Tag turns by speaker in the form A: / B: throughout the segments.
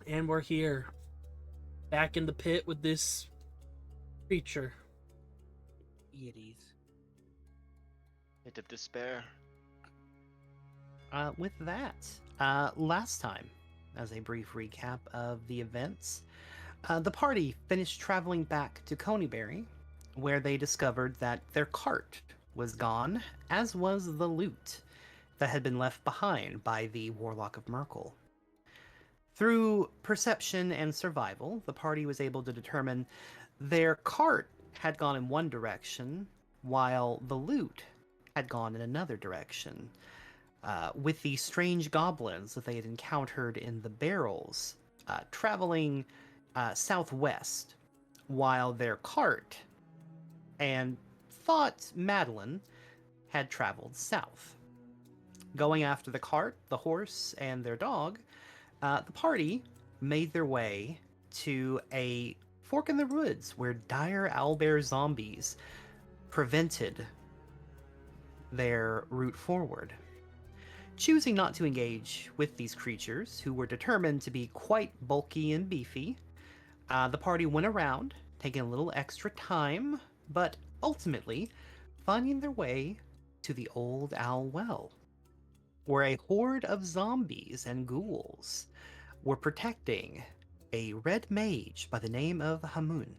A: And we're here, back in the pit with this creature.
B: Deities.
C: Hit of despair.
D: With that, last time, as a brief recap of the events, the party finished traveling back to Coneyberry, where they discovered that their cart was gone, as was the loot that had been left behind by the Warlock of Merkel. Through perception and survival, the party was able to determine their cart had gone in one direction, while the loot had gone in another direction. With the strange goblins that they had encountered in the barrels traveling southwest, while their cart and thought Madeline had traveled south. Going after the cart, the horse, and their dog, the party made their way to a fork in the woods where dire owlbear zombies prevented their route forward. Choosing not to engage with these creatures, who were determined to be quite bulky and beefy, the party went around, taking a little extra time, but ultimately finding their way to the Old Owl Well, where a horde of zombies and ghouls were protecting a red mage by the name of Hamun.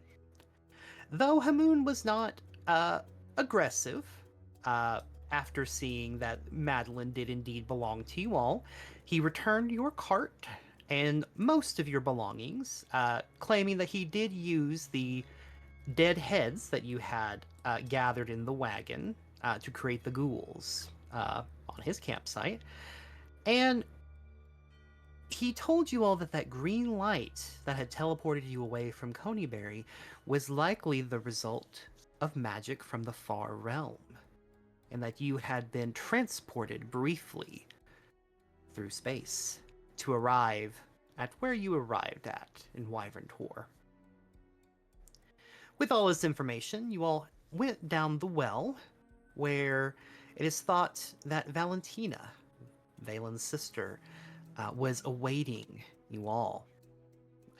D: Though Hamun was not aggressive, uh, after seeing that Madeline did indeed belong to you all, he returned your cart and most of your belongings, claiming that he did use the dead heads that you had gathered in the wagon to create the ghouls on his campsite. And he told you all that that green light that had teleported you away from Coneyberry was likely the result of magic from the far realm, and that you had been transported briefly through space to arrive at where you arrived at in Wyvern Tor. With all this information, you all went down the well, where it is thought that Valentina, Vaylen's sister, was awaiting you all.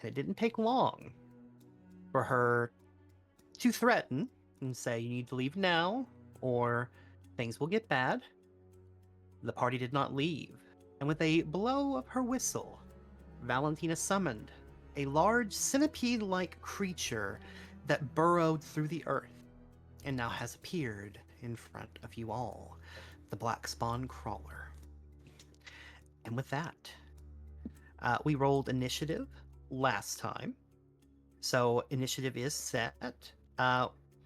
D: And it didn't take long for her to threaten and say, you need to leave now, or things will get bad. The party did not leave, and with a blow of her whistle, Valentina summoned a large centipede-like creature that burrowed through the earth and now has appeared in front of you all, the Black Spawn Crawler. And with that, we rolled initiative last time, so initiative is set.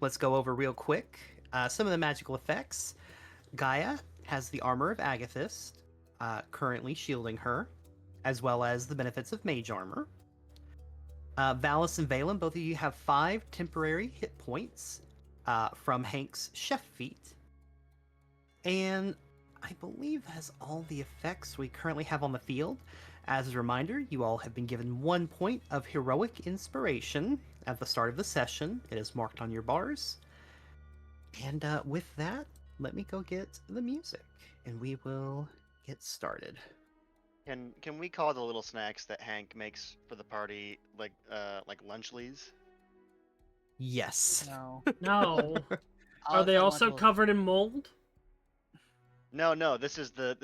D: Let's go over real quick some of the magical effects. Gaia has the armor of Agathist, currently shielding her, as well as the benefits of mage armor. Valis and Vaylen, both of you have 5 temporary hit points from Hank's chef feat. And I believe that's all the effects we currently have on the field. As a reminder, you all have been given 1 point of heroic inspiration at the start of the session. It is marked on your bars. And with that, let me go get the music, and we will get started.
C: Can we call the little snacks that Hank makes for the party like lunchlies?
D: Yes.
B: No.
A: No. Are
B: I'll
A: they
B: accept
A: also
B: Lunchables.
A: covered in mold?
C: No. This is the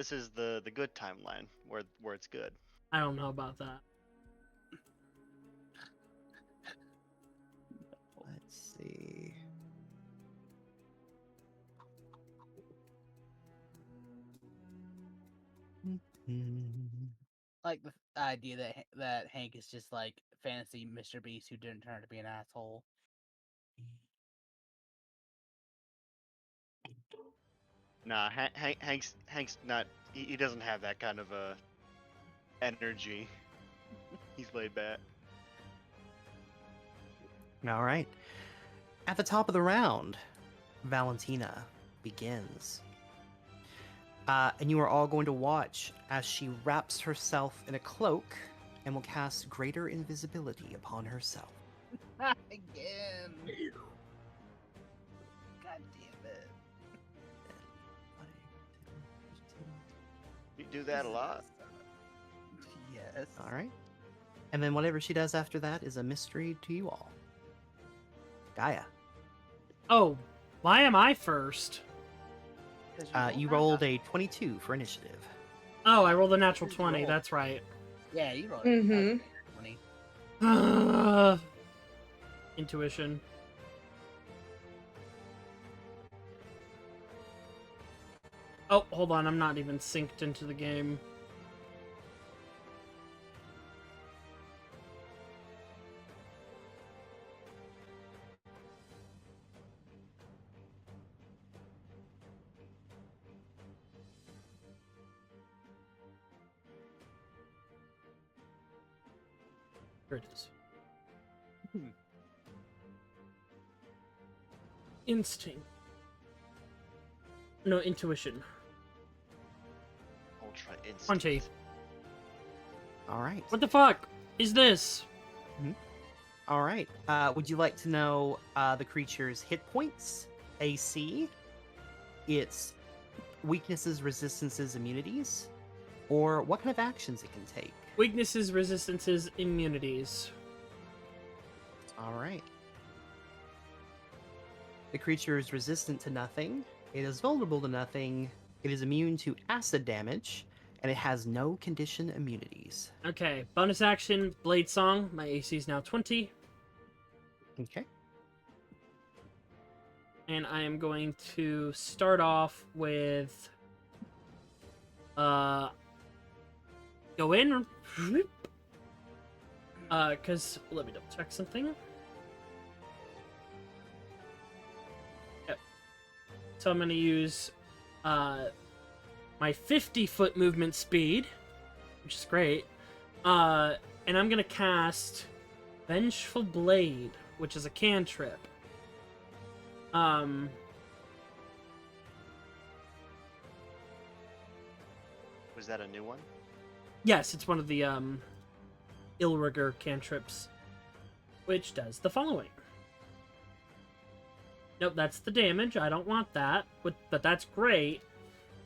C: good timeline where it's good.
A: I don't know about that.
D: Let's see.
B: Like the idea that Hank is just like fantasy Mr. Beast who didn't turn out to be an asshole.
C: Nah, Hank's not. He doesn't have that kind of energy. He's laid back.
D: All right. At the top of the round, Valentina begins. And you are all going to watch as she wraps herself in a cloak and will cast greater invisibility upon herself.
B: Again. God damn it.
C: You do that a lot.
B: Yes.
D: All right. And then whatever she does after that is a mystery to you all. Gaia.
A: Oh, why am I first?
B: 'Cause
D: You
B: rolled
D: rolled a 22 for initiative.
A: Oh, I rolled a natural
B: Good
A: 20.
B: roll.
A: That's right.
B: Yeah, you rolled
E: Mhm.
B: 20.
A: Intuition. Oh, hold on. I'm not even synced into the game. Here it is. Instinct. No, intuition.
C: Ultra instinct.
A: 20.
D: All right.
A: What the fuck is this?
D: All right. Would you like to know the creature's hit points, AC, its weaknesses, resistances, immunities, or what kind of actions it can take?
A: Weaknesses, resistances, immunities.
D: All right. The creature is resistant to nothing. It is vulnerable to nothing. It is immune to acid damage, and it has no condition immunities.
A: Okay, bonus action, Blade Song. My AC is now 20.
D: Okay.
A: And I am going to start off with go in cuz let me double check something. Yep. So I'm going to use my 50-foot movement speed, which is great. And I'm going to cast Vengeful Blade, which is a cantrip.
C: Was that a new one?
A: Yes, it's one of the Illrigger cantrips, which does the following. Nope, that's the damage. I don't want that, but that's great.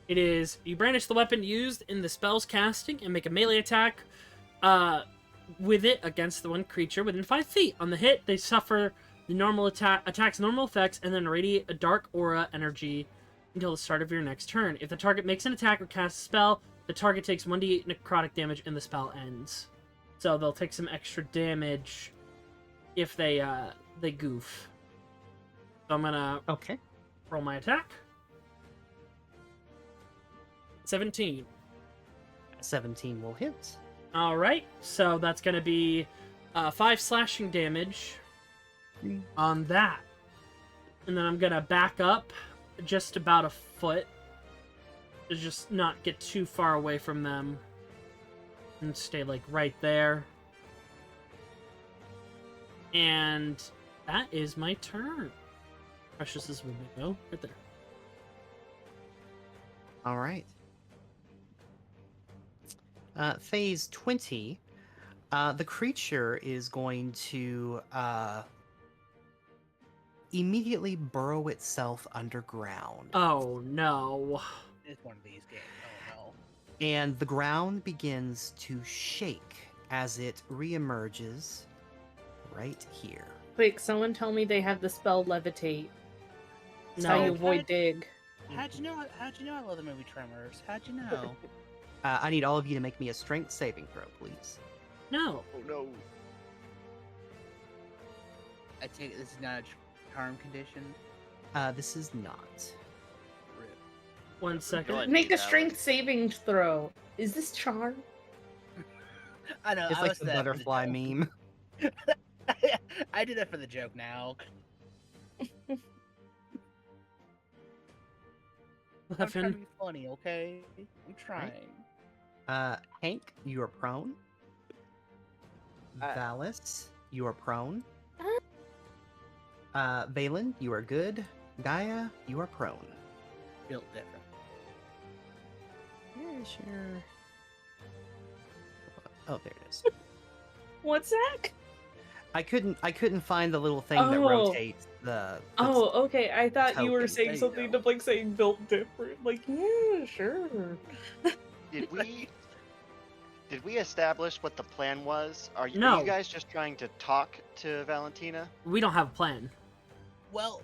A: It is, you brandish the weapon used in the spell's casting and make a melee attack with it against the one creature within 5 feet. On the hit, they suffer the normal attack's normal effects and then radiate a dark aura energy until the start of your next turn. If the target makes an attack or casts a spell, the target takes 1d8 necrotic damage and the spell ends. So they'll take some extra damage if they goof. So I'm gonna
D: Okay.
A: roll my attack. 17.
D: 17 will hit.
A: Alright, so that's gonna be 5 slashing damage on that. And then I'm gonna back up just about a foot to just not get too far away from them. And stay, like, right there. And that is my turn. Precious is where we go. Right there.
D: All right. Phase 20. The creature is going to immediately burrow itself underground.
A: Oh, no.
B: It's one of these games. Oh
D: And the ground begins to shake as it reemerges right here.
E: Quick, someone tell me they have the spell levitate. That's
A: No.
E: how you avoid dig.
B: no! How'd you know? How'd you know I love the movie Tremors? How'd you know?
D: I need all of you to make me a strength saving throw, please.
A: No.
C: Oh no.
B: I take it this is not a charm condition.
D: This is not.
B: Rip.
A: 1 second.
C: Go ahead.
E: Make a
C: Alex.
E: strength saving throw. Is this charm?
B: I know.
D: It's
B: I
D: like
B: was
D: the
B: that for
D: butterfly
B: joke.
D: meme.
B: I did that for the joke now. I'm trying to
A: 11.
B: be funny, okay? I'm trying.
D: Hank, you are prone. Valis, you are prone. Vaylen, you are good. Gaia, you are prone.
B: Built different.
D: Where is your... Oh, there it is.
E: What's that?
D: I couldn't find the little thing that
E: Oh.
D: rotates the...
E: Oh, okay. I thought you were
D: token.
E: saying
B: There you
E: something
B: go.
E: to like saying built different. Like, yeah, sure.
C: Did we Did we establish what the plan was? Are
A: No.
C: you guys just trying to talk to Valentina?
A: We don't have a plan.
B: Well,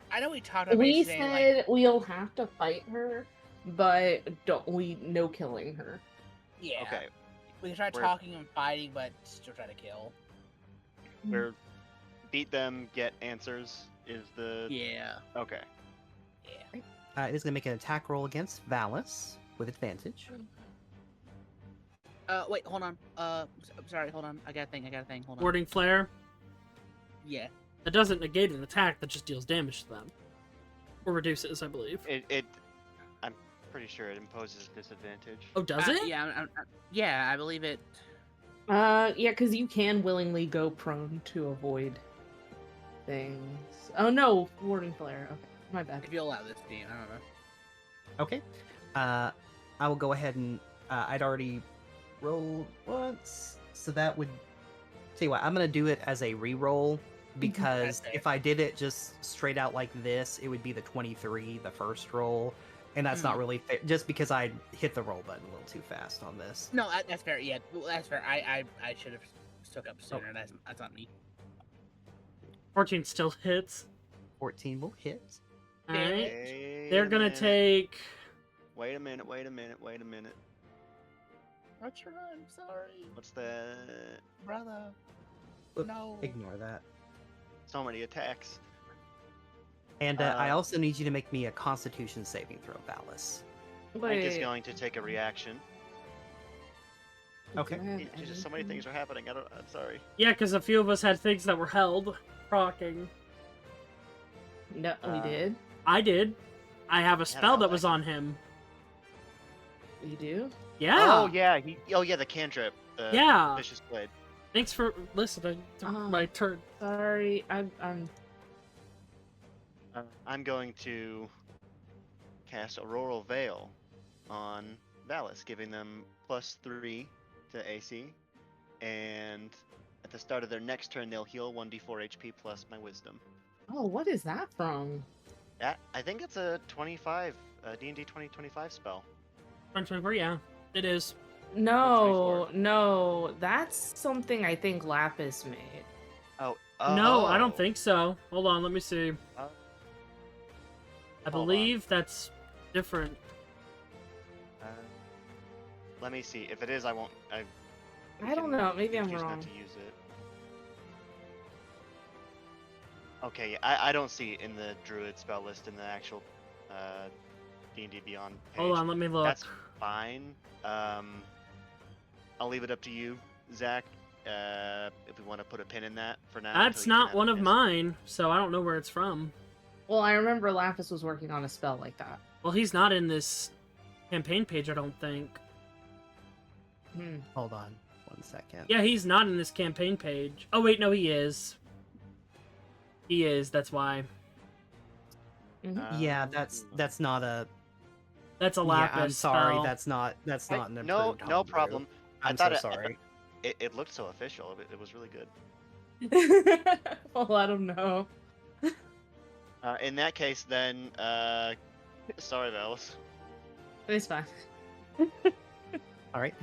B: I know we talked about
E: We
B: saying,
E: said we'll have to fight her, but no killing her.
B: yeah.
C: Okay,
B: We can try
C: We're-
B: talking and fighting, but still try to kill.
C: we're beat them, get answers. Is the
B: Yeah.
C: okay?
B: Yeah.
D: It is going to make an attack roll against Valis with advantage.
B: Wait, hold on. I'm sorry, hold on. I got a thing. Hold on.
A: Warding flare.
B: Yeah.
A: That doesn't negate an attack. That just deals damage to them, or reduces, I believe.
C: I'm pretty sure it imposes disadvantage.
A: Oh, does it?
B: Yeah. Yeah, I believe it.
E: Yeah, because you can willingly go prone to avoid things. Oh no, warding flare. Okay, my bad.
B: If you allow this game, I don't know.
D: Okay. I will go ahead and I'd already rolled once, so that would. Tell you what, I'm gonna do it as a re-roll because
B: Okay.
D: if I did it just straight out like this, it would be the 23, the first roll, and that's not really fair. Just because I hit the roll button a little too fast on this.
B: No, that's fair. Yeah, well, that's fair. I should have stuck up sooner. That's on me.
A: 14 still hits.
D: 14 will hit.
A: All right.
C: Wait
A: They're
C: a
A: gonna
C: minute.
A: take.
C: Wait a minute.
B: I'm sorry,
C: What's that?
B: brother.
D: Oop,
B: No.
D: Ignore that.
C: So many attacks.
D: And I also need you to make me a Constitution saving throw, Valis.
C: Hank is going to take a reaction.
D: Okay.
C: Just so many things are happening. I'm sorry.
A: Yeah, because a few of us had things that were held, procking.
E: No, we did.
A: I did. I have a spell
C: held
A: that was
C: action.
A: on him.
E: You do.
A: Yeah.
C: Oh yeah. The cantrip. The
A: Yeah.
C: Vicious blade.
A: Thanks for listening to my turn.
E: Sorry, I'm.
C: I'm going to cast Auroral Veil on Valis, giving them +3 to AC, and at the start of their next turn, they'll heal 1d4 HP plus my Wisdom.
E: Oh, what is that from?
C: I think it's a 25 D&D 2025 spell.
A: 124, yeah, it is.
E: No, no, that's something I think Lapis made.
C: Oh,
A: No, I don't think so. Hold on, let me see.
C: Uh,
A: I
C: hold on.
A: believe that's different.
C: Let me see. If it is, I won't.
E: I don't know, maybe I'm
C: choose
E: wrong.
C: not to use it. Okay, yeah, I don't see it in the Druid spell list in the actual D&D Beyond page.
A: Hold on, let me look.
C: That's fine. I'll leave it up to you, Zach. If we want to put a pin in that for now.
A: That's
C: until you can
A: not
C: have
A: one
C: a
A: of
C: miss.
A: mine, so I don't know where it's from.
E: Well, I remember Lapis was working on a spell like that.
A: Well, he's not in this campaign page, I don't think.
D: Hold on 1 second.
A: Yeah, he's not in this campaign page. Oh, wait, no, he is. He is, that's why.
D: Yeah, that's not a.
A: That's a
D: Yeah,
A: lapis
D: I'm sorry.
A: spell.
D: That's not an
C: No,
D: approved
C: no
D: homebrew.
C: problem.
D: I'm
C: thought
D: so sorry.
C: It looked so official. It was really good.
E: Well, I don't know.
C: In that case, then, sorry, Valis.
E: It's fine.
D: All right.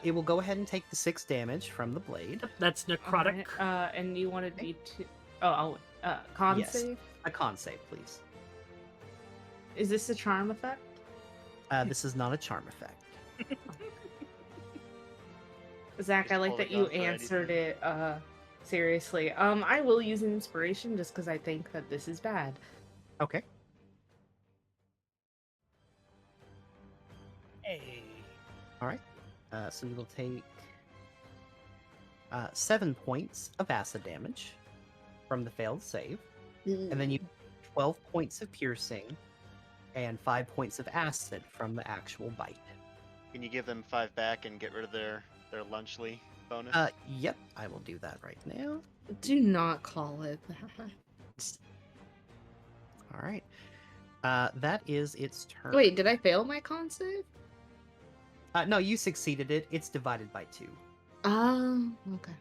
D: It will go ahead and take the 6 damage from the blade.
A: That's necrotic.
E: Alright, and you wanted me to. Oh, con
D: Yes.
E: save?
D: A con save, please.
E: Is this a charm effect?
D: This is not a charm effect.
E: Zach,
C: Just
E: I like
C: pull the
E: that you
C: gun for
E: answered
C: anything.
E: it seriously. I will use an inspiration just because I think that this is bad.
D: Okay.
B: Hey.
D: All right. So you will take 7 points of acid damage from the failed save, and then you 12 points of piercing and 5 points of acid from the actual bite.
C: Can you give them 5 back and get rid of their lunchly bonus?
D: Yep, I will do that right now.
E: Do not call it that.
D: All right. That is its turn.
E: Wait, did I fail my con save?
D: No, you succeeded it. It's divided by 2.
E: Okay.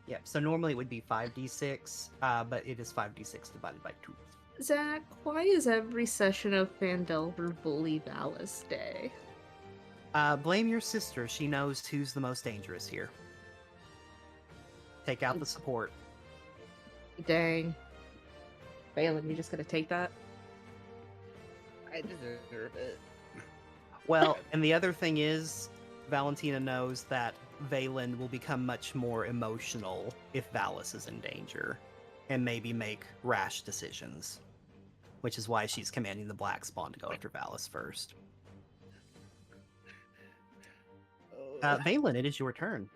D: Yep. So normally it would be 5d6, but it is 5d6 divided by 2.
E: Zach, why is every session of Phandelver Bully Valis Day?
D: Blame your sister. She knows who's the most dangerous here. Take out the support.
E: Dang. Vaylen, you just gonna take that?
B: I deserve it.
D: Well, and the other thing is, Valentina knows that Vaylen will become much more emotional if Valis is in danger, and maybe make rash decisions. Which is why she's commanding the Black Spawn to go after Valis first. Vaylen, it is your turn.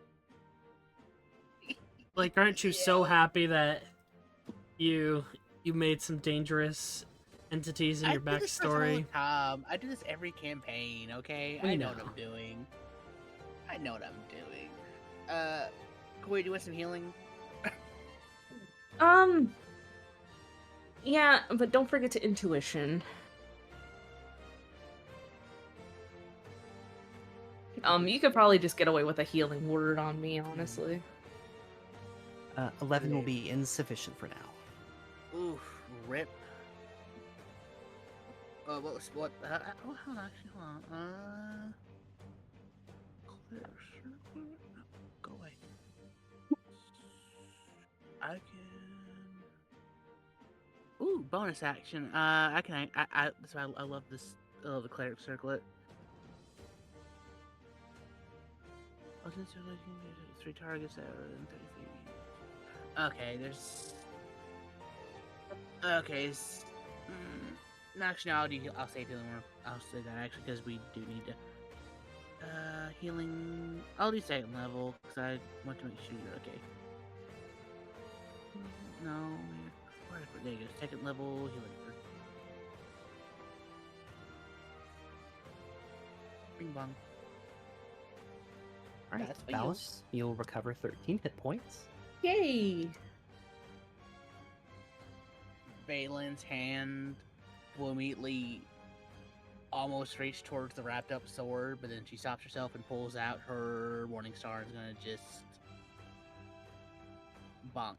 A: Like, aren't you so happy that you made some dangerous entities in your
B: I do this for
A: backstory?
B: all the time. I do this every campaign, okay?
A: We
B: I know what
A: know.
B: I'm doing. I know what I'm doing. Can we do some healing?
E: Yeah, but don't forget to intuition. You could probably just get away with a healing word on me, honestly.
D: 11 will be insufficient for now.
B: Oof, rip. What was what? Oh, hold on, actually, hold on. Clear circle? No, go away. I can. Ooh, bonus action. I can. That's why I love this. I love the cleric circlet. Oh, since you're looking at 3 targets that are within 30 feet. Okay, there's. Okay. Actually, no, I'll say healing word. I'll say that actually because we do need to. Healing. I'll do second level because I want to make sure you're okay. No, there you go. Second level healing word. Bing bong.
D: All right,
B: That's for you.
D: Valis, you'll recover 13 hit points.
E: Yay!
B: Vaylen's hand will immediately almost reach towards the wrapped up sword, but then she stops herself and pulls out her Morning Star and is gonna just bonk.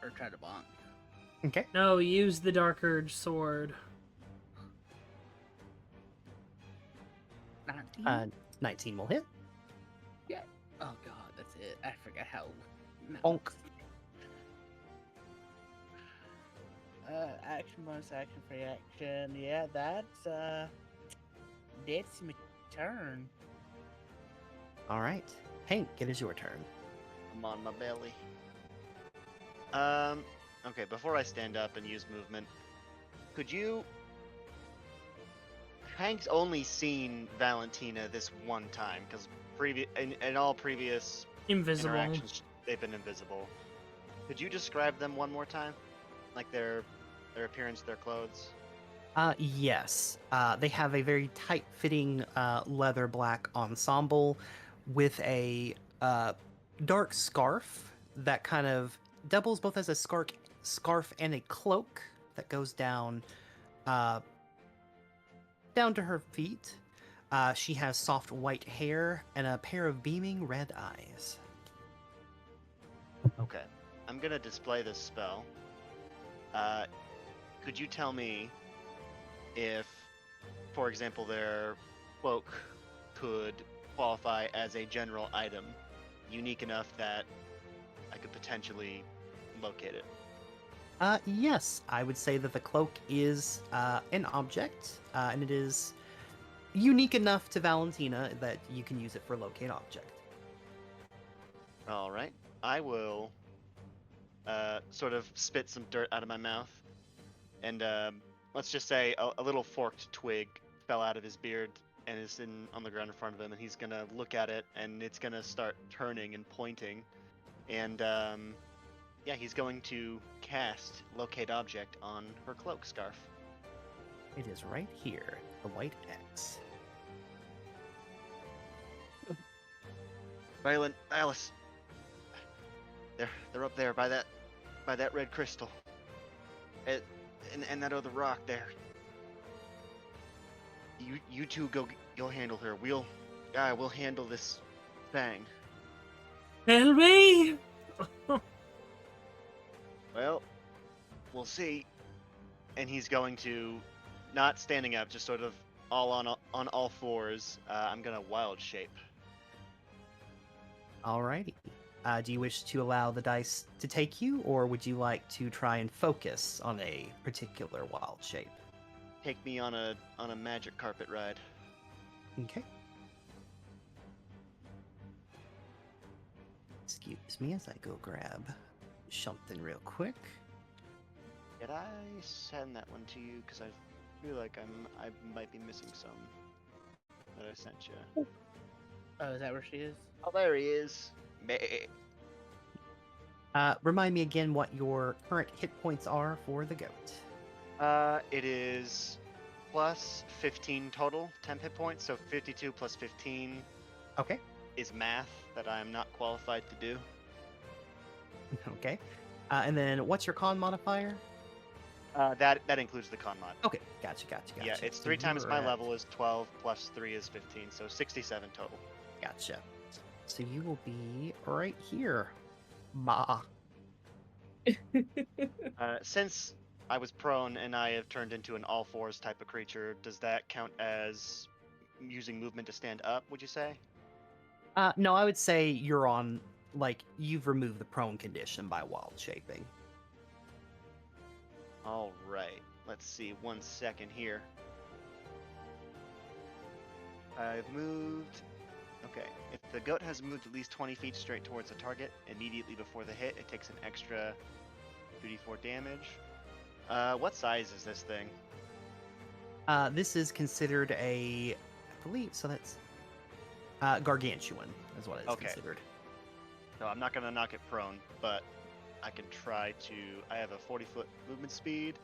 B: Or try to bonk.
D: Okay.
A: No, use the Dark Urge sword.
B: 19?
D: 19 will hit.
B: Oh god, that's it. I forgot how. No.
D: Bonk.
B: Action, bonus action, free action. Yeah, that's my turn.
D: All right. Hank, it is your turn.
C: I'm on my belly. Okay, before I stand up and use movement, could you... Hank's only seen Valentina this one time, because in all previous
A: Invisible.
C: interactions, they've been invisible. Could you describe them one more time? Like their appearance, their clothes?
D: Yes. They have a very tight-fitting leather black ensemble with a dark scarf that kind of doubles both as a scarf and a cloak that goes down to her feet. She has soft white hair and a pair of beaming red eyes.
C: Okay. I'm gonna display this spell. Could you tell me if, for example, their cloak could qualify as a general item, unique enough that I could potentially locate it?
D: Yes, I would say that the cloak is an object, and it is unique enough to Valentina that you can use it for locate object.
C: All right. I will sort of spit some dirt out of my mouth, and let's just say a little forked twig fell out of his beard and is on the ground in front of him, and he's gonna look at it, and it's gonna start turning and pointing, and yeah, he's going to cast locate object on her cloak scarf.
D: It is right here, the white X.
C: Vaylen, Alice, they're up there by that red crystal, and that other rock there. You two go handle her. We'll handle this thing.
A: Help me!
C: Well, we'll see. And he's going to, not standing up, just sort of all on all fours, I'm gonna wild shape.
D: Alrighty. Do you wish to allow the dice to take you, or would you like to try and focus on a particular wild shape?
C: Take me on a magic carpet ride.
D: Okay. Excuse me as I go grab something real quick.
C: Did I send that one to you? Because I feel like I might be missing some that I sent you.
B: Oh, is that where she is?
C: Oh, there he is. Meh.
D: Remind me again what your current hit points are for the goat.
C: It is plus 15 total, 10 hit points. So 52 plus 15
D: Okay.
C: is math that I am not qualified to do.
D: Okay. And then what's your con modifier?
C: That includes the con mod.
D: Okay. Gotcha.
C: Yeah, it's
D: So
C: 3 times
D: you're
C: my
D: at-
C: level is 12 plus 3 is 15, so 67 total.
D: Gotcha. So you will be right here. Ma.
C: Since I was prone and I have turned into an all fours type of creature, does that count as using movement to stand up, would you say?
D: No, I would say you're on, like, you've removed the prone condition by wild shaping.
C: All right. Let's see. 1 second here. I've moved. Okay. If the goat has moved at least 20 feet straight towards the target immediately before the hit, it takes an extra 2d4 damage. What size is this thing?
D: This is considered I believe, so that's gargantuan is what it's
C: Okay.
D: considered.
C: So I'm not gonna knock it prone, but I can try to. I have a 40-foot movement speed.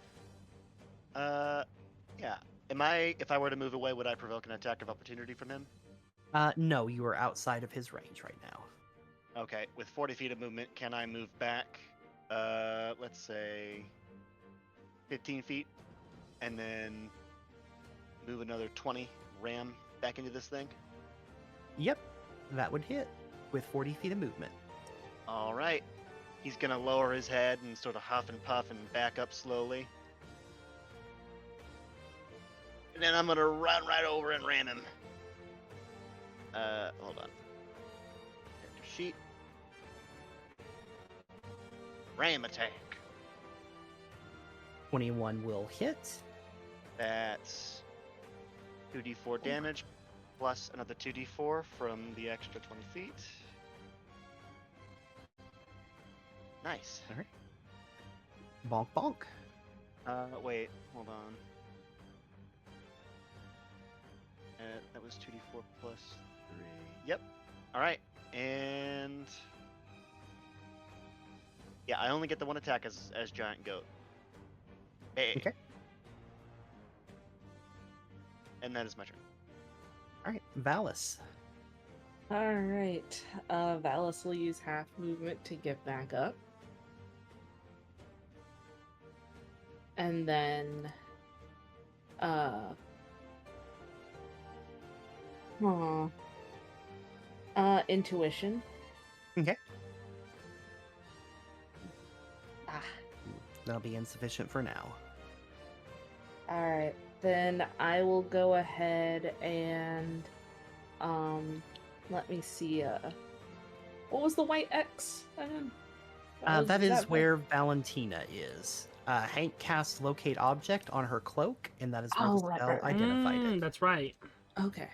C: Yeah. If I were to move away, would I provoke an attack of opportunity from him?
D: No, you are outside of his range right now.
C: Okay. With 40 feet of movement, can I move back? Let's say 15 feet, and then move another 20, ram back into this thing.
D: Yep, that would hit with 40 feet of movement.
C: All right. He's gonna lower his head and sort of huff and puff and back up slowly. And then I'm gonna run right over and ram him. Hold on. Character sheet. Ram attack.
D: 21 will hit.
C: That's 2d4 damage, plus another 2d4 from the extra 20 feet. Nice.
D: All right. Bonk bonk.
C: Wait, hold on. That was 2d4 plus 3. Yep. Alright, and... Yeah, I only get the one attack as Giant Goat. Hey.
D: Okay.
C: And that is my turn.
D: All right, Valis.
E: All right. Valis will use half movement to get back up. And then intuition.
D: Okay.
E: Ah.
D: That'll be insufficient for now.
E: All right. Then I will go ahead and let me see. What was the white X?
D: That is where Valentina is. Hank cast locate object on her cloak, and that is where the
E: Oh, right,
D: spell
E: right, right.
D: identified it.
A: That's right.
E: Okay.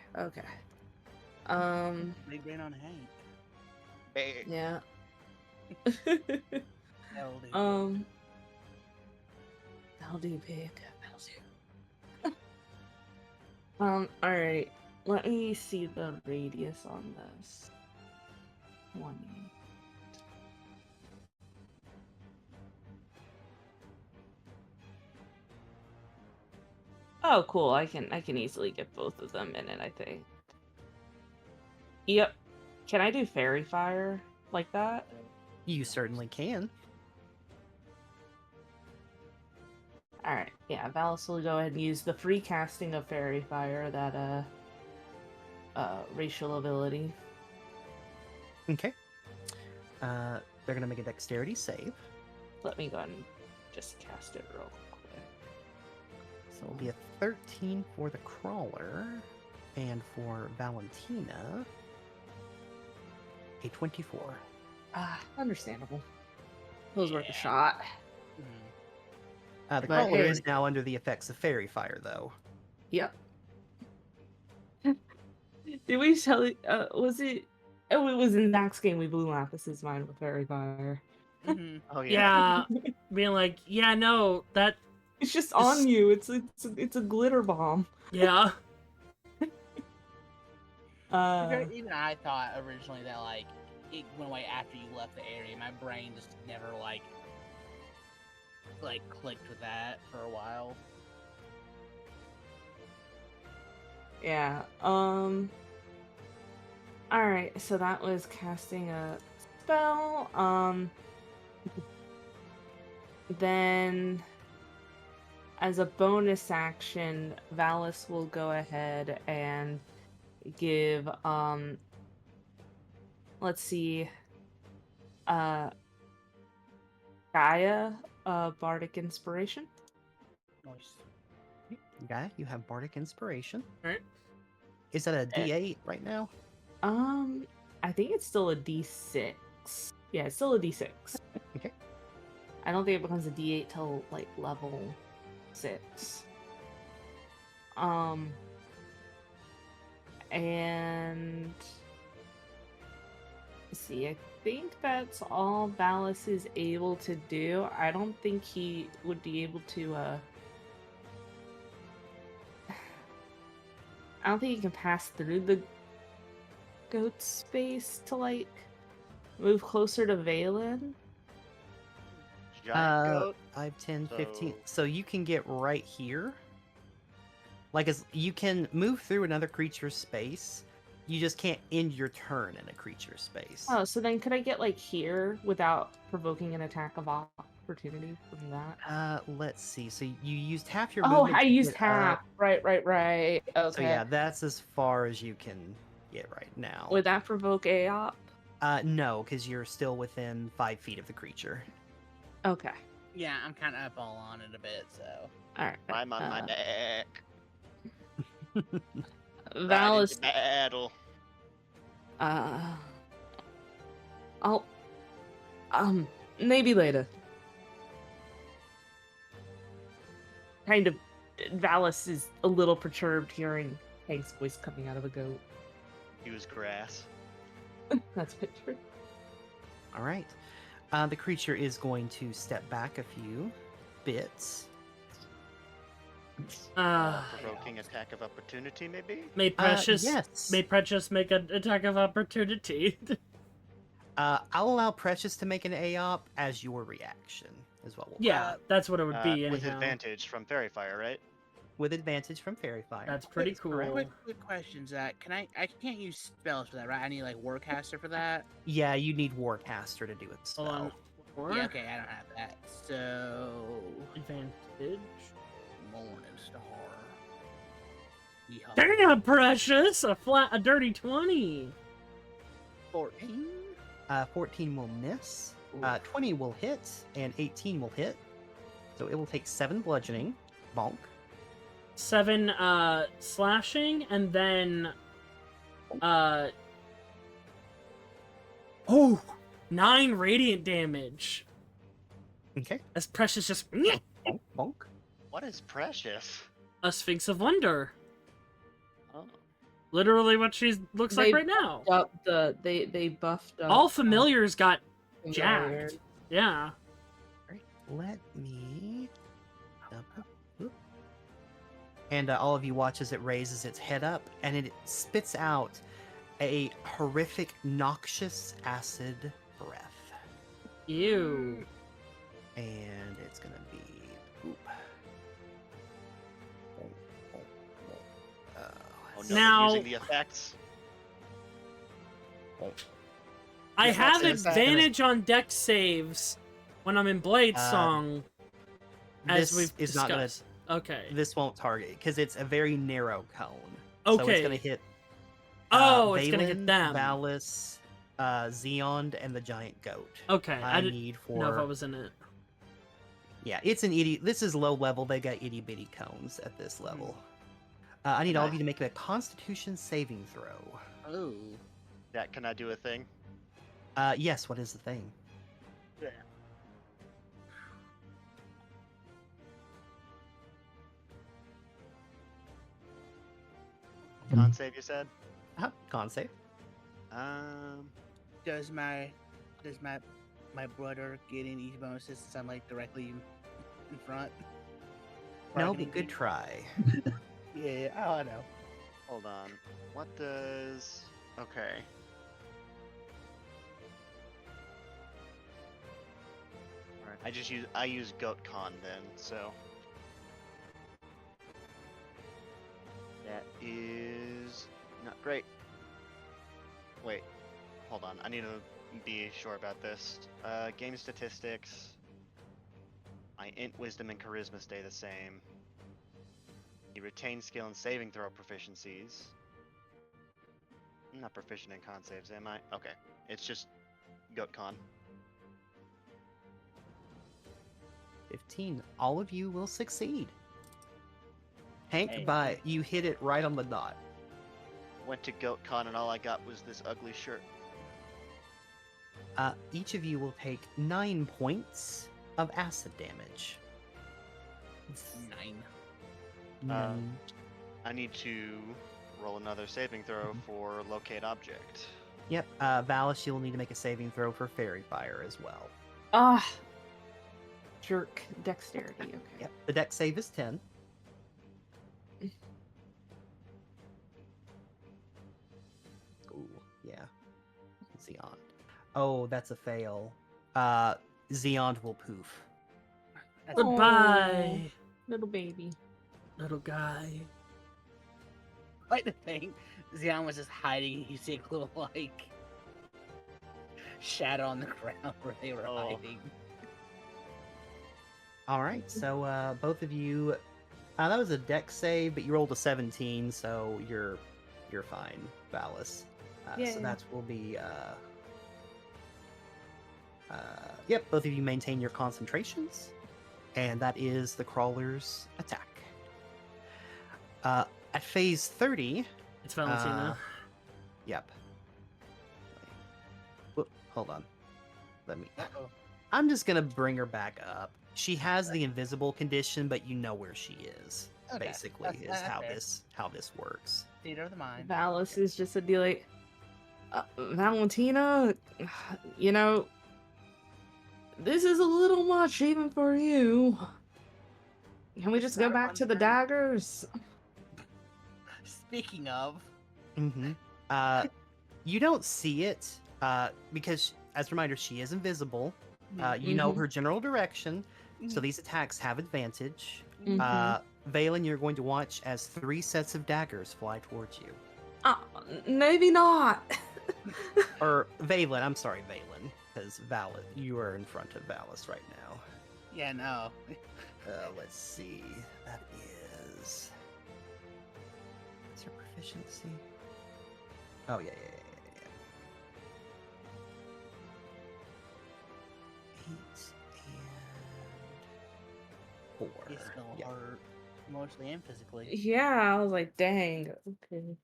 B: Big brain on Hank.
C: Hey.
E: Yeah.
B: Hell, dude.
E: That'll do, pig. That'll do. All right. Let me see the radius on this. 20. Oh, cool. I can easily get both of them in it, I think. Yep. Can I do fairy fire like that?
D: You certainly can.
E: Alright, yeah, Valis will go ahead and use the free casting of fairy fire, that racial ability.
D: Okay. They're gonna make a dexterity save.
E: Let me go ahead and just cast it real quick.
D: So it'll be a 13 for the crawler, and for Valentina, a 24.
E: Understandable. It was worth a
B: Yeah.
E: shot.
B: Mhm.
D: The
E: But
D: crawler
E: hey-
D: is now under the effects of fairy fire, though.
E: Yep. Did we tell you? Was it? Oh, it was in Zach's game. We blew Lapis's mind with fairy fire.
B: Mhm.
C: Oh yeah.
A: Yeah, being like, yeah, no, that,
E: It's just
A: It's-
E: on you. It's a glitter bomb.
A: yeah.
B: Even I thought originally that like it went away after you left the area. My brain just never like clicked with that for a while.
E: Yeah. Alright, so that was casting a spell. Then as a bonus action, Valis will go ahead and give let's see, Gaia bardic inspiration.
B: Nice.
D: Okay, you have Bardic Inspiration.
A: Alright.
D: Is that a D8 right now?
E: I think it's still a D6. Yeah, it's still a D6.
D: Okay.
E: I don't think it becomes a D8 till like level 6. And let's see, I think that's all Valis is able to do. I don't think he would be able to I don't think he can pass through the goat space to like move closer to Vaylen.
C: Giant goat.
D: 5, 10, 15.
C: So-
D: So you can get right here. Like, as you can move through another creature's space. You just can't end your turn in a creature's space.
E: Oh, so then could I get like here without provoking an attack of opportunity from that?
D: Let's see. So you used half your
E: Oh,
D: movement
E: I
D: to
E: used
D: get
E: half.
D: up.
E: Right. Okay.
D: So yeah, that's as far as you can get right now.
E: Would that provoke AOP?
D: No, because you're still within 5 feet of the creature.
E: Okay.
B: Yeah, I'm kind of up all on it a bit, so.
E: Alright.
C: I'm on my back. Riding
E: Valis,
C: to battle.
E: I'll, maybe later. Kind of, Valis is a little perturbed hearing Hank's voice coming out of a goat.
C: Use grass.
E: That's picture.
D: All right. The creature is going to step back a few bits.
C: Provoking attack of opportunity, maybe?
A: May Precious,
D: yes.
A: may Precious make an attack of opportunity.
D: I'll allow Precious to make an AOP as your reaction, is what we'll
A: Yeah, that's what it would be
C: With
A: anyhow.
C: advantage from Fairy Fire, right?
D: with advantage from Fairy Fire.
A: That's pretty
D: That's correct.
A: cool.
B: Quick question, Zach. I can't use spells for that, right? I need like Warcaster for that.
D: Yeah, you need Warcaster to do a spell.
A: Hold on. Four.
B: Yeah, okay, I don't have that. So
A: Advantage.
B: Morning Star. Yeehaw.
A: Damn, Precious! A dirty 20.
B: 14.
D: 14 will miss, 20 will hit, and 18 will hit. So it will take 7 bludgeoning. Bonk.
A: 7 slashing, and then 9 radiant damage.
D: Okay.
A: As Precious just
D: Bonk. Bonk.
C: What is precious?
A: a Sphinx of Wonder.
C: Oh.
A: Literally what she looks like
E: They
A: right now.
E: They buffed up.
A: All familiars got
E: Familiar.
A: jacked. Yeah.
D: Right. Let me. And all of you watch as it raises its head up, and it spits out a horrific, noxious acid breath.
A: Ew.
D: And it's gonna be poop.
C: Oh no,
A: Now-
C: they're using the effects.
A: I
C: Yes,
A: have
C: that's it.
A: advantage on dex saves when I'm in Blade
D: Uh,
A: Song, as
D: this
A: we've
D: is not gonna.
A: discussed. Okay.
D: This won't target because it's a very narrow cone. So
A: Okay.
D: it's gonna hit.
A: It's gonna hit
D: Vaylen,
A: them.
D: Valis, Zeond, and the giant goat.
A: Okay.
D: I
A: I didn't
D: need
A: know if I
D: for
A: was in it.
D: Yeah, it's an itty. This is low level. They got itty bitty cones at this level. I need all of you to make a Constitution saving throw.
B: Oh.
C: Jack, can I do a thing?
D: Yes. What is the thing?
B: Yeah.
C: Con save, you said?
D: Con save.
B: Does my brother get any bonuses since I'm like directly in front?
D: No,
B: Targeting
D: but good
B: me?
D: try.
B: Yeah. Oh, I know.
C: Hold on. What does... Okay. Alright, I use Goat Con then, so... That is... not great. Wait. Hold on, I need to be sure about this. Game statistics... My int, wisdom, and charisma stay the same. You retain skill and saving throw proficiencies. I'm not proficient in con saves, am I? Okay. It's just Goat Con.
D: 15. All of you will succeed. Hank,
B: Hey.
D: you hit it right on the dot.
C: Went to Goat Con and all I got was this ugly shirt.
D: Each of you will take 9 points of acid damage.
B: 9.
C: I need to roll another saving throw for locate object.
D: Yep. Valis, you'll need to make a saving throw for fairy fire as well.
E: Ah, jerk. Dexterity. Okay.
D: Yep. The dex save is 10. Ooh, yeah. Xeon. Oh, that's a fail. Xeon will poof.
B: That's
A: Goodbye,
E: Little baby.
A: little guy.
B: like the thing. Xeon was just hiding. You see a little like shadow on the ground where they were
C: Oh.
B: hiding.
D: All right, so both of you, that was a dex save, but you rolled a 17, so you're fine, Valis. So
E: Yay.
D: that will be yep. Both of you maintain your concentrations, and that is the crawler's attack. At phase 30,
A: It's Valentina.
D: yep. Whoop, hold on. Let me.
B: Uh-oh.
D: I'm just gonna bring her back up. She has the invisible condition, but you know where she is.
B: Okay,
D: Basically,
B: that's
D: is how
B: fair.
D: this works.
B: Theater of the mind.
E: Valis is just a be like, Valentina, you know, this is a little much even for you. Can we
B: It's
E: just go
B: not a
E: back
B: fun
E: to the
B: thing.
E: daggers?
B: Speaking of,
D: Mm-hmm. You don't see it because, as a reminder, she is invisible. You know
E: Mhm.
D: her general direction, so
B: Mhm.
D: these attacks have advantage.
E: Mhm.
D: Vaylen, you're going to watch as 3 sets of daggers fly towards you.
E: Maybe not.
D: Or Vaylen, I'm sorry, Vaylen, because you are in front of Valis right now.
B: yeah, no.
D: Let's see. That is. What's her proficiency? Oh, yeah. 8 and 4.
B: It's gonna
D: Yeah.
B: hurt emotionally and physically.
E: Yeah, I was like, dang. Okay.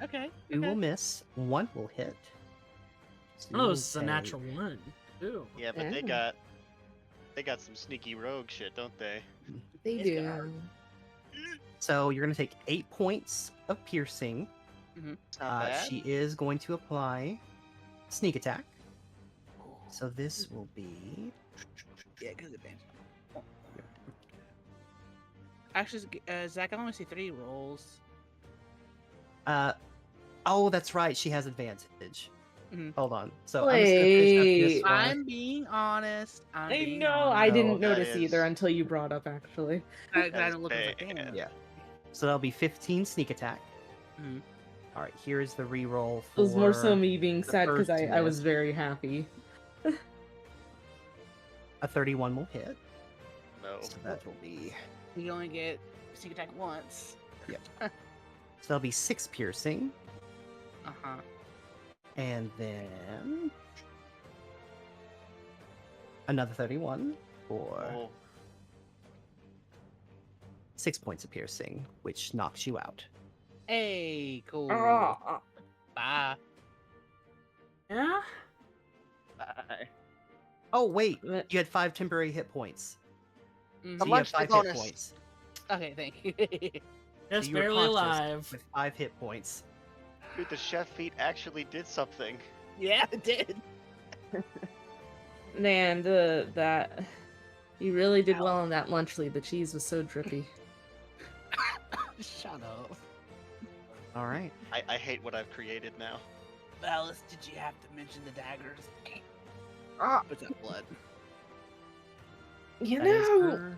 B: Okay.
D: 2 will miss, 1 will hit.
A: Oh, this is a natural one. Ooh.
C: Yeah, but
E: Yeah.
C: they got some sneaky rogue shit, don't they?
E: They
B: It's gonna hurt.
E: do.
D: So you're going to take 8 points of piercing.
C: It's not bad.
D: She is going to apply sneak attack. So this will be.
B: Yeah, good advantage. Actually, Zach, I only see 3 rolls.
D: Oh, that's right. She has advantage.
B: Mhm.
D: Hold on. So I'm just gonna finish up this
E: Wait.
D: one.
B: I'm being honest.
E: I know. I
D: No,
E: didn't
C: that
E: notice either
C: is-
E: until you brought up. Actually,
B: I
C: That is
B: don't look like
C: bad.
B: damn.
D: Yeah. So that'll be 15 sneak attack.
B: Mhm.
D: All right. Here's the reroll
E: it
D: for.
E: was more so me being
D: the
E: sad because
D: first
E: I was
D: miss.
E: very happy.
D: A 31 will hit.
C: No.
D: So that will be.
B: You only get sneak attack once.
D: So that'll be 6 piercing,
B: Uh huh.
D: and then Another 31 for
C: Oh,
D: 6 points of piercing, which knocks you out.
B: Hey, cool.
E: Ah,
B: Bye.
A: Yeah.
C: bye.
D: Oh, wait.
E: ah.
D: You had 5 temporary hit points.
B: Mhm.
D: So you have
C: monster
D: 5
C: bonus.
D: hit points.
B: Okay, thank you.
D: So
A: Just
D: you were
A: barely
D: conscious
A: alive.
D: with 5 hit points.
C: Dude, the chef feat actually did something.
B: Yeah, it did.
E: Man, that you really did well on that lunch lead. The cheese was so drippy.
B: Shut up.
D: All right.
C: I hate what I've created now.
B: Alice, did you have to mention the daggers?
E: Ah,
B: What's that blood?
E: you
D: That is
E: know.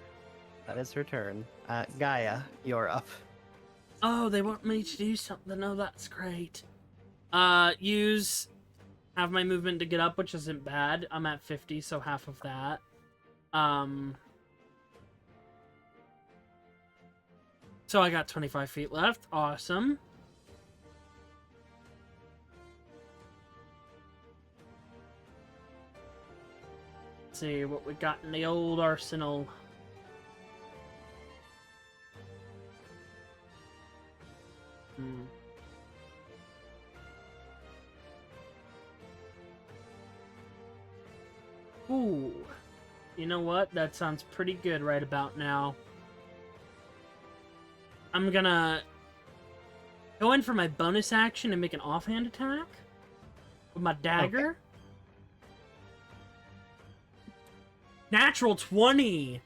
D: that is her turn. Gaia, you're up.
A: Oh, they want me to do something. Oh, that's great. Have my movement to get up, which isn't bad. I'm at 50, so half of that. So I got 25 feet left. Awesome. Let's see what we got in the old arsenal. Ooh. You know what? That sounds pretty good right about now. I'm gonna go in for my bonus action and make an offhand attack with my dagger. Natural 20!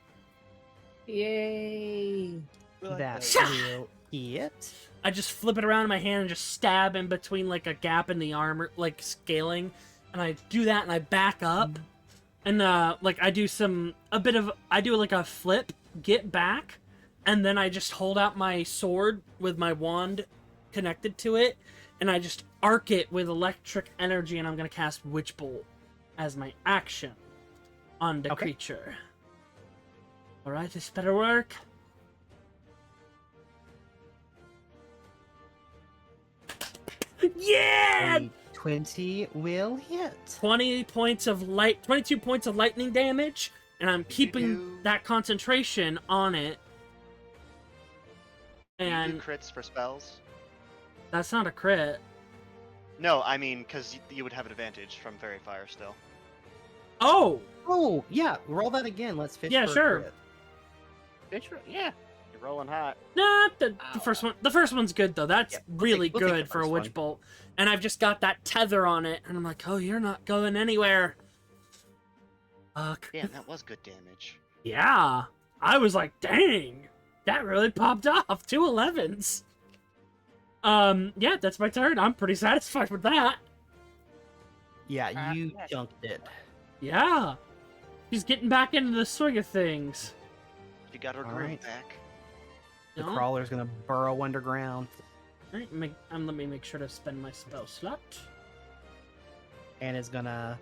E: Yay!
D: That will hit.
A: I just flip it around in my hand and just stab in between like a gap in the armor, like scaling. And I do that and I back up. And like I do like a flip, get back, and then I just hold out my sword with my wand connected to it, and I just arc it with electric energy, and I'm gonna cast Witch Bolt as my action on the creature. Alright, this better work. Yeah!
D: A 20 will hit.
A: 22 points of lightning damage, and I'm keeping that concentration on it.
C: Do you
A: And
C: do crits for spells?
A: that's not a crit.
C: No, I mean, because you would have an advantage from Fairy Fire still.
A: Oh!
D: Oh, yeah. Roll that again. Let's fish
A: Yeah,
D: for a
A: sure.
D: crit.
B: Yeah.
C: You're rolling hot.
A: Nah, the
B: Ow.
A: first one. The first one's good though. That's
D: Yeah,
A: really
D: we'll take
A: good
D: the
A: for a
D: first
A: witch
D: one.
A: bolt. And I've just got that tether on it, and I'm like, oh, you're not going anywhere. Fuck.
C: Damn, that was good damage.
A: Yeah. I was like, dang, that really popped off. 2 11s. Yeah, that's my turn. I'm pretty satisfied with that.
D: Yeah, you
B: yes.
D: junked it.
A: Yeah. She's getting back into the swing of things.
C: You got her
D: All
C: groove
D: right.
C: back.
D: The
A: No?
D: crawler's gonna burrow underground,
A: Alright, let me make sure to spend my spell slot.
D: and is gonna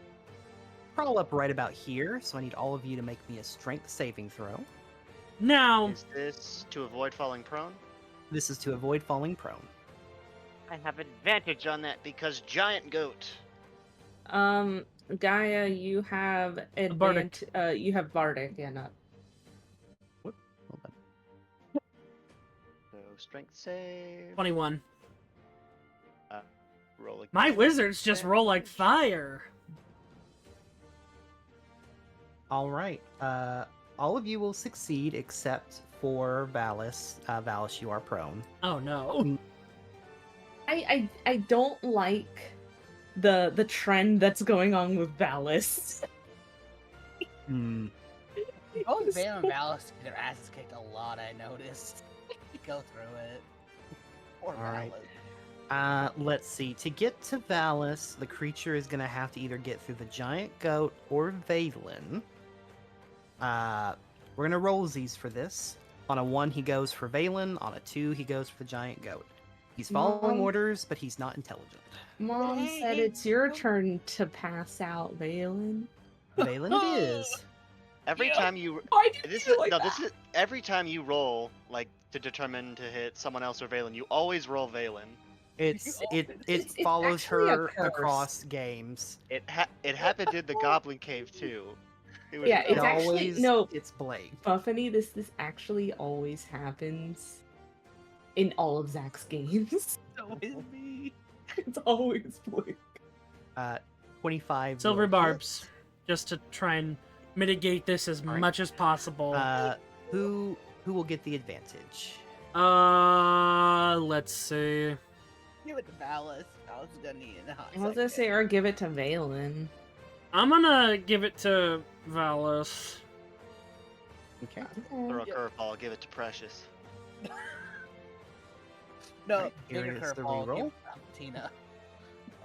D: crawl up right about here. So I need all of you to make me a strength saving throw.
A: Now,
C: Is this to avoid falling prone?
D: This is to avoid falling prone.
C: I have advantage on that because giant goat.
E: Gaia, you have
A: Bardic.
E: you have Bardic, yeah, not.
D: Hold on.
C: So strength save.
A: 21.
C: Roll again.
A: My wizards just roll like fire.
D: All right. All of you will succeed except for Valis. Valis, you are prone.
A: Oh no.
E: I don't like the trend that's going on with Valis.
D: Hmm.
B: Both Vaylen and Valis get their asses kicked a lot, I noticed. Go through it. Poor
D: All right.
B: Valis.
D: Let's see. To get to Valis, the creature is going to have to either get through the giant goat or Vaylen. We're going to roll these for this. On a 1, he goes for Vaylen. On a 2, he goes for the giant goat. He's following
E: Mom?
D: orders, but he's not intelligent.
E: Mom said it's your turn to pass out, Vaylen.
D: Vaylen it is.
C: Every
B: Yeah.
C: time you
E: Why did
C: this
E: you
C: is
E: like
C: no,
E: that?
C: this is every time you roll like to determine to hit someone else or Vaylen, you always roll Vaylen.
D: It
E: It's
D: follows
E: actually a
D: her
E: curse.
D: across games.
C: It happened in the Goblin Cave too. It was
E: Yeah,
D: It
E: it's actually
D: always
E: no,
D: it's Blake.
E: Buffany. This actually always happens in all of Zach's games.
B: So is me.
E: It's always Blake.
D: 25
A: Silver
D: will
A: barbs,
D: hit.
A: just to try and mitigate this as
D: Alright.
A: much as possible.
D: Who will get the advantage?
A: Let's see.
B: Give it to Valis. I was gonna need it in a hot
E: I was gonna
B: second.
E: say, or give it to Vaylen.
A: I'm gonna give it to Valis.
D: Okay.
C: throw a
B: Yep.
C: curveball. Give it to Precious.
B: No,
D: Alright, here
B: bigger
D: is the
B: curveball. Give
D: reroll.
B: it to Tina.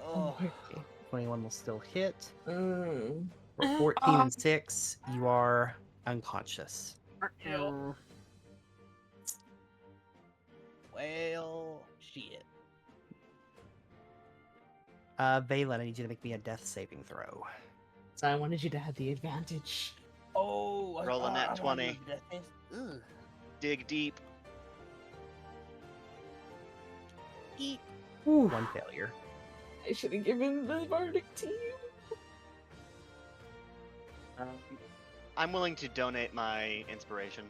B: Oh,
D: 21 will still hit.
E: Mm.
D: For 14 and 6, you are unconscious.
A: Oh.
B: well, shit.
D: Vaylen, I need you to make me a death saving throw.
E: So I wanted you to have the advantage.
B: Oh,
C: Roll a nat
B: I
C: 20.
B: wanted to finish- Ugh.
C: Dig deep.
B: Eat.
A: Ooh.
D: One failure.
E: I should have given the Bardic to you.
C: I'm willing to donate my inspiration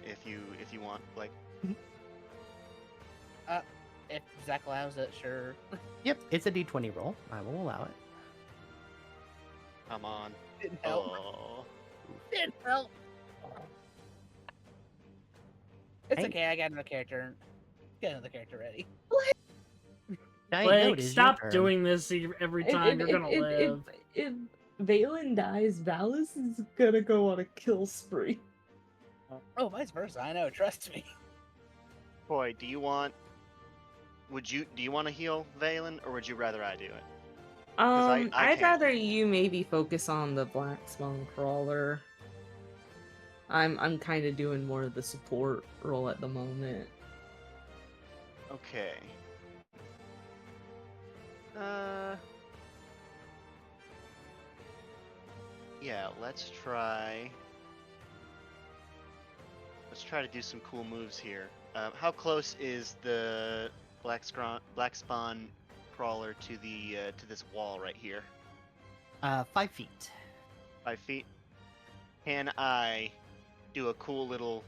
C: if you want. Like,
B: If Zach allows it, sure.
D: Yep, it's a d20 roll. I will allow it.
C: come on.
B: Didn't help.
C: Oh,
B: Didn't help. It's
D: Hey.
B: okay. I got another character. Got another character ready.
D: Giant
A: Blake,
D: Note is
A: stop
D: your turn.
A: doing this every time. You're gonna live.
E: If Vaylen dies, Valis is gonna go on a kill spree.
B: Oh, vice versa. I know. Trust me.
C: boy, do you want? Do you want to heal Valen, or would you rather I do it? I
E: I'd
C: can't.
E: rather you maybe focus on the Black Spawn Crawler. I'm kind of doing more of the support role at the moment.
C: Okay. Yeah, let's try. Let's try to do some cool moves here. How close is the black spawn crawler to the to this wall right here?
D: 5 feet.
C: 5 feet. Can I do a cool little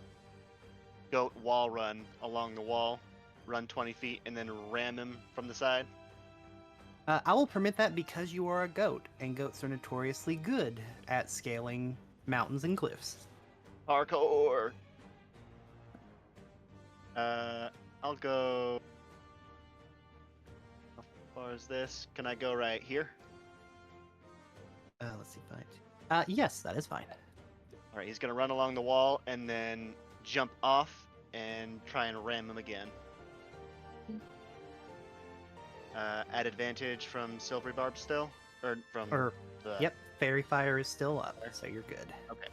C: goat wall run along the wall, run 20 feet, and then ram him from the side?
D: I will permit that because you are a goat, and goats are notoriously good at scaling mountains and cliffs.
C: Parkour. I'll go. How far is this? Can I go right here?
D: Let's see if yes, that is fine.
C: All right, he's gonna run along the wall and then jump off and try and ram him again. At advantage from Silvery Barb still, or from the.
D: Yep, Fairy Fire is still up, so you're good.
C: Okay.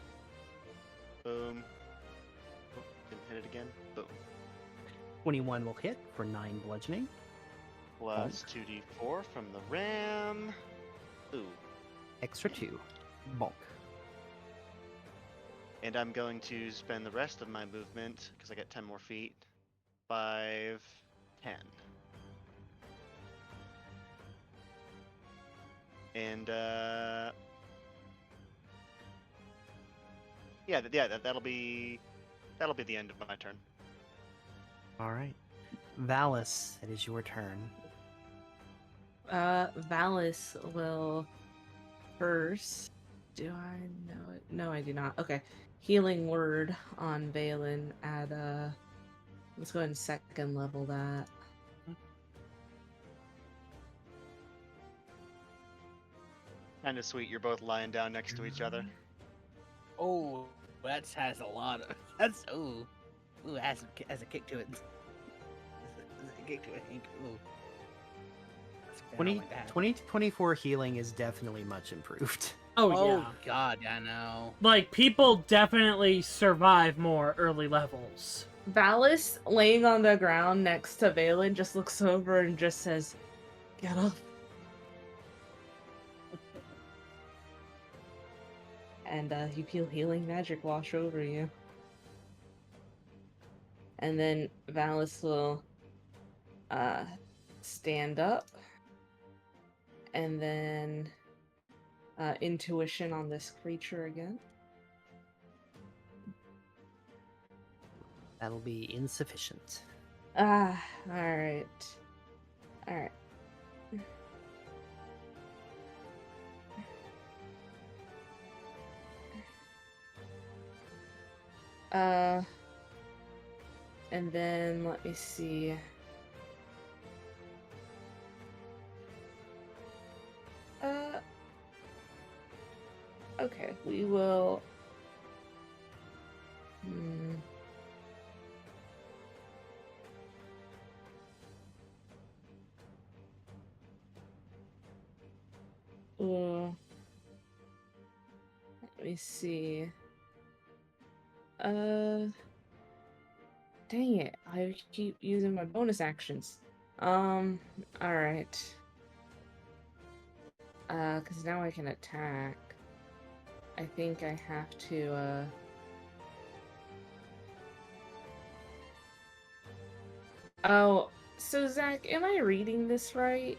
C: Boom. Oh, didn't hit it again. Boom.
D: 21 will hit for 9 bludgeoning.
C: Plus 2d4 from the ram. Ooh.
D: Extra 2. Bonk.
C: And I'm going to spend the rest of my movement, because I get 10 more feet. 5, 10. And, that'll be the end of my turn.
D: All right. Valis, it is your turn.
E: Valis will first. Do I know it? No, I do not. Okay. Healing word on Vaylen at let's go ahead and second level that.
C: Kind of sweet. You're both lying down next to each other.
B: Oh, that has a lot of. That's ooh, it has a kick to it. Has a kick to it, Hank. Ooh. That's- I don't
D: 20,
B: like that.
D: 20 to 24 healing is definitely much improved.
A: Oh,
B: Oh
A: yeah.
B: God, I know.
A: Like, people definitely survive more early levels.
E: Valis, laying on the ground next to Vaylen, just looks over and just says, "Get up." And you feel healing magic wash over you. And then Valis will stand up. And then intuition on this creature again.
D: That'll be insufficient.
E: Ah, alright. Alright. And then let me see. Okay, we will. Let me see. Dang it. I keep using my bonus actions. Alright. Because now I can attack. I think I have to, Oh, so Zach, am I reading this right?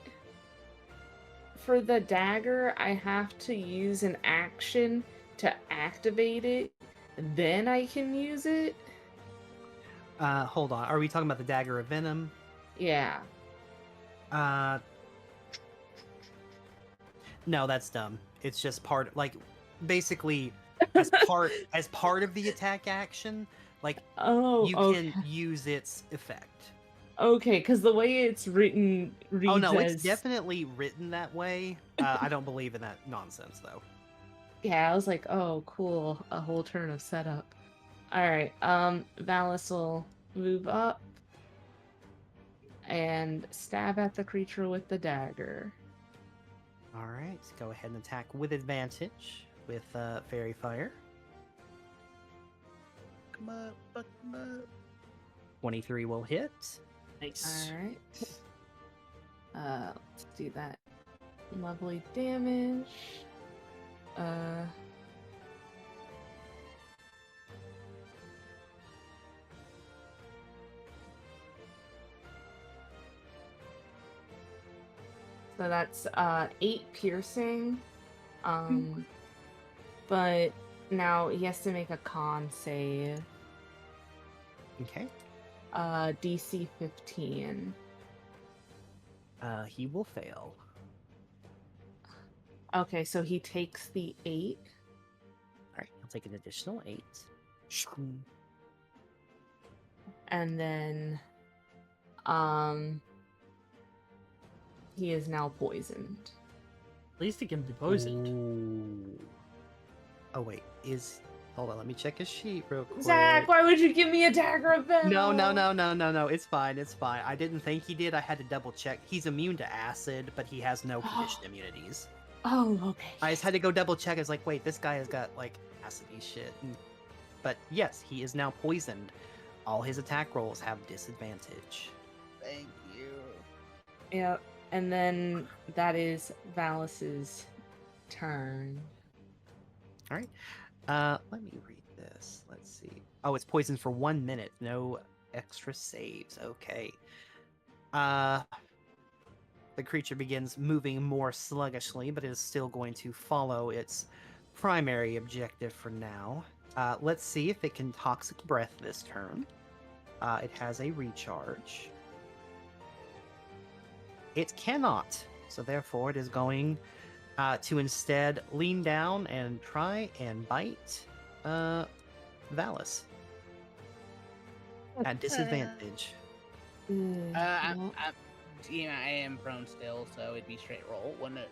E: For the dagger, I have to use an action to activate it, then I can use it?
D: Hold on. Are we talking about the Dagger of Venom?
E: Yeah.
D: No, that's dumb. It's just part, like, basically, as part of the attack action, like,
E: Oh,
D: you
E: okay.
D: can use its effect.
E: Okay, because the way it's written reads
D: Oh no, it's
E: as...
D: definitely written that way. I don't believe in that nonsense, though.
E: Yeah, I was like, oh, cool. A whole turn of setup. Alright, Valis will move up and stab at the creature with the dagger.
D: All right, go ahead and attack with advantage with Fairy Fire.
B: Come up, fuck 'em up.
D: 23 will hit.
A: Nice.
E: Alright. Let's do that. Lovely damage. So that's 8 piercing. But now he has to make a con save.
D: Okay.
E: DC 15.
D: He will fail.
E: Okay, so he takes the 8.
D: All right, he'll take an additional 8.
E: And then he is now poisoned.
A: At least he can be poisoned.
D: Ooh. Oh wait, hold on, let me check his sheet real quick.
E: Zach, why would you give me a dagger of venom?
D: No. It's fine. I didn't think he did. I had to double check. He's immune to acid, but he has no condition immunities.
E: Oh, okay.
D: I just had to go double check. I was like, wait, this guy has got like acidy shit. But yes, he is now poisoned. All his attack rolls have disadvantage.
B: Thank you.
E: Yeah, and then that is Valis's turn.
D: All right. Let me read this. Let's see. Oh, it's poisoned for 1 minute. No extra saves. Okay. The creature begins moving more sluggishly, but is still going to follow its primary objective for now. Let's see if it can Toxic Breath this turn. It has a recharge. It cannot, so therefore it is going to instead lean down and try and bite Valis at disadvantage.
B: I am prone still, so it'd be straight roll, wouldn't it?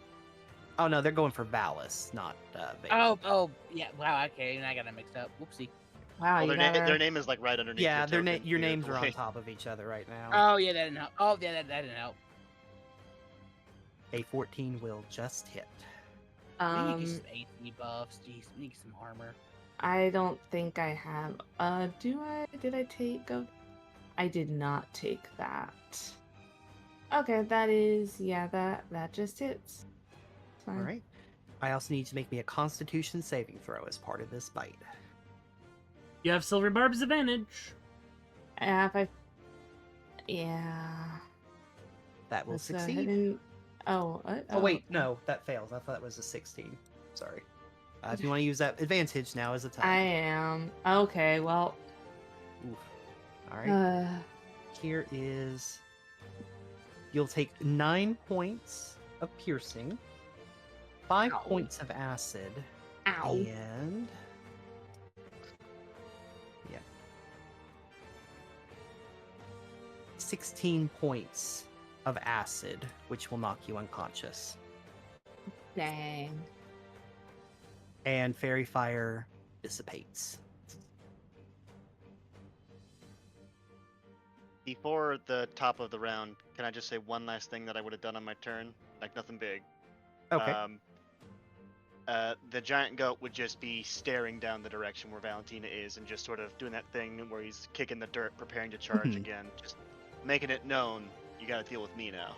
D: Oh no, they're going for Valis, not Vaylen.
B: Oh, yeah. Wow, okay, I got it mixed up. Whoopsie.
E: Wow,
C: Well,
E: you
C: their name is like right underneath.
D: Yeah,
C: your token
D: your
C: here,
D: names
C: the
D: are on
C: way-
D: top of each other right now.
B: Oh, yeah, that didn't help. Oh, yeah, that didn't help.
D: A 14 will just hit.
B: We need some AC buffs. Jeez, we need some armor.
E: I don't think I have. Did I take a... I did not take that. Okay, that is... Yeah, that just hits. Fine.
D: All right. I also need to make me a Constitution saving throw as part of this bite.
A: You have Silver Barb's advantage.
E: Yeah.
D: That will
E: Let's go
D: succeed.
E: ahead and... Oh, what?
D: Oh wait,
E: okay.
D: no, that fails. I thought it was a 16. Sorry. If you want to use that advantage, now is the time.
E: I am. Okay, well.
D: Oof. All right. Here is. You'll take 9 points of piercing, 5
E: Ow.
D: points of acid,
E: Ow.
D: and. Yeah. 16 points of acid, which will knock you unconscious.
E: Dang.
D: And fairy fire dissipates.
C: Before the top of the round, can I just say one last thing that I would have done on my turn? Like nothing big.
D: Okay.
C: The giant goat would just be staring down the direction where Valentina is and just sort of doing that thing where he's kicking the dirt, preparing to charge again. Just making it known, you gotta deal with me now.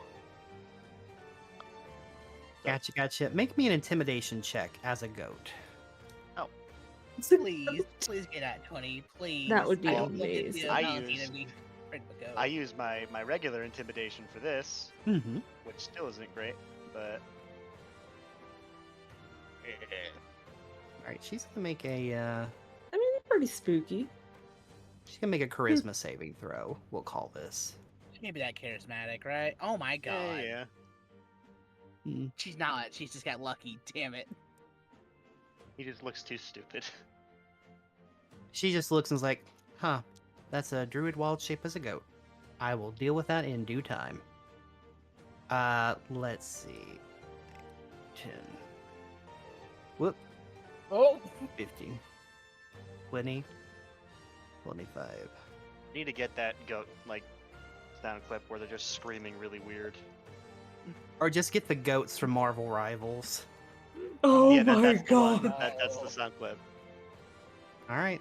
D: Gotcha. Make me an intimidation check as a goat.
B: Please get at 20, please.
E: That would be
C: Well,
E: amazing.
C: I use my regular intimidation for this,
D: Mm-hmm.
C: which still isn't great, but
D: All right, she's gonna make a.
E: I mean, they're pretty spooky.
D: She's gonna make a charisma saving throw. We'll call this.
B: Can't be that charismatic, right? Oh my god.
C: yeah.
D: Mm.
B: She's not. She's just got lucky. Damn it.
C: He just looks too stupid.
D: She just looks and is like, "Huh, that's a druid wild shape as a goat. I will deal with that in due time." Let's see. 10. Whoop.
B: Oh.
D: 15. 20. 25.
C: Need to get that goat like sound clip where they're just screaming really weird.
D: Or just get the goats from Marvel Rivals.
E: Oh
C: Yeah,
E: my
C: that's the one.
E: god.
C: That's the sound clip.
D: All right.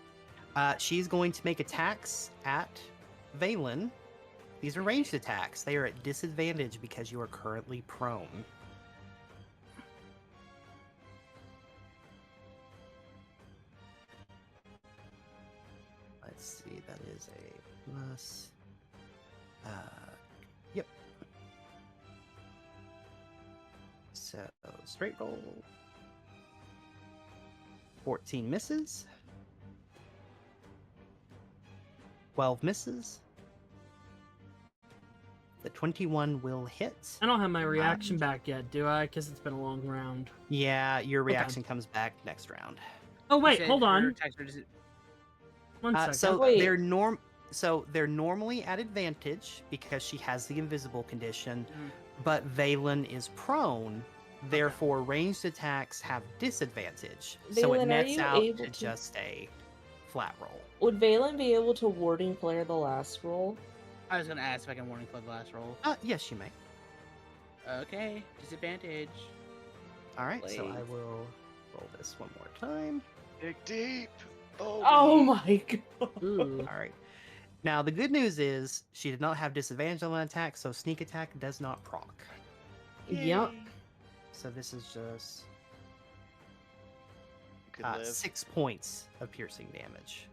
D: She's going to make attacks at Vaylen. These are ranged attacks. They are at disadvantage because you are currently prone. Let's see. That is a plus. Yep. So straight roll. 14 misses. 12 misses. The 21 will hit.
A: I don't have my reaction back yet, do I? Because it's been a long round.
D: Yeah, your reaction comes back next round.
A: Oh
B: You
A: wait,
B: said
A: hold
B: her
A: on.
B: attacks are dis-
A: 1 second.
D: So
E: Wait.
D: they're normally at advantage because she has the invisible condition,
B: Mhm.
D: but Vaylen is prone. Therefore, ranged attacks have disadvantage. So it
E: Vaylen, are
D: nets
E: you
D: out
E: able
D: to
E: to-
D: just a flat roll.
E: Would Vaylen be able to warding flare the last roll?
B: I was gonna ask if I can warning club the last roll.
D: Yes, you may.
B: Okay, disadvantage.
D: All right, so I
E: Please.
D: will roll this one more time.
C: Dig deep.
E: Oh my god.
A: Ooh.
D: All right. Now, the good news is she did not have disadvantage on an attack, so sneak attack does not proc.
E: Yep.
D: So this is just
C: Could live.
D: 6 points of piercing damage.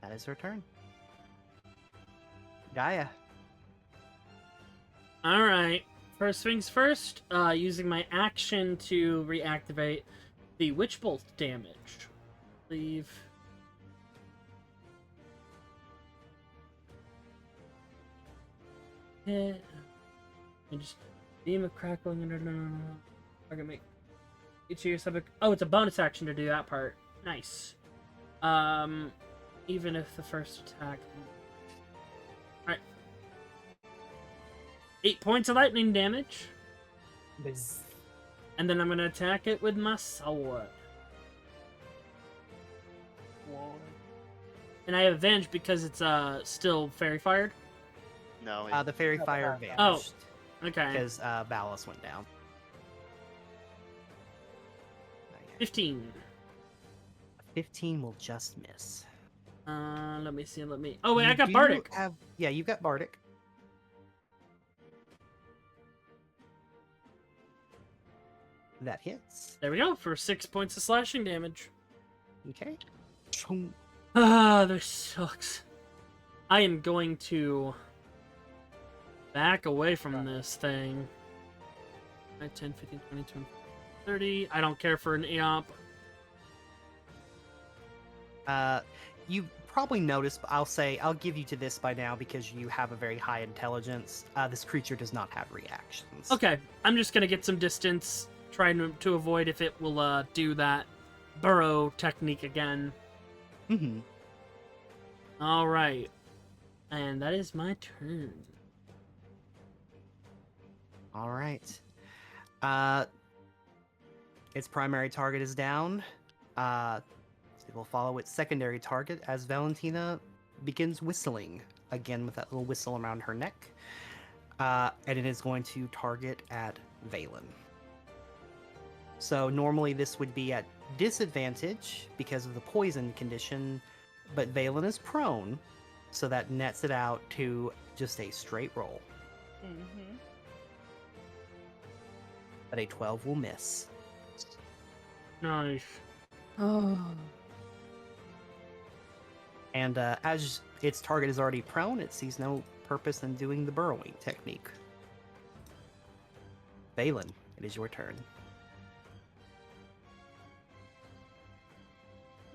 D: That is her turn. Gaia.
A: All right. First things first. Using my action to reactivate the witch bolt damage. Leave. Yeah. And just beam of crackling. I can make each of your subject. Oh, it's a bonus action to do that part. Nice. Even if the first attack. Alright. 8 points of lightning damage. And then I'm gonna attack it with my sword. And I have advantage because it's still fairy fired.
C: No.
D: The fairy fire
A: Oh.
D: vanished
A: Okay.
D: because Valis went down.
A: 15.
D: 15 will just miss.
A: Let me see. Oh wait, I
D: You
A: got
D: do
A: Bardic.
D: Yeah, you've got Bardic. That hits.
A: There we go for 6 points of slashing damage.
D: Okay.
A: This sucks. I am going to back away from this thing. 10, 15, 20, 20, 30. I don't care for an EOP.
D: You probably noticed, but I'll give you to this by now because you have a very high intelligence. This creature does not have reactions.
A: Okay, I'm just gonna get some distance, trying to avoid if it will do that burrow technique again.
D: Mm-hmm.
A: All right, and that is my turn.
D: All right. Its primary target is down. It will follow its secondary target as Valentina begins whistling again with that little whistle around her neck. And it is going to target at Vaylen. So normally this would be at disadvantage because of the poison condition, but Vaylen is prone, so that nets it out to just a straight roll.
B: Mm-hmm.
D: But a 12 will miss.
A: Nice.
E: Oh.
D: And as its target is already prone, it sees no purpose in doing the burrowing technique. Vaylen, it is your turn.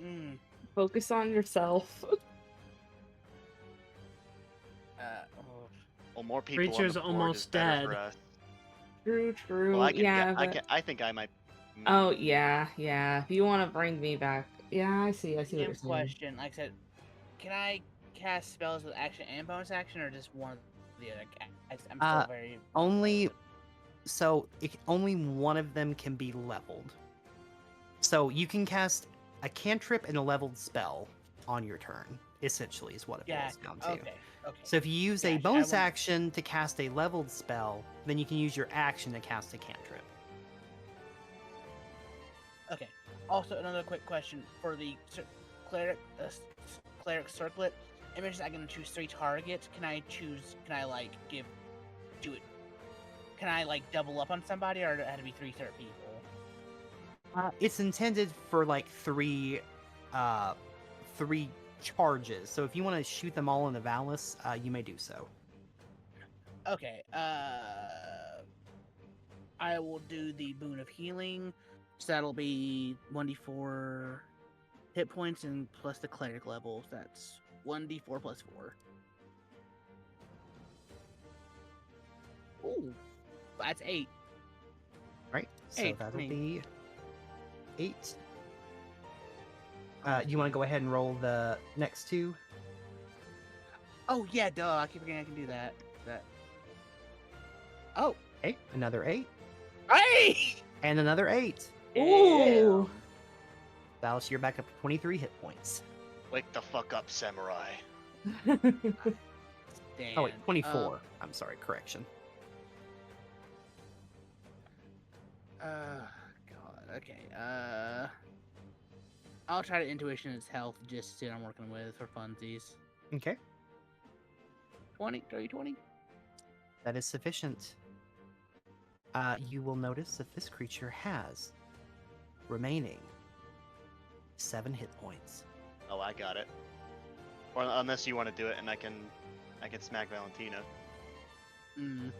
B: Mm.
E: Focus on yourself.
B: Oh.
C: Well, more people
A: Creature's
C: on the board
A: almost
C: is better
A: dead.
C: for us.
E: True.
C: Well, I can
E: yeah,
C: get,
E: but...
C: I think I might.
E: Oh, yeah. If you want to bring me back. Yeah, I see what you're saying.
B: Question. Like I said, can I cast spells with action and bonus action, or just one of the other? I'm still very...
D: Only one of them can be leveled. So you can cast a cantrip and a leveled spell on your turn, essentially, is what it boils down to.
B: Okay.
D: So if you use a
B: Gotcha,
D: bonus action to cast a leveled spell, then you can use your action to cast a cantrip.
B: Okay. Also, another quick question for the cleric circlet. It mentions I can choose 3 targets. Can I double up on somebody, or does it have to be 3 certain people?
D: It's intended for like three charges. So if you want to shoot them all in the Valis, you may do so.
B: Okay. I will do the boon of healing. So that'll be 1d4 hit points and plus the cleric levels. That's 1d4 plus 4. Ooh, that's 8.
D: Right. So
B: 8
D: that'll
B: me.
D: be 8. You want to go ahead and roll the next 2?
B: Oh yeah, duh! I keep forgetting I can do that. Oh,
D: Okay, another 8.
B: hey!
D: And another 8.
E: Ooh.
D: Valis, you're back up to 23 hit points.
C: Wake the fuck up, samurai.
B: Damn.
D: Oh wait, 24. I'm sorry, correction.
B: God. Okay. I'll try to intuition its health just to see what I'm working with for funsies.
D: Okay.
B: 20.
D: That is sufficient. You will notice that this creature has remaining 7 hit points.
C: Oh, I got it. Or unless you want to do it, and I can smack Valentina.
B: I'm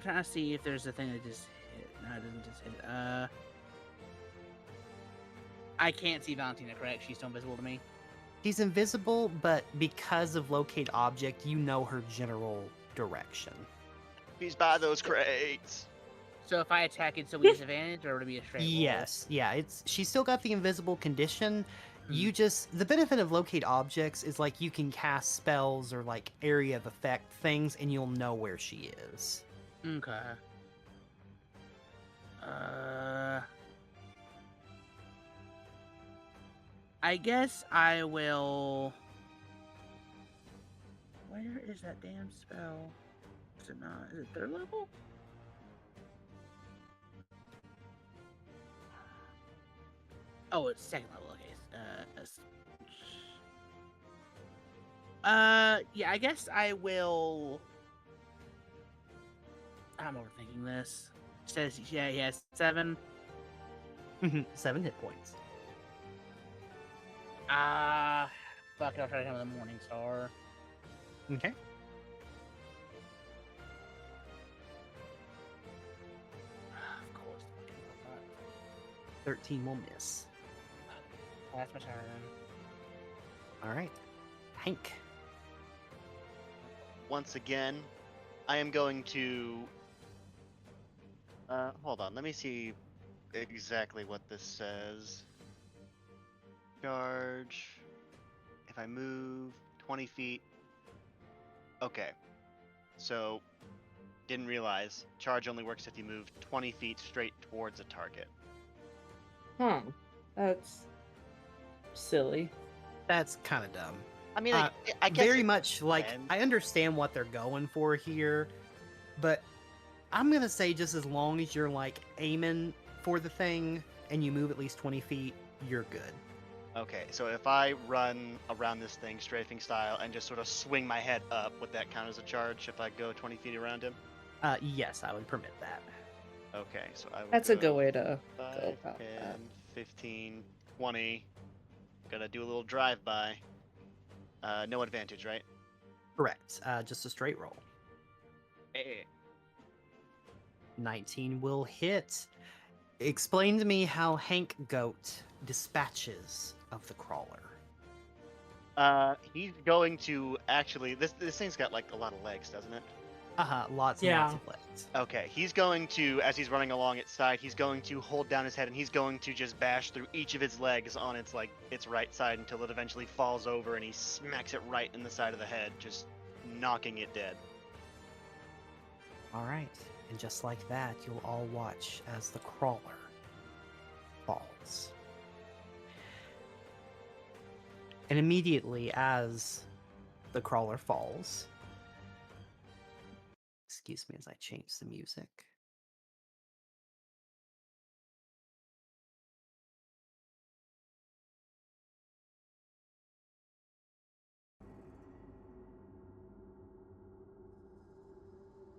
B: trying to see if there's a thing that just hit. No, it doesn't just hit. I can't see Valentina, correct? She's still invisible to me?
D: She's invisible, but because of locate object, you know her general direction.
C: He's by those crates.
B: So if I attack, it's still be disadvantage, or would it be a straight roll?
D: Yes, yeah, she's still got the invisible condition.
B: Hmm.
D: The benefit of locate objects is like you can cast spells or like area of effect things and you'll know where she is.
B: Okay. I guess I will... Where is that damn spell? Is it not? Is it 3rd level? Oh, it's 2nd level. Okay. Yeah, I guess I will... I'm overthinking this. It says, yeah, he has 7.
D: 7 hit points.
B: Fuck it, I'll try to come with a Morning Star.
D: Okay. 13 will miss.
B: That's my turn.
D: All right. Hank.
C: Once again, I am going to. Hold on. Let me see exactly what this says. Charge. If I move 20 feet. Okay. So, didn't realize charge only works if you move 20 feet straight towards a target.
E: Huh. That's silly.
D: That's kind of dumb.
C: I mean, I guess
D: Very
C: it
D: much like,
C: depends.
D: I understand what they're going for here, but I'm going to say just as long as you're like aiming for the thing and you move at least 20 feet, you're good.
C: Okay, so if I run around this thing strafing style and just sort of swing my head up, would that count as a charge if I go 20 feet around him?
D: Yes, I would permit that.
C: Okay, so I would
E: That's a good way to
C: 5,
E: go about
C: 10,
E: that.
C: 15, 20. Gotta do a little drive-by. No advantage, right?
D: Correct. Just a straight roll. 19 will hit. Explain to me how Hank Goat dispatches of the crawler.
C: He's going to actually. This thing's got like a lot of legs, doesn't it?
D: Lots and
A: Yeah.
D: lots of legs.
C: Okay, he's going to, as he's running along its side, he's going to hold down his head and he's going to just bash through each of its legs on its right side until it eventually falls over and he smacks it right in the side of the head, just knocking it dead.
D: All right. And just like that, you'll all watch as the crawler falls. And immediately as the crawler falls, excuse me as I change the music.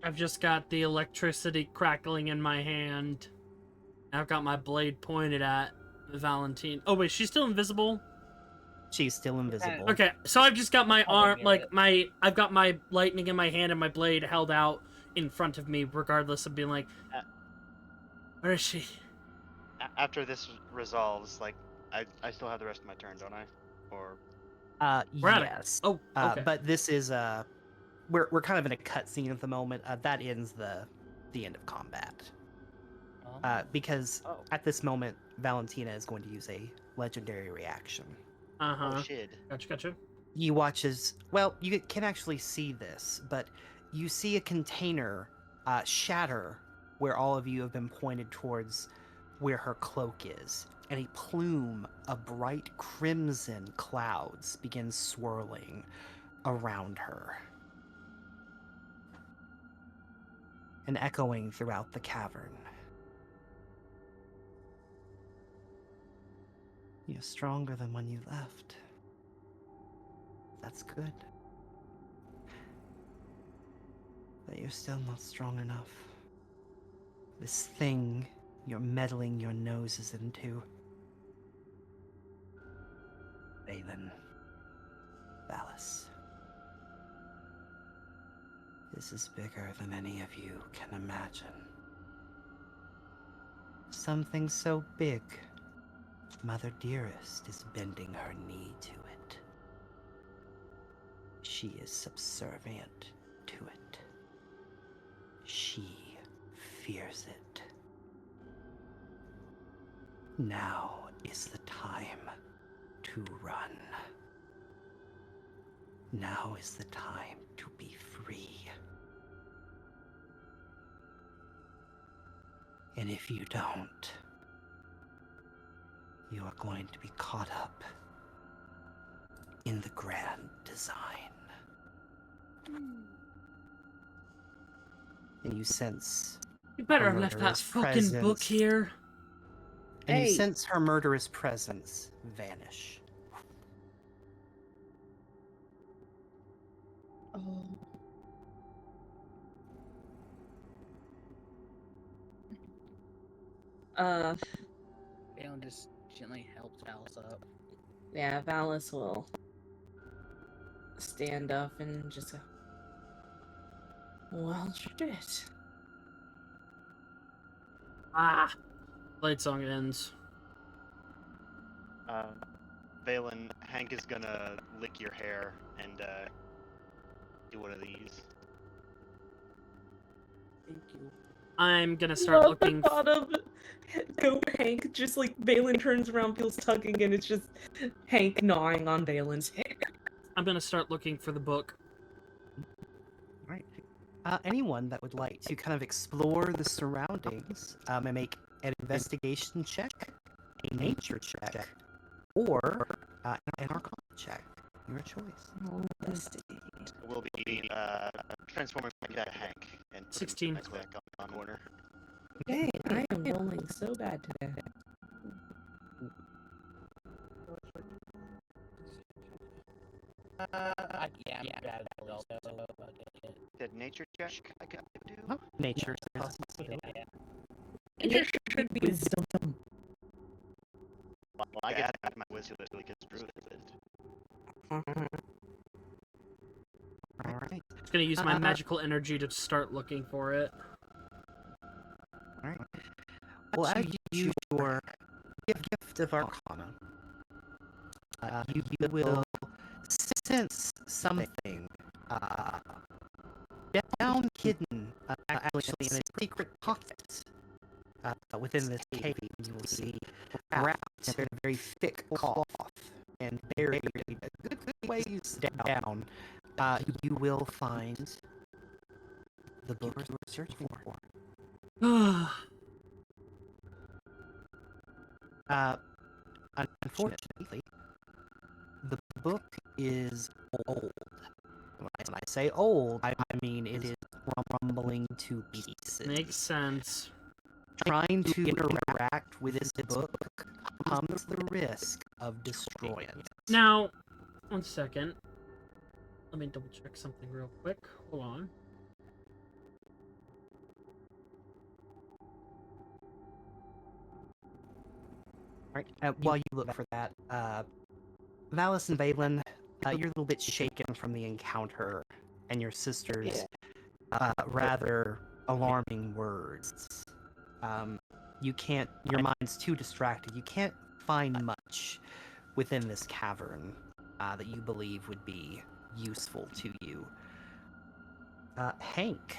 A: I've just got the electricity crackling in my hand. I've got my blade pointed at Valentine. Oh wait, she's still invisible?
D: She's still invisible.
A: Okay, so I've just got my
B: Oh,
A: arm,
B: get
A: like
B: it.
A: I've got my lightning in my hand and my blade held out in front of me, regardless of being like,
C: Uh,
A: where is she?
C: After this resolves, like, I still have the rest of my turn, don't I? Or
A: We're at
D: Yes.
A: Oh, okay.
D: But this is we're kind of in a cutscene at the moment. That ends the end of combat. Because
C: oh
D: at this moment, Valentina is going to use a legendary reaction.
A: Uh-huh.
C: shit.
A: Gotcha.
D: You watch as well. You can actually see this, but you see a container shatter where all of you have been pointed towards where her cloak is, and a plume of bright crimson clouds begins swirling around her and echoing throughout the cavern. You're stronger than when you left. That's good. But you're still not strong enough. This thing you're meddling your noses into. Vaylen. Valis. This is bigger than any of you can imagine. Something so big, Mother Dearest is bending her knee to it. She is subservient to it. She fears it. Now is the time to run. Now is the time to be free. And if you don't, you are going to be caught up in the grand design. And you sense
A: You better
D: her
A: have left that
D: murderous
A: fucking book
D: presence.
A: here.
D: And you
E: Hey.
D: sense her murderous presence vanish.
E: Oh.
B: Vaylen just gently helps Alice up.
E: Yeah, Valis will stand up and just go, well, shit.
A: Ah. Blade song ends.
C: Vaylen, Hank is gonna lick your hair and do one of these.
E: Thank you.
A: I'm gonna start
E: Love
A: looking.
E: the thought of Goat Hank just like Valen turns around, feels tugging, and it's just Hank gnawing on Valen's hair.
A: I'm gonna start looking for the book.
D: Right. Anyone that would like to kind of explore the surroundings and make an investigation check, a nature check, or an arcana check. Your choice.
E: Let's see.
C: We'll be transforming back to Hank and putting
A: 16.
C: Hank back on corner.
E: Dang, I am rolling so bad today.
B: Yeah, bad also.
C: Did nature check I could do?
D: Oh, nature is a possibility.
B: Yeah.
E: It should be wisdom.
C: Well, I get to add my wisdom because Druid is.
D: All right.
A: Just gonna use my magical energy to start looking for it.
D: All right. Well, as you use your gift of Arcana, you will sense something down hidden, actually in a secret pocket within this cave. You will see wrapped in a very thick cloth and buried a good ways down. You will find the book you were searching for. Unfortunately, the book is old. When I say old, I mean it is crumbling to pieces.
A: Makes sense.
D: Trying to interact with this book comes the risk of destroying it.
A: Now, 1 second. Let me double check something real quick. Hold on.
D: Right. While you look for that, Valis and Vaylen, you're a little bit shaken from the encounter and your sister's rather alarming words. You can't, your mind's too distracted. You can't find much within this cavern that you believe would be useful to you. Hank,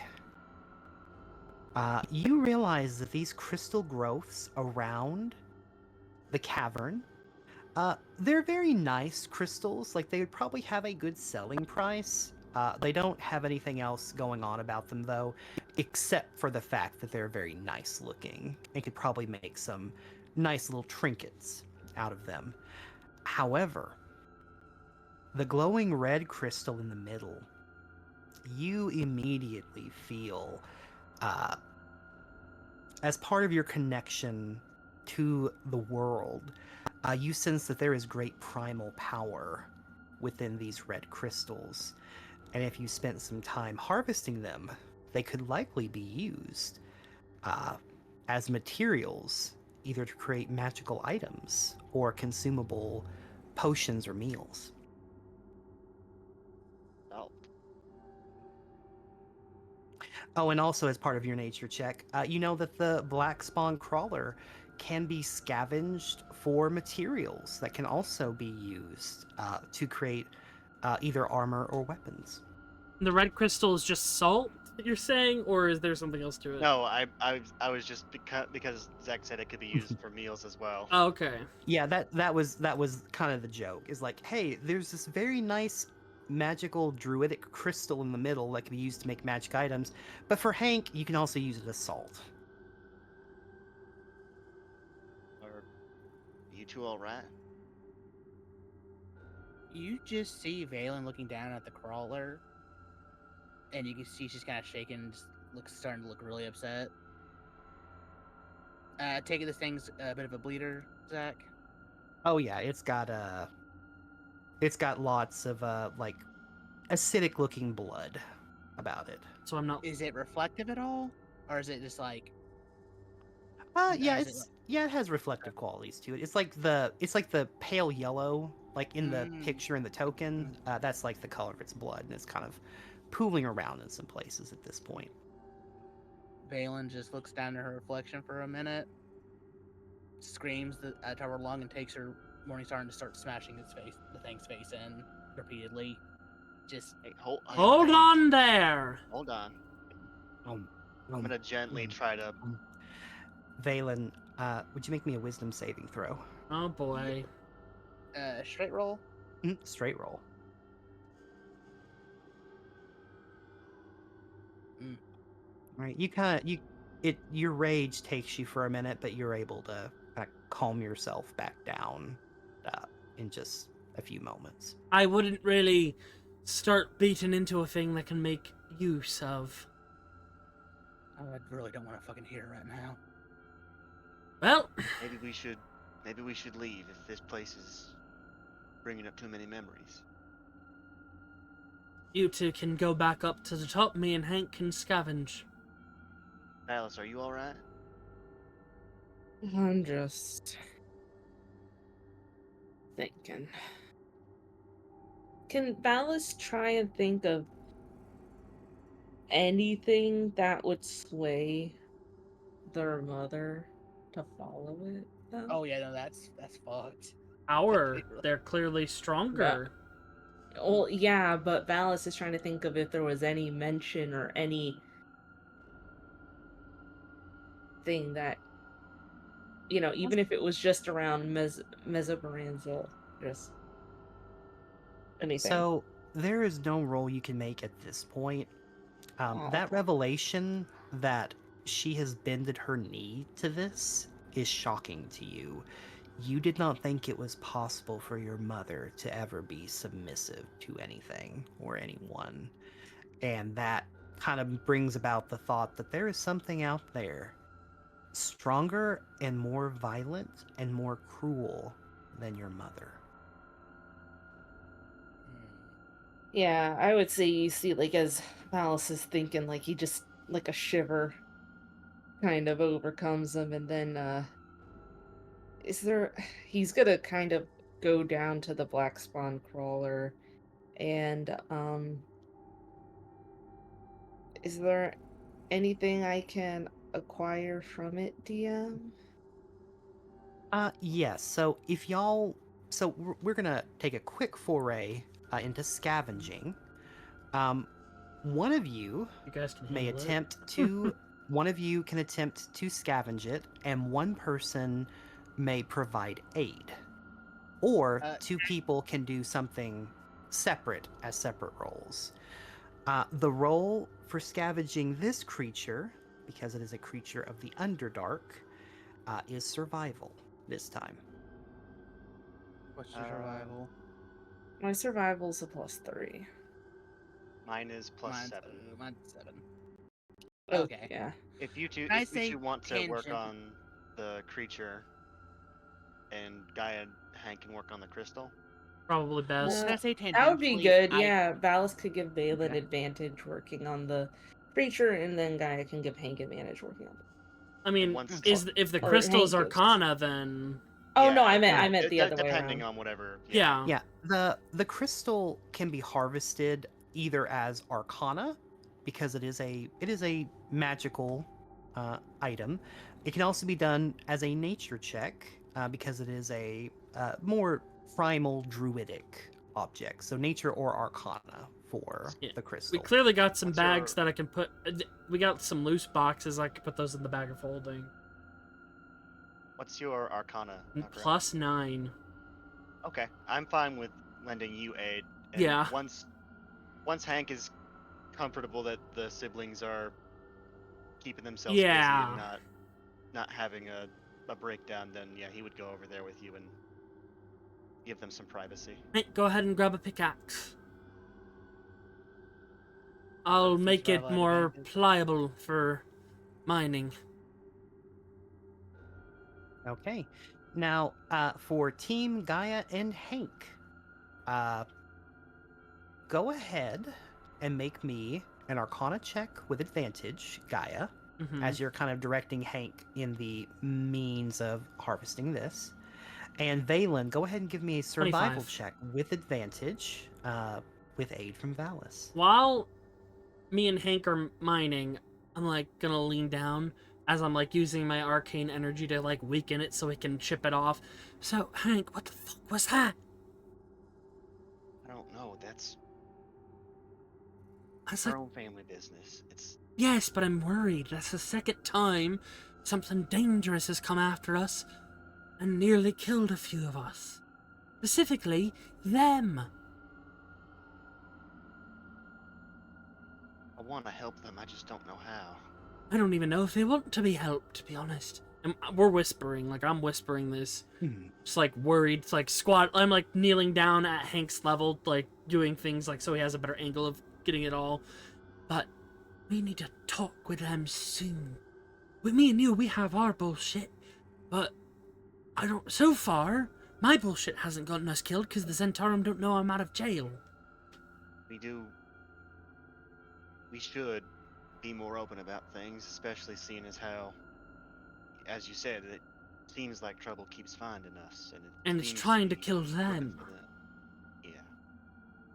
D: you realize that these crystal growths around the cavern, they're very nice crystals. Like, they would probably have a good selling price. They don't have anything else going on about them, though, except for the fact that they're very nice looking and could probably make some nice little trinkets out of them. However, the glowing red crystal in the middle, you immediately feel, as part of your connection to the world, you sense that there is great primal power within these red crystals. And if you spent some time harvesting them, they could likely be used as materials, either to create magical items or consumable potions or meals. Oh, and also as part of your nature check, you know that the black spawn crawler can be scavenged for materials that can also be used to create either armor or weapons.
A: The red crystal is just salt that you're saying, or is there something else to it?
C: No, I was just because Zach said it could be used for meals as well.
A: Oh, okay.
D: Yeah, that was kind of the joke. Is like, hey, there's this very nice magical druidic crystal in the middle that can be used to make magic items, but for Hank, you can also use it as salt.
C: Are you two all right?
B: You just see Vaylen looking down at the crawler, and you can see she's kind of shaking, just starting to look really upset. Taking this thing's a bit of a bleeder, Zach.
D: Oh yeah, it's got lots of like acidic looking blood about it.
A: So I'm not.
B: Is it reflective at all, or is it just like?
D: Yeah,
B: is
D: it's it has reflective qualities to it. It's like the pale yellow, like in the picture in the token. That's like the color of its blood, and it's kind of pooling around in some places at this point.
B: Vaylen just looks down at her reflection for a minute, screams at her lung, and takes her Morningstar and just start smashing the thing's face in repeatedly. Just
C: Hey,
A: Hold on there.
C: Hold on.
D: Um,
C: I'm gonna gently try to.
D: Vaylen, would you make me a wisdom saving throw?
A: Oh boy.
B: straight roll.
D: Straight roll.
B: Mm.
D: All right, your rage takes you for a minute, but you're able to calm yourself back down in just a few moments.
A: I wouldn't really start beating into a thing that can make use of.
B: I really don't want to fucking hear it right now.
A: Well,
C: Maybe we should leave if this place is bringing up too many memories.
A: you two can go back up to the top. Me and Hank can scavenge.
C: Alice, are you all right?
E: I'm just thinking. Can Valis try and think of anything that would sway their mother to follow it, though?
B: Oh yeah, no, that's fucked.
A: They're clearly stronger.
E: Well, yeah, but Valis is trying to think of if there was any mention or any thing that, even if it was just around Mesobaranzal, just anything.
D: So there is no roll you can make at this point. That
E: Okay.
D: revelation that she has bended her knee to this is shocking to you. You did not think it was possible for your mother to ever be submissive to anything or anyone. And that kind of brings about the thought that there is something out there stronger and more violent and more cruel than your mother.
E: Yeah, I would say you see, like, as Valis is thinking, like, he just, like, a shiver kind of overcomes him, and then, he's gonna kind of go down to the Black Spawn Crawler, and, is there anything I can acquire from it, DM?
D: Yes. So if y'all, we're gonna take a quick foray into scavenging. One of you
A: You guys can
D: may
A: handle
D: attempt to. One of you can attempt to scavenge it, and one person may provide aid, or two people can do something separate as separate roles. The role for scavenging this creature, because it is a creature of the Underdark, is survival this time.
B: What's your survival?
E: My survival's a +3.
C: Mine is +7.
B: Mine's 7.
E: Oh,
B: Okay.
E: yeah.
C: If you two,
B: I
C: if you
B: say
C: two want to work
B: tangent.
C: on the creature, and Gaia and Hank can work on the crystal.
A: Probably
B: Well,
A: best.
B: can I say
E: That would be
B: tangentially?
E: good, yeah. Valis could give Vaylen
B: Okay.
E: advantage working on the creature, and then Gaia can give Hank advantage working on
A: I mean,
C: once-
A: if the
E: Or
A: crystal is
E: Hank gives-
A: Arcana, then
E: Oh
C: Yeah,
E: no, I meant the other way
C: depending
E: around.
C: on whatever.
A: yeah.
D: Yeah, the crystal can be harvested either as Arcana, because it is a magical item. It can also be done as a nature check, because it is a more primal druidic object. So nature or Arcana for
A: Yeah.
D: the crystal.
A: We clearly got some
C: What's
A: bags
C: your-
A: that I can put. We got some loose boxes. I can put those in the bag of holding.
C: What's your Arcana? Nakura?
A: +9.
C: Okay, I'm fine with lending you aid. And
A: Yeah.
C: Once Hank is comfortable that the siblings are keeping themselves busy and not having a breakdown, then yeah, he would go over there with you and give them some privacy.
A: Hey, go ahead and grab a pickaxe. I'll
B: Some
A: make it
B: survival
A: more
B: advantage.
A: pliable for mining.
D: Okay. Now, for Team Gaia and Hank, go ahead and make me an Arcana check with advantage, Gaia, as you're kind of directing Hank in the means of harvesting this. And Vaylen, go ahead and give me a survival
A: 25.
D: check with advantage, with aid from Valis.
A: While me and Hank are mining, I'm like gonna lean down as I'm like using my arcane energy to like weaken it so it can chip it off. So, Hank, what the fuck was that?
C: I don't know. That's
A: I was
C: our
A: like,
C: own family business. It's
A: yes, but I'm worried. That's the second time something dangerous has come after us and nearly killed a few of us. Specifically, them.
C: I want to help them. I just don't know how.
A: I don't even know if they want to be helped, to be honest. And we're whispering, like I'm whispering this. Just like worried, it's like squat. I'm like kneeling down at Hank's level, like doing things like so he has a better angle of getting it all. But we need to talk with them soon. With me and you, we have our bullshit, but I don't. So far, my bullshit hasn't gotten us killed because the Zentarum don't know I'm out of jail.
C: We do. We should be more open about things, especially seeing as how, as you said, it seems like trouble keeps finding us,
A: And it's
C: seems
A: trying to
C: be
A: kill
C: looking
A: them.
C: for them. Yeah,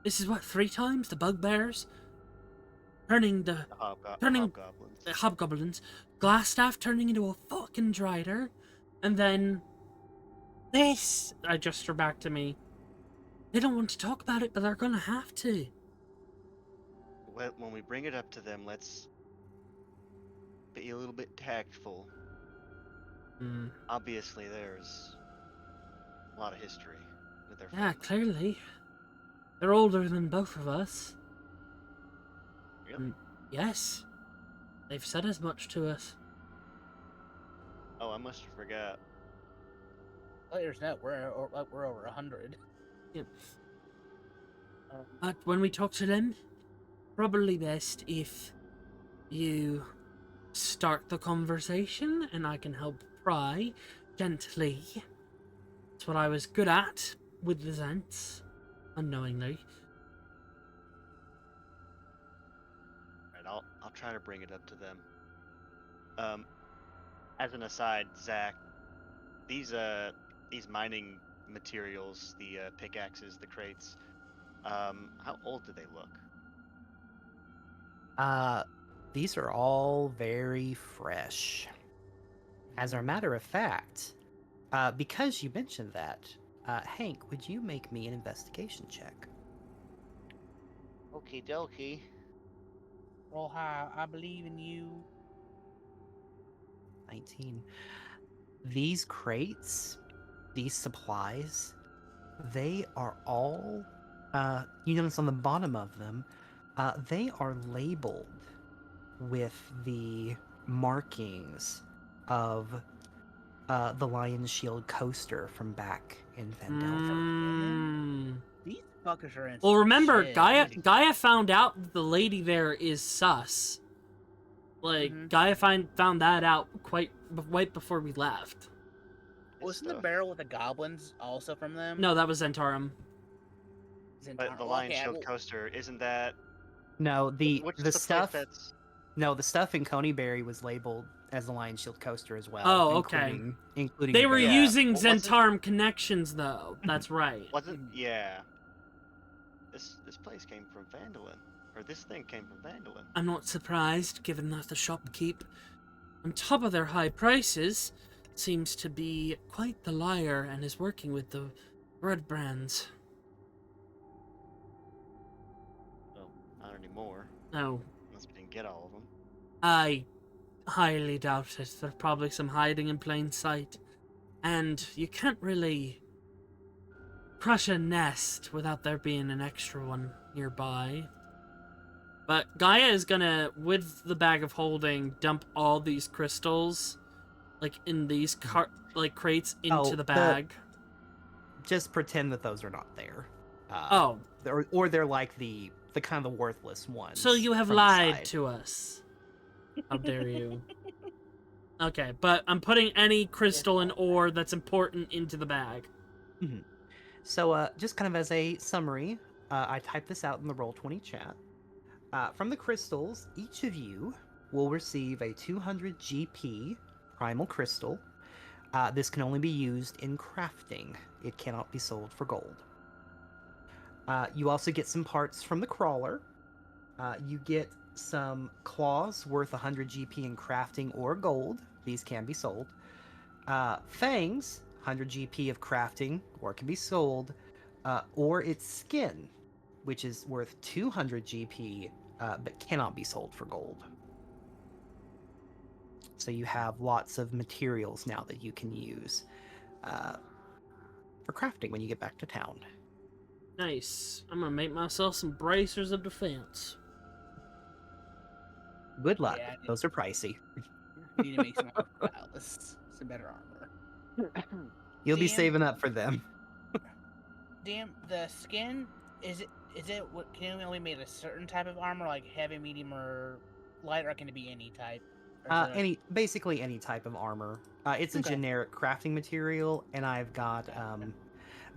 A: This is what 3 times the bugbears, turning
C: the
A: turning
C: hobgoblins.
A: the hobgoblins, Glassstaff turning into a fucking drider, and then this. I gesture back to me. They don't want to talk about it, but they're gonna have to.
C: When we bring it up to them, let's be a little bit tactful. Obviously, there's a lot of history with their
A: Yeah,
C: family.
A: clearly. They're older than both of us.
C: Yep.
A: Yes. They've said as much to us.
C: Oh, I must have forgot.
B: Players know we're over 100.
A: Yep. But when we talk to them, probably best if you start the conversation and I can help pry gently. That's what I was good at with the Zents, unknowingly.
C: Right, I'll try to bring it up to them. As an aside, Zach, these mining materials, the pickaxes, the crates, how old do they look?
D: These are all very fresh. As a matter of fact, because you mentioned that, Hank, would you make me an investigation check?
C: Okie dokie.
B: Roll high. I believe in you.
D: 19. These crates, these supplies, they are all, you notice on the bottom of them, they are labeled with the markings of the Lion's Shield coaster from back in Phandelver.
B: These fuckers are in.
A: Well,
B: some
A: remember,
B: shit.
A: Gaia found out that the lady there is sus. Like, Gaia found that out right before we left.
B: Wasn't the barrel with the goblins also from them?
A: No, that was Zentarum.
C: But the Lion Shield coaster, isn't that?
D: No, the
C: Which
D: stuff.
C: That's...
D: No, the stuff in Coneyberry was labeled as the Lion Shield coaster as well.
A: Oh, okay.
D: Including
A: They
D: the
A: were
D: barrel.
A: using
C: Well, wasn't-
A: Zentarum connections, though. That's right.
C: Yeah. This place came from Phandelver, or this thing came from Phandelver.
A: I'm not surprised, given that the shopkeep, on top of their high prices, seems to be quite the liar and is working with the bread brands.
C: Well, not anymore.
A: No,
C: Unless we didn't get all of them.
A: I highly doubt it. There's probably some hiding in plain sight. And you can't really crush a nest without there being an extra one nearby. But Gaia is gonna, with the bag of holding, dump all these crystals, like in these crates into the bag.
D: Just pretend that those are not there.
A: Oh.
D: Or they're like the kind of the worthless ones.
A: So you have
D: from the
A: lied
D: side.
A: to us. How dare you? Okay, but I'm putting any crystal and ore that's important into the bag.
D: Mm-hmm. So, just kind of as a summary, I typed this out in the Roll20 chat. From the crystals, each of you will receive a 200 GP primal crystal. This can only be used in crafting. It cannot be sold for gold. You also get some parts from the crawler. You get some claws worth 100 GP in crafting or gold. These can be sold. Fangs, 100 GP of crafting, or can be sold. Or its skin, which is worth 200 GP, but cannot be sold for gold. So you have lots of materials now that you can use for crafting when you get back to town.
A: Nice. I'm gonna make myself some bracers of defense.
D: Good luck.
B: Yeah,
D: Those are pricey.
B: I need to make some armor for Alice. Some better armor.
D: You'll be
B: DM
D: saving up for them.
B: Damn, the skin is it what can it only make a certain type of armor, like heavy, medium, or light, or can it be any type? Or is it
D: Basically any type of armor. It's a
B: Okay.
D: generic crafting material, and I've got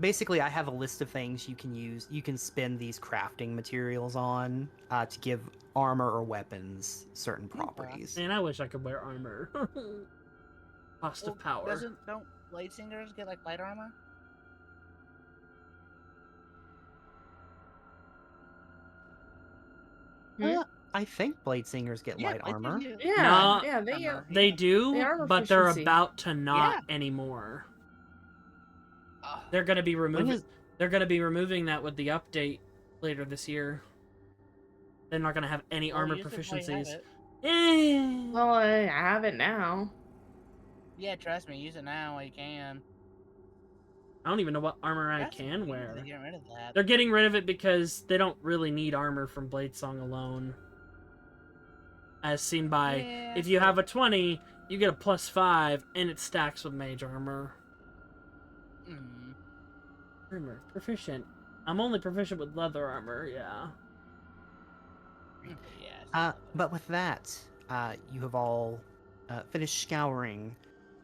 D: basically I have a list of things you can use. You can spend these crafting materials on to give armor or weapons certain properties.
A: Man, I wish I could wear armor. Cost of power.
B: Don't blade singers get like light armor?
D: I think blade singers get light
B: Blade
D: armor.
B: Singers
E: Yeah,
A: No,
E: yeah, they
B: armor,
A: They
B: yeah.
A: do,
E: They are
A: but they're
E: proficiency.
A: about to not
B: Yeah.
A: anymore.
B: Ugh.
A: They're gonna be removing.
D: is-
A: They're gonna be removing that with the update later this year. They're not gonna have any
B: Well,
A: armor
B: use it while you have
A: proficiencies.
B: it.
E: Well, I have it now.
B: Yeah, trust me, use it now while you can.
A: I don't even know what armor I
B: That's
A: can
B: weird
A: wear.
B: they're getting rid of that.
A: They're getting rid of it because they don't really need armor from Bladesong alone. As seen by,
B: Yeah,
A: if you
B: but-
A: have a 20, you get a +5, and it stacks with mage armor.
B: Mm.
A: Armor, proficient. I'm only proficient with leather armor, yeah.
B: Yeah.
D: But with that, you have all finished scouring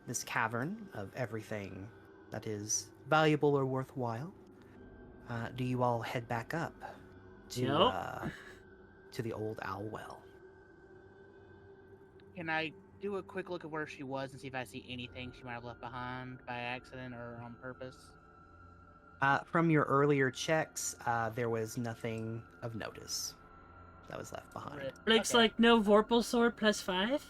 D: this cavern of everything that is valuable or worthwhile. Do you all head back up to the old owl well?
B: Can I do a quick look at where she was and see if I see anything she might have left behind by accident or on purpose?
D: From your earlier checks, there was nothing of notice that was left behind.
A: Looks
B: Okay.
A: like no Vorpal sword +5.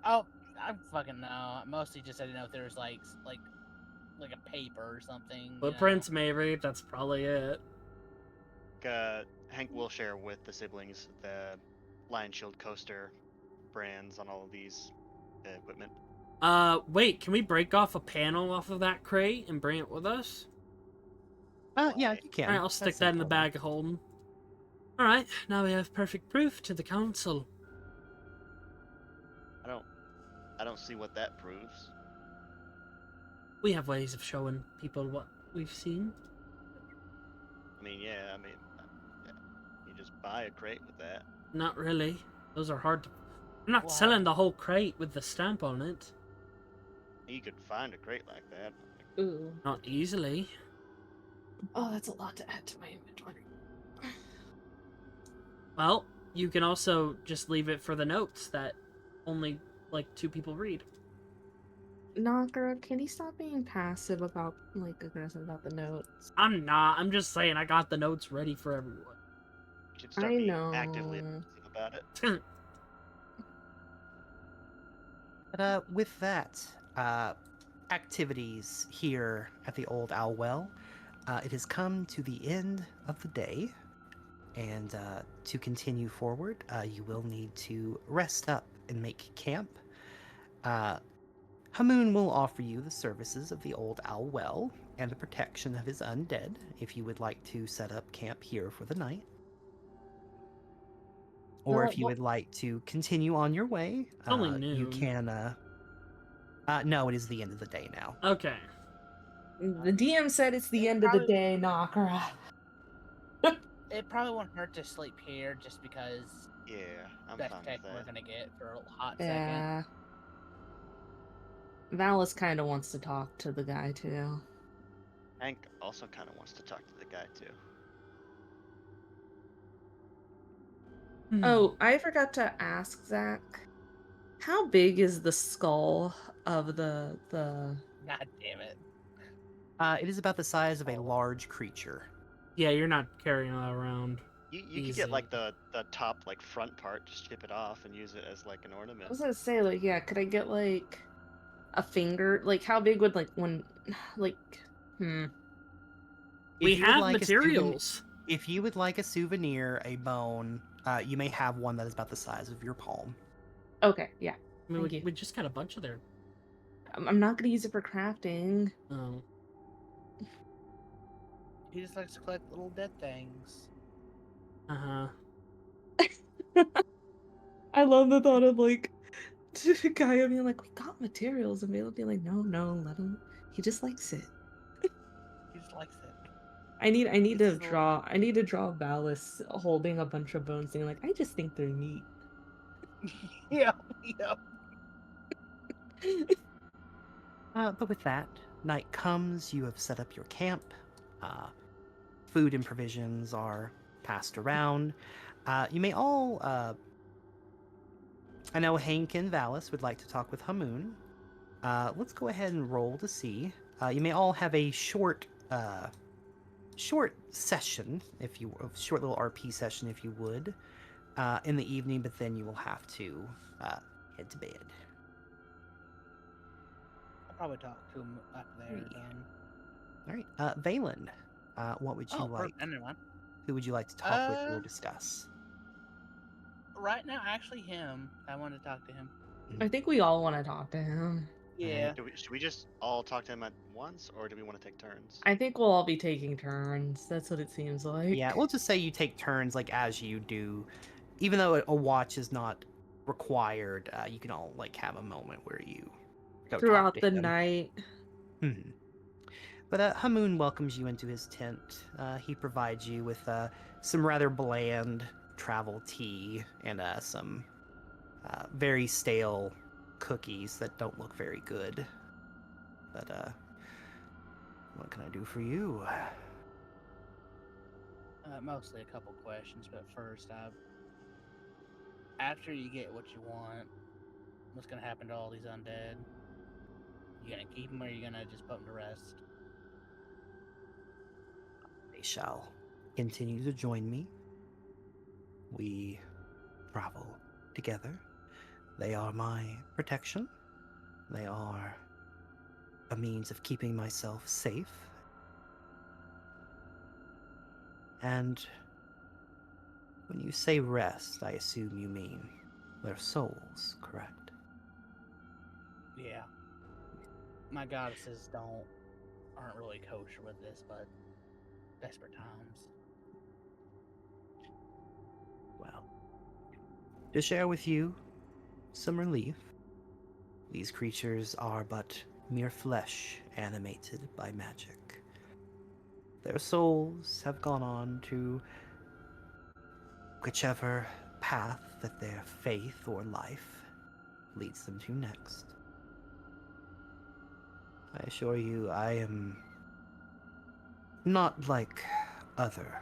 B: Oh, I fucking know. I mostly just I didn't know if there was like a paper or something. you know.
A: Footprints, maybe. That's probably it.
C: Hank will share with the siblings the Lion Shield coaster brands on all of these equipment.
A: Wait, can we break off a panel off of that crate and bring it with us?
D: Yeah, you can.
A: Alright, I'll stick
D: That's
A: that in the
D: simple.
A: bag of holding. Alright, now we have perfect proof to the council.
C: I don't see what that proves.
A: We have ways of showing people what we've seen.
C: I mean, yeah, you just buy a crate with that.
A: Not really. Those are hard to... I'm not
B: Why?
A: selling the whole crate with the stamp on it.
C: You could find a crate like that.
E: Ooh.
A: Not easily.
E: Oh, that's a lot to add to my inventory.
A: Well, you can also just leave it for the notes that only, like, 2 people read.
E: Nakura, can you stop being passive about, like, aggressive about the notes?
A: I'm not. I'm just saying I got the notes ready for everyone.
C: You should start
E: I
C: being
E: know.
C: actively aggressive about it.
D: But with that, activities here at the Old Owl Well, it has come to the end of the day, and to continue forward, you will need to rest up and make camp. Hamoon will offer you the services of the Old Owl Well and the protection of his undead if you would like to set up camp here for the night. Or
E: Well,
D: if you
E: well-
D: would like to continue on your way,
A: only
D: you
A: noon.
D: can. No, it is the end of the day now.
A: Okay.
E: The DM said it's the end of the day, Nakura.
B: It probably won't hurt to sleep here just because
C: Yeah, I'm
B: best
C: fine
B: tech
C: with
B: we're
C: that.
B: gonna get for a hot second.
E: Yeah. Valis kind of wants to talk to the guy, too.
C: Hank also kind of wants to talk to the guy too.
A: Hmm.
E: Oh, I forgot to ask Zach. How big is the skull of the
B: God damn it.
D: It is about the size of a large creature.
A: Yeah, you're not carrying that around.
C: You could get like the top like front part, just chip it off and use it as like an
E: I
C: ornament.
E: was gonna say, like, yeah, could I get like a finger? Like, how big would like one, like,
A: We
D: If you would
A: have
D: like a souvenir,
A: materials.
D: if you would like a souvenir, a bone, you may have one that is about the size of your palm.
E: Okay, yeah,
A: I mean,
E: thank you.
A: we just got a bunch of their.
E: I'm not gonna use it for crafting.
A: Oh,
B: He just likes to collect little dead things.
A: uh-huh.
E: I love the thought of like Gaia being like, "We got materials," and Vayla being like, "No, no, let him. He just likes it."
B: He just likes it.
E: I need
B: This
E: to
B: is a little.
E: draw Valis holding a bunch of bones, saying like, "I just think they're neat."
B: Yeah, yeah.
D: But with that, night comes, you have set up your camp. Food and provisions are passed around. You may all. I know Hank and Valis would like to talk with Hamoon. Let's go ahead and roll to see. You may all have a short session, if you a short little RP session, if you would, in the evening. But then you will have to head to bed.
B: I'll probably talk to him after they're
D: Hey.
B: done.
D: All right, Vaylen, what would you like?
B: Anyone.
D: Who would you like to talk with or discuss?
B: Right now, actually, him. I wanted to talk to him.
E: I think we all want to talk to him.
B: Yeah.
C: Should we just all talk to him at once, or do we want to take turns?
E: I think we'll all be taking turns. That's what it seems like.
D: Yeah, we'll just say you take turns, like as you do. Even though a watch is not required, you can all like have a moment where you go talk
E: Throughout
D: to
E: the
D: him.
E: night.
D: Mhm. But Hamoon welcomes you into his tent. He provides you with some rather bland travel tea and some very stale cookies that don't look very good. But what can I do for you?
B: Mostly a couple questions, but first, after you get what you want, what's gonna happen to all these undead? You gonna keep them, or you gonna just put them to rest?
D: They shall continue to join me. We travel together. They are my protection. They are a means of keeping myself safe. And when you say rest, I assume you mean their souls, correct?
B: Yeah. My goddesses aren't really kosher with this, but desperate times.
D: Well, to share with you some relief, these creatures are but mere flesh animated by magic. Their souls have gone on to whichever path that their faith or life leads them to next. I assure you, I am not like other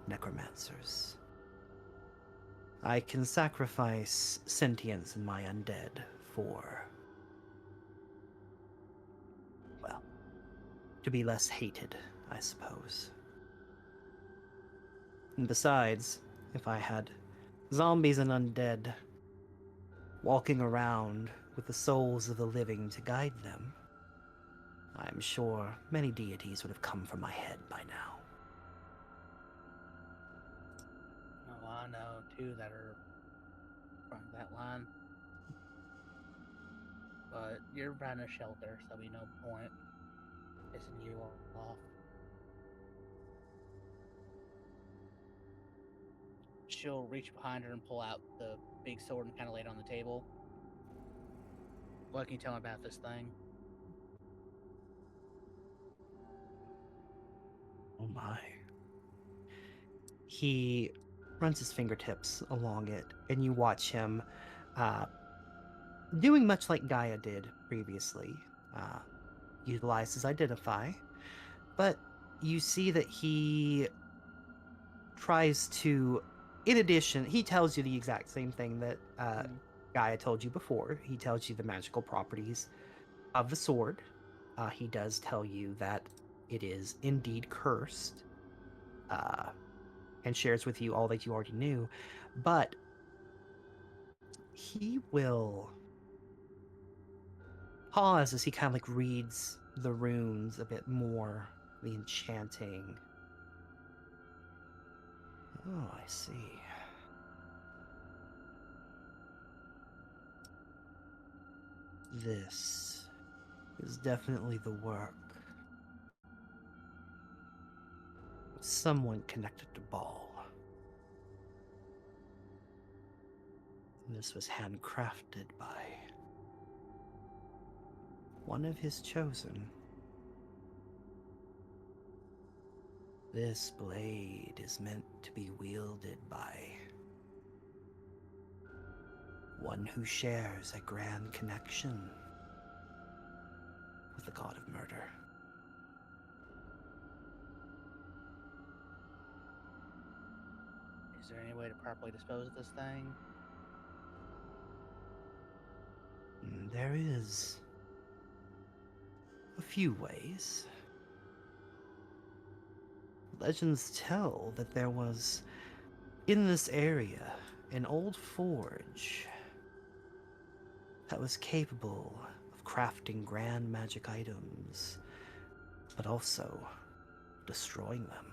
D: necromancers. I can sacrifice sentience in my undead for, well, to be less hated, I suppose. And besides, if I had zombies and undead walking around with the souls of the living to guide them, I'm sure many deities would have come from my head by now.
B: Oh, I know two that are front of that line. But you're running a shelter, so there'll be no point pissing you off. She'll reach behind her and pull out the big sword and kind of lay it on the table. What can you tell me about this thing?
D: Oh my. He runs his fingertips along it, and you watch him doing much like Gaia did previously. Utilize his identify, but you see that he tries to, in addition, he tells you the exact same thing that Gaia told you before. He tells you the magical properties of the sword. He does tell you that it is indeed cursed. and shares with you all that you already knew, but he will pause as he kind of like reads the runes a bit more, the enchanting. Oh, I see. This is definitely the work of someone connected to Ball. This was handcrafted by one of his chosen. This blade is meant to be wielded by one who shares a grand connection with the god of murder.
B: Is there any way to properly dispose of this thing?
D: There is a few ways. Legends tell that there was, in this area, an old forge that was capable of crafting grand magic items, but also destroying them.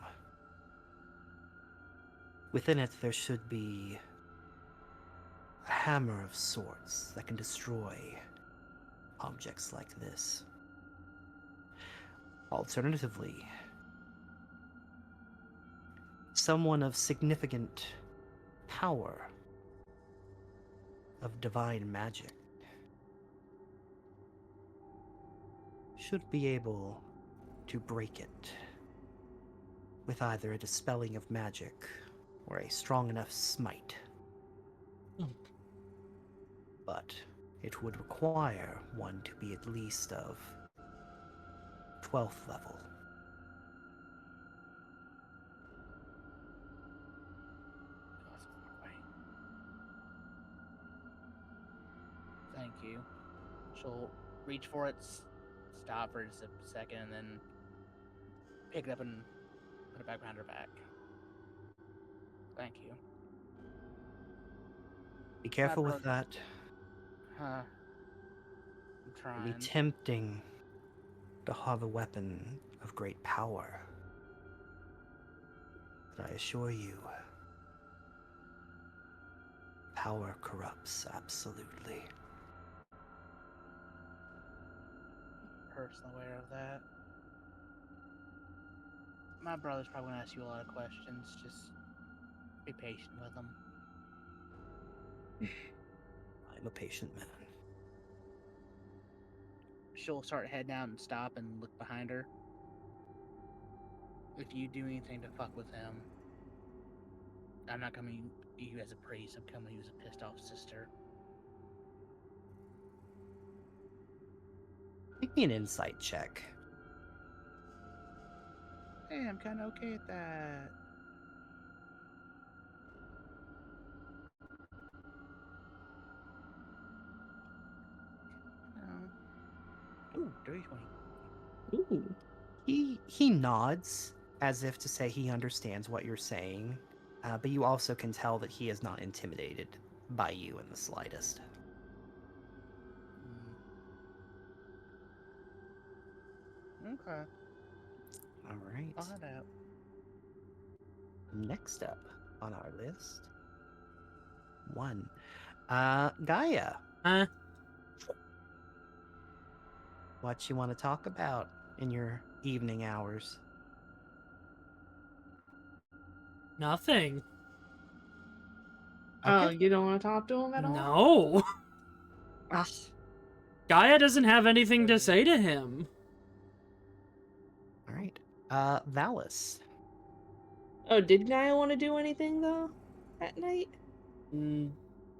D: Within it, there should be a hammer of sorts that can destroy objects like this. Alternatively, someone of significant power, of divine magic, should be able to break it with either a dispelling of magic or a strong enough smite. But it would require one to be at least of 12th level.
B: Thank you. She'll reach for it, stop for just a second, and then pick it up and put it back behind her back. Thank you.
D: Be careful with
B: brother-
D: that.
B: Huh. I'm
D: It'd be
B: trying.
D: tempting to have a weapon of great power. But I assure you, power corrupts absolutely.
B: Personally aware of that. My brother's probably gonna ask you a lot of questions. Just be patient with him.
D: I'm a patient man.
B: She'll start heading out and stop and look behind her. If you do anything to fuck with him, I'm not coming to you as a priest. I'm coming to you as a pissed off sister.
D: Make me an insight check.
B: Hey, I'm kind of okay at that. Ooh, dirty 20.
E: Ooh.
D: He nods as if to say he understands what you're saying, but you also can tell that he is not intimidated by you in the slightest.
B: Okay,
D: All right.
B: I'll head out.
D: Next up on our list, one, Gaia.
A: Huh?
D: What you want to talk about in your evening hours?
A: Nothing.
E: Oh,
D: Okay.
E: you don't want to talk to him at all?
A: No.
E: Ah,
A: Gaia doesn't have anything to say to him.
D: All right. Valis.
E: oh, did Gaia want to do anything though at night?
A: Mm,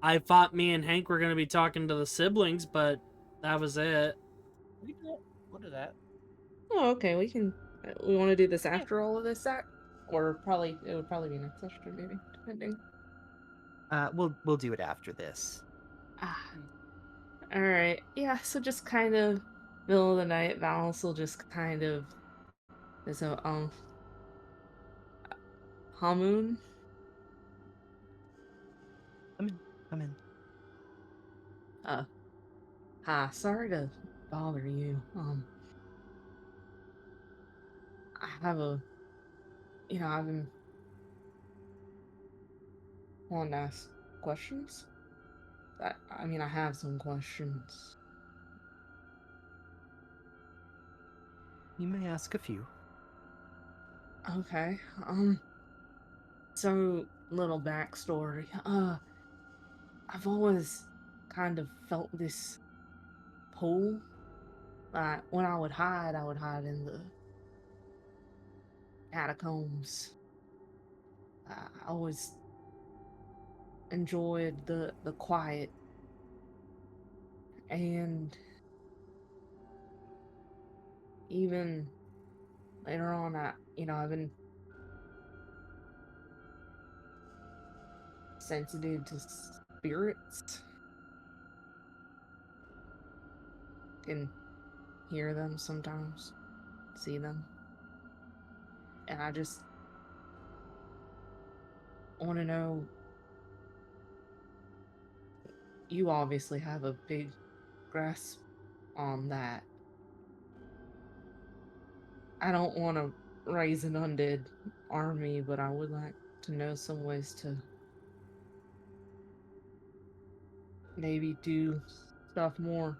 A: I thought me and Hank were going to be talking to the siblings, but that was it.
B: We'll do that.
E: Oh, okay. We can. We want to do this after all of this, Zach, or probably it would probably be next session, maybe depending.
D: We'll do it after this.
E: Ah, all right. Yeah. So just kind of middle of the night, Valis will just kind of so Hamun.
D: Come in. Come in.
E: Uh, Hi. Sorry to bother you. I have I've been wanting to ask questions. I have some questions.
D: You may ask a few.
E: Okay. So little backstory. I've always kind of felt this pull. When I would hide in the catacombs. I always enjoyed the quiet, and even later on, I've been sensitive to spirits. Can hear them sometimes, see them, and I just want to know. You obviously have a big grasp on that. I don't want to raise an undead army, but I would like to know some ways to maybe do stuff more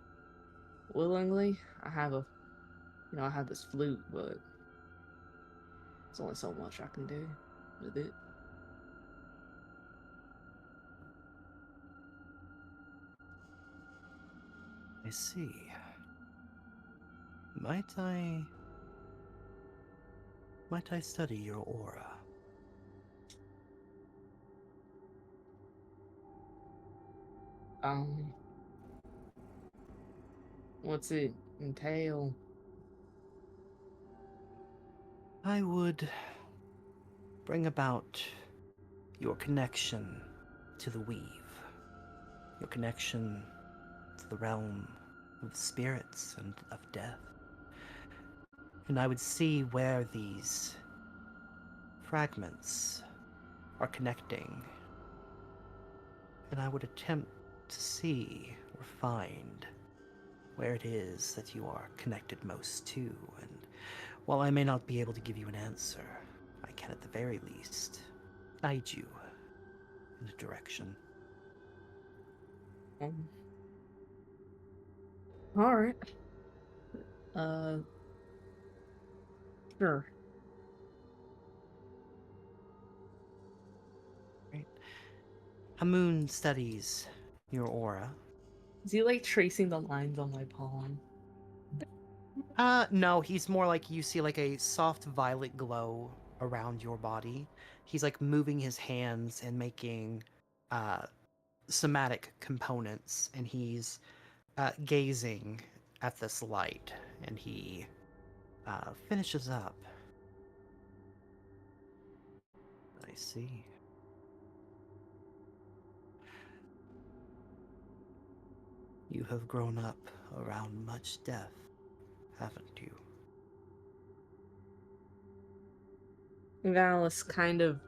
E: willingly. I have this flute, but it's only so much I can do with it.
D: I see. Might I study your aura?
E: Um, what's it entail?
D: I would bring about your connection to the weave, your connection to the realm of spirits and of death. And I would see where these fragments are connecting, and I would attempt to see or find where it is that you are connected most to. And while I may not be able to give you an answer, I can at the very least guide you in a direction.
E: Um, all right. Uh, sure.
D: Right? Hamun studies your aura.
E: Is he like tracing the lines on my palm?
D: No, he's more like you see like a soft violet glow around your body. He's like moving his hands and making uh somatic components, and he's gazing at this light, and he finishes up. I see. You have grown up around much death, haven't you?
E: Valis kind of,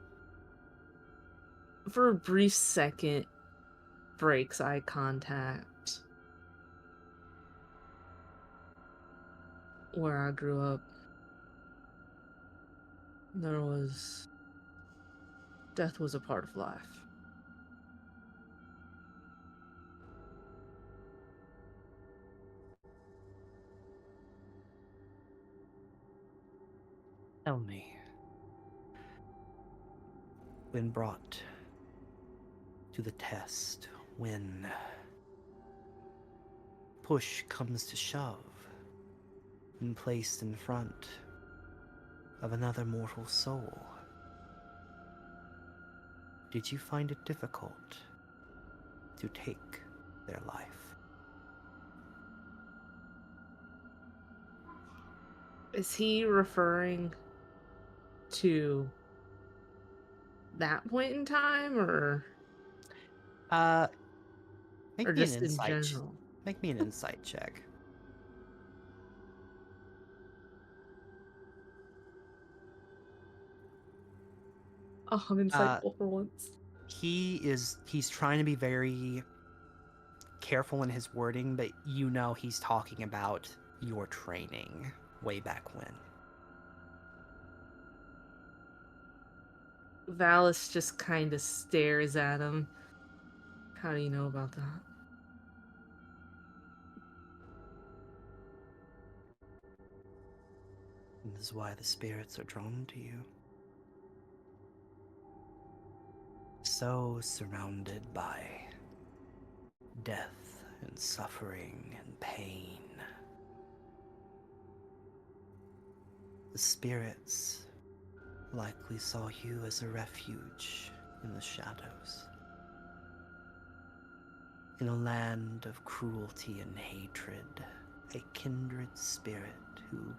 E: for a brief second, breaks eye contact. Where I grew up, death was a part of life.
D: Tell me, when brought to the test, when push comes to shove, when placed in front of another mortal soul, did you find it difficult to take their life?
E: Is he referring to that point in time, or
D: Make me an
E: just in
D: insight.
E: general?
D: Make me an insight check.
E: Oh, I'm insightful for once.
D: He's trying to be very careful in his wording, but you know he's talking about your training way back when.
E: Valis just kind of stares at him. How do you know about that?
D: This is why the spirits are drawn to you. So surrounded by death and suffering and pain. The spirits likely saw you as a refuge in the shadows. In a land of cruelty and hatred, a kindred spirit who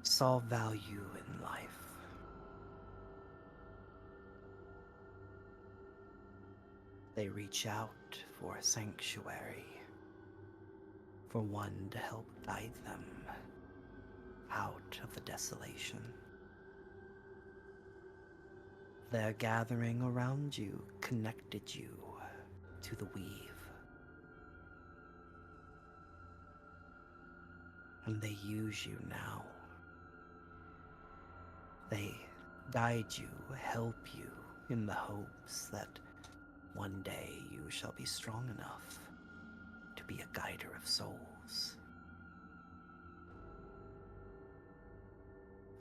D: saw value in life. They reach out for a sanctuary, for one to help guide them out of the desolation. Their gathering around you connected you to the weave. And they use you now. They guide you, help you, in the hopes that one day you shall be strong enough to be a guider of souls.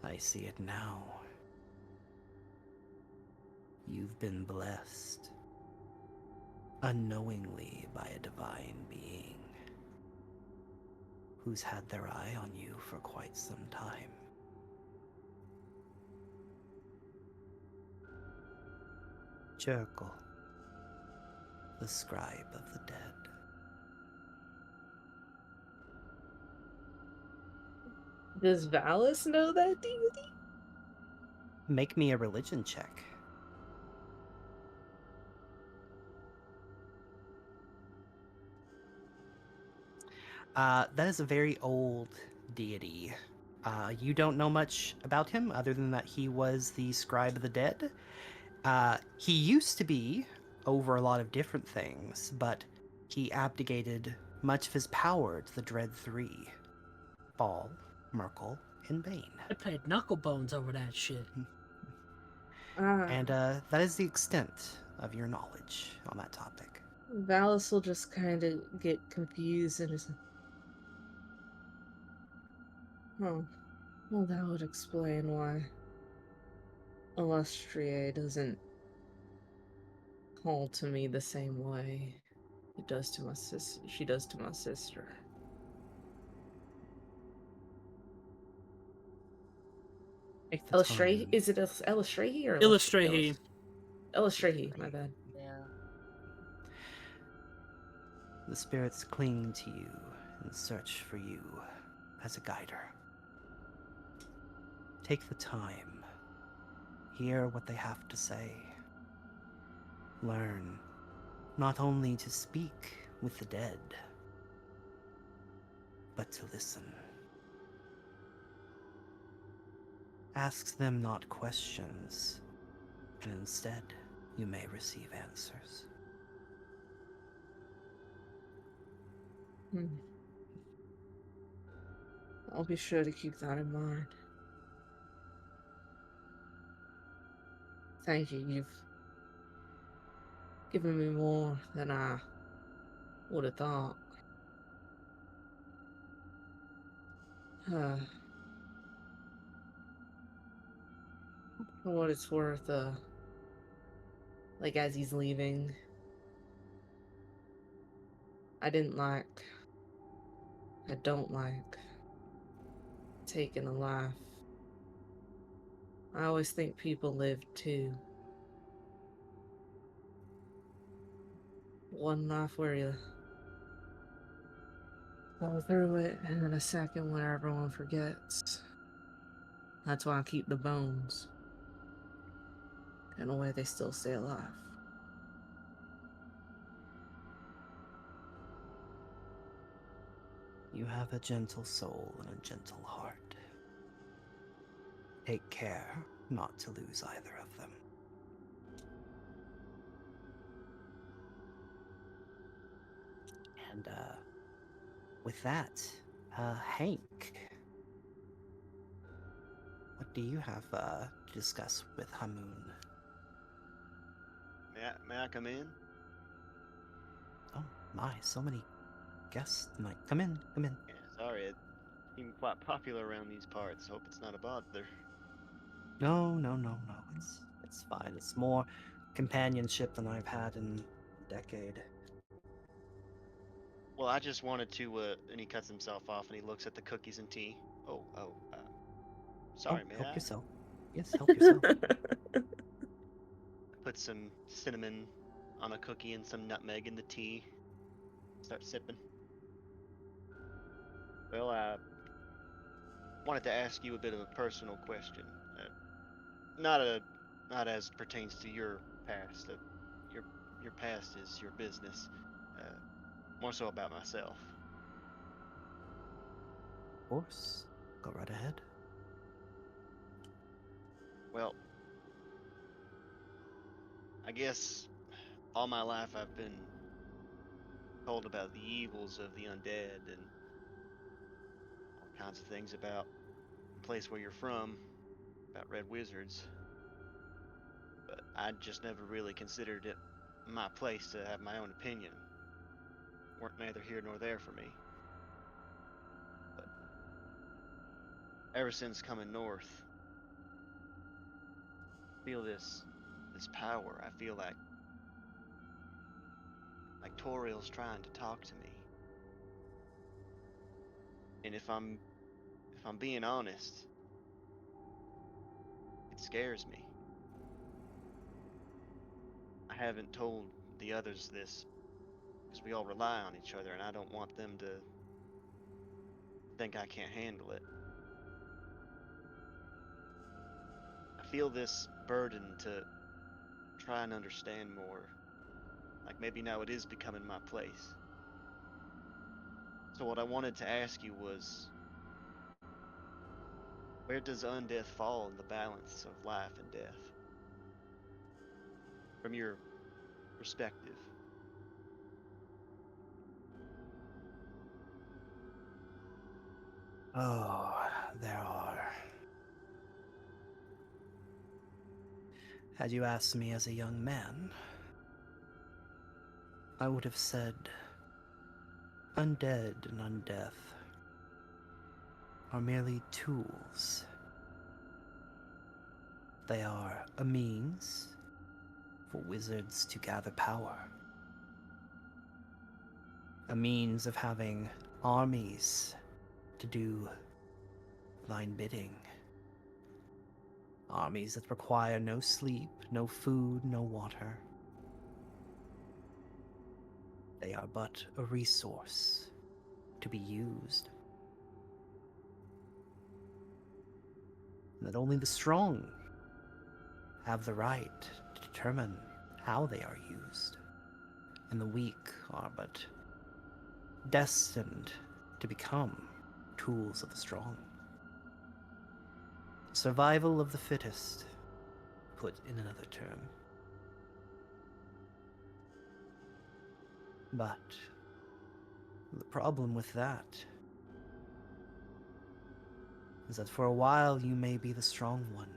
D: I see it now. You've been blessed, unknowingly, by a divine being who's had their eye on you for quite some time. Jerkle, the scribe of the dead.
E: Does Valis know that deity?
D: Make me a religion check. That is a very old deity. You don't know much about him other than that he was the scribe of the dead. He used to be over a lot of different things, but he abdicated much of his power to the Dread Three: Ball, Merkle, and Bane.
A: I played Knucklebones over that shit.
D: And that is the extent of your knowledge on that topic.
E: Valis will just kind of get confused and just. Oh, well, that would explain why Illustrie doesn't call to me the same way it does to my sister. She does to my sister.
D: Take the
E: Illustrie?
D: time.
E: Is it Illustrie or
A: Illustrate.
E: Illustrie, my bad.
B: Yeah.
D: The spirits cling to you and search for you as a guider. Take the time. Hear what they have to say. Learn not only to speak with the dead, but to listen. Ask them not questions, and instead you may receive answers.
E: I'll be sure to keep that in mind. Thank you. You've given me more than I would have thought. For what it's worth, like as he's leaving, I don't like taking a life. I always think people live too. One life where you go through it, and then a second where everyone forgets. That's why I keep the bones. In a way, they still stay alive.
D: You have a gentle soul and a gentle heart. Take care not to lose either of them. And with that, Hank, what do you have to discuss with Hamoon?
C: May I come in?
D: Oh my, so many guests tonight. Come in, come in.
C: Yeah, sorry, it seemed quite popular around these parts. Hope it's not a bother.
D: No, no, no, no. It's fine. It's more companionship than I've had in a decade.
C: Well, I just wanted to, and he cuts himself off and he looks at the cookies and tea.
D: Oh,
C: Sorry, may
D: help
C: I?
D: yourself. Yes, help yourself.
C: Put some cinnamon on a cookie and some nutmeg in the tea. Start sipping. Well, I wanted to ask you a bit of a personal question. Not a, not as pertains to your past. Your your past is your business. Uh, More so about myself.
D: Of course. Go right ahead.
C: Well, I guess all my life I've been told about the evils of the undead and all kinds of things about the place where you're from, about red wizards. But I just never really considered it my place to have my own opinion. Weren't neither here nor there for me. But ever since coming north, I feel this power. I feel like Toriel's trying to talk to me. And if I'm being honest, it scares me. I haven't told the others this because we all rely on each other and I don't want them to think I can't handle it. I feel this burden to try and understand more. Like maybe now it is becoming my place. So what I wanted to ask you was, where does undeath fall in the balance of life and death? From your perspective.
D: Oh, there are. Had you asked me as a young man, I would have said undead and undeath are merely tools. They are a means for wizards to gather power. A means of having armies to do thine bidding. Armies that require no sleep, no food, no water. They are but a resource to be used. And that only the strong have the right to determine how they are used. And the weak are but destined to become tools of the strong. Survival of the fittest, put in another term. But the problem with that is that for a while you may be the strong one.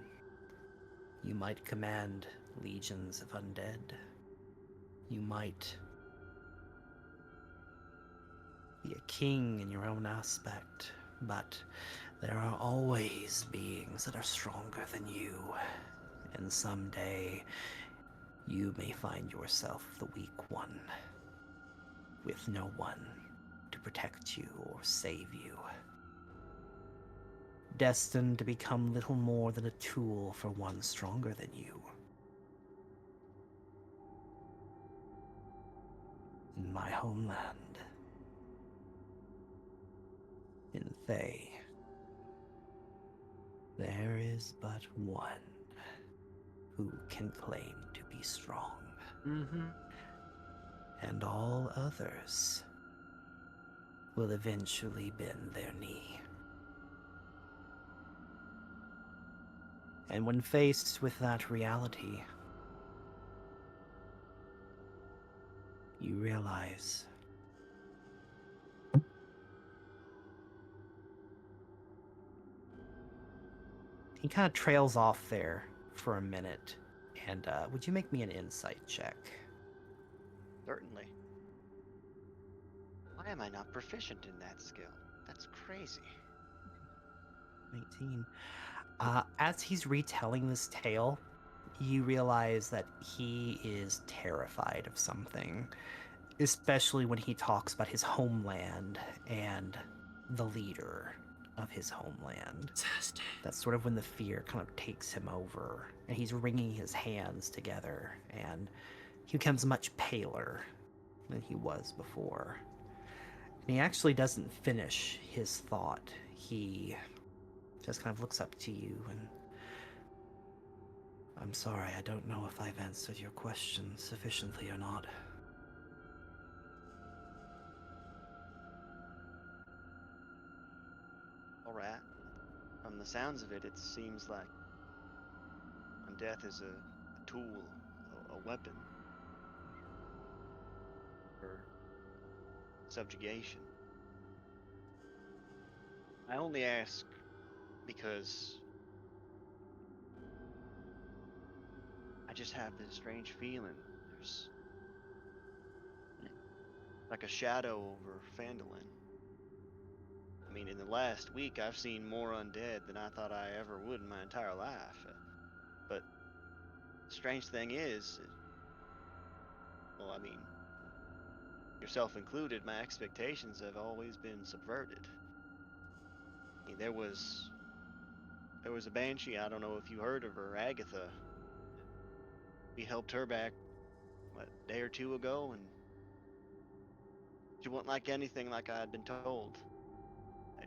D: You might command legions of undead. You might be a king in your own aspect, but there are always beings that are stronger than you, and someday you may find yourself the weak one, with no one to protect you or save you. Destined to become little more than a tool for one stronger than you. In my homeland, in Thay, there is but one who can claim to be strong,
A: Mm-hmm.
D: and all others will eventually bend their knee. And when faced with that reality, you realize he kind of trails off there for a minute. And would you make me an insight check?
C: Certainly. Why am I not proficient in that skill? That's crazy.
D: 18. As he's retelling this tale, you realize that he is terrified of something, especially when he talks about his homeland and the leader of his homeland. That's sort of when the fear kind of takes him over, and he's wringing his hands together, and he becomes much paler than he was before. And he actually doesn't finish his thought. He just kind of looks up to you and, I'm sorry, I don't know if I've answered your question sufficiently or not.
C: Alright. From the sounds of it, it seems like undeath is a tool, a weapon for subjugation. I only ask because I just have this strange feeling. There's like a shadow over Phandelver. I mean, in the last week, I've seen more undead than I thought I ever would in my entire life. But the strange thing is, well, I mean, yourself included, my expectations have always been subverted. I mean, there was a banshee. I don't know if you heard of her, Agatha. We helped her back what, a day or two ago, and she wasn't like anything like I had been told.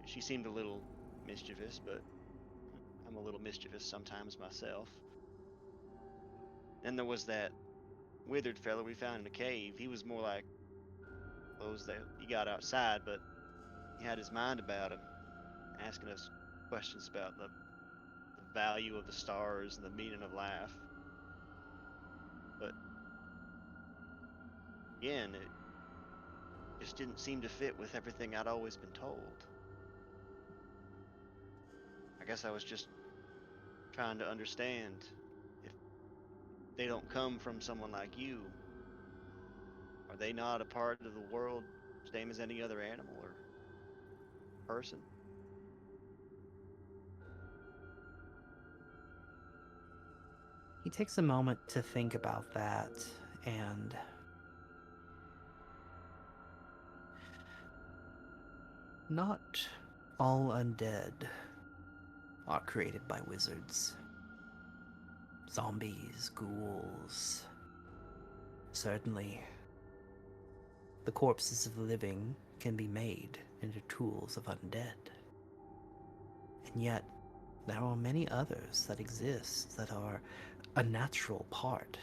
C: She seemed a little mischievous, but I'm a little mischievous sometimes myself. Then there was that withered fella we found in a cave. He was more like those that you got outside, but he had his mind about him, asking us questions about the value of the stars and the meaning of life. But again, it just didn't seem to fit with everything I'd always been told. I guess I was just trying to understand if they don't come from someone like you, are they not a part of the world same as any other animal or person?
D: He takes a moment to think about that, and not all undead are created by wizards. Zombies, ghouls. Certainly, the corpses of the living can be made into tools of undead. And yet, there are many others that exist that are a natural part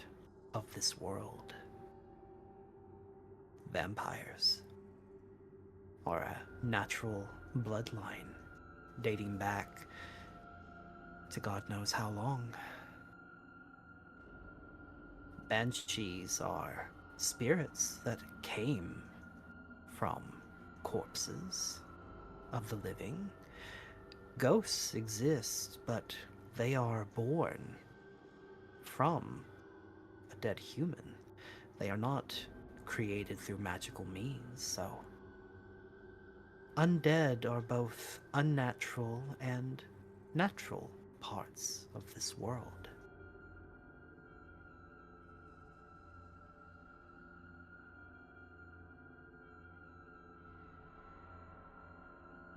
D: of this world. Vampires are a natural bloodline dating back to God knows how long. Banshees are spirits that came from corpses of the living. Ghosts exist, but they are born from a dead human. They are not created through magical means, so undead are both unnatural and natural parts of this world.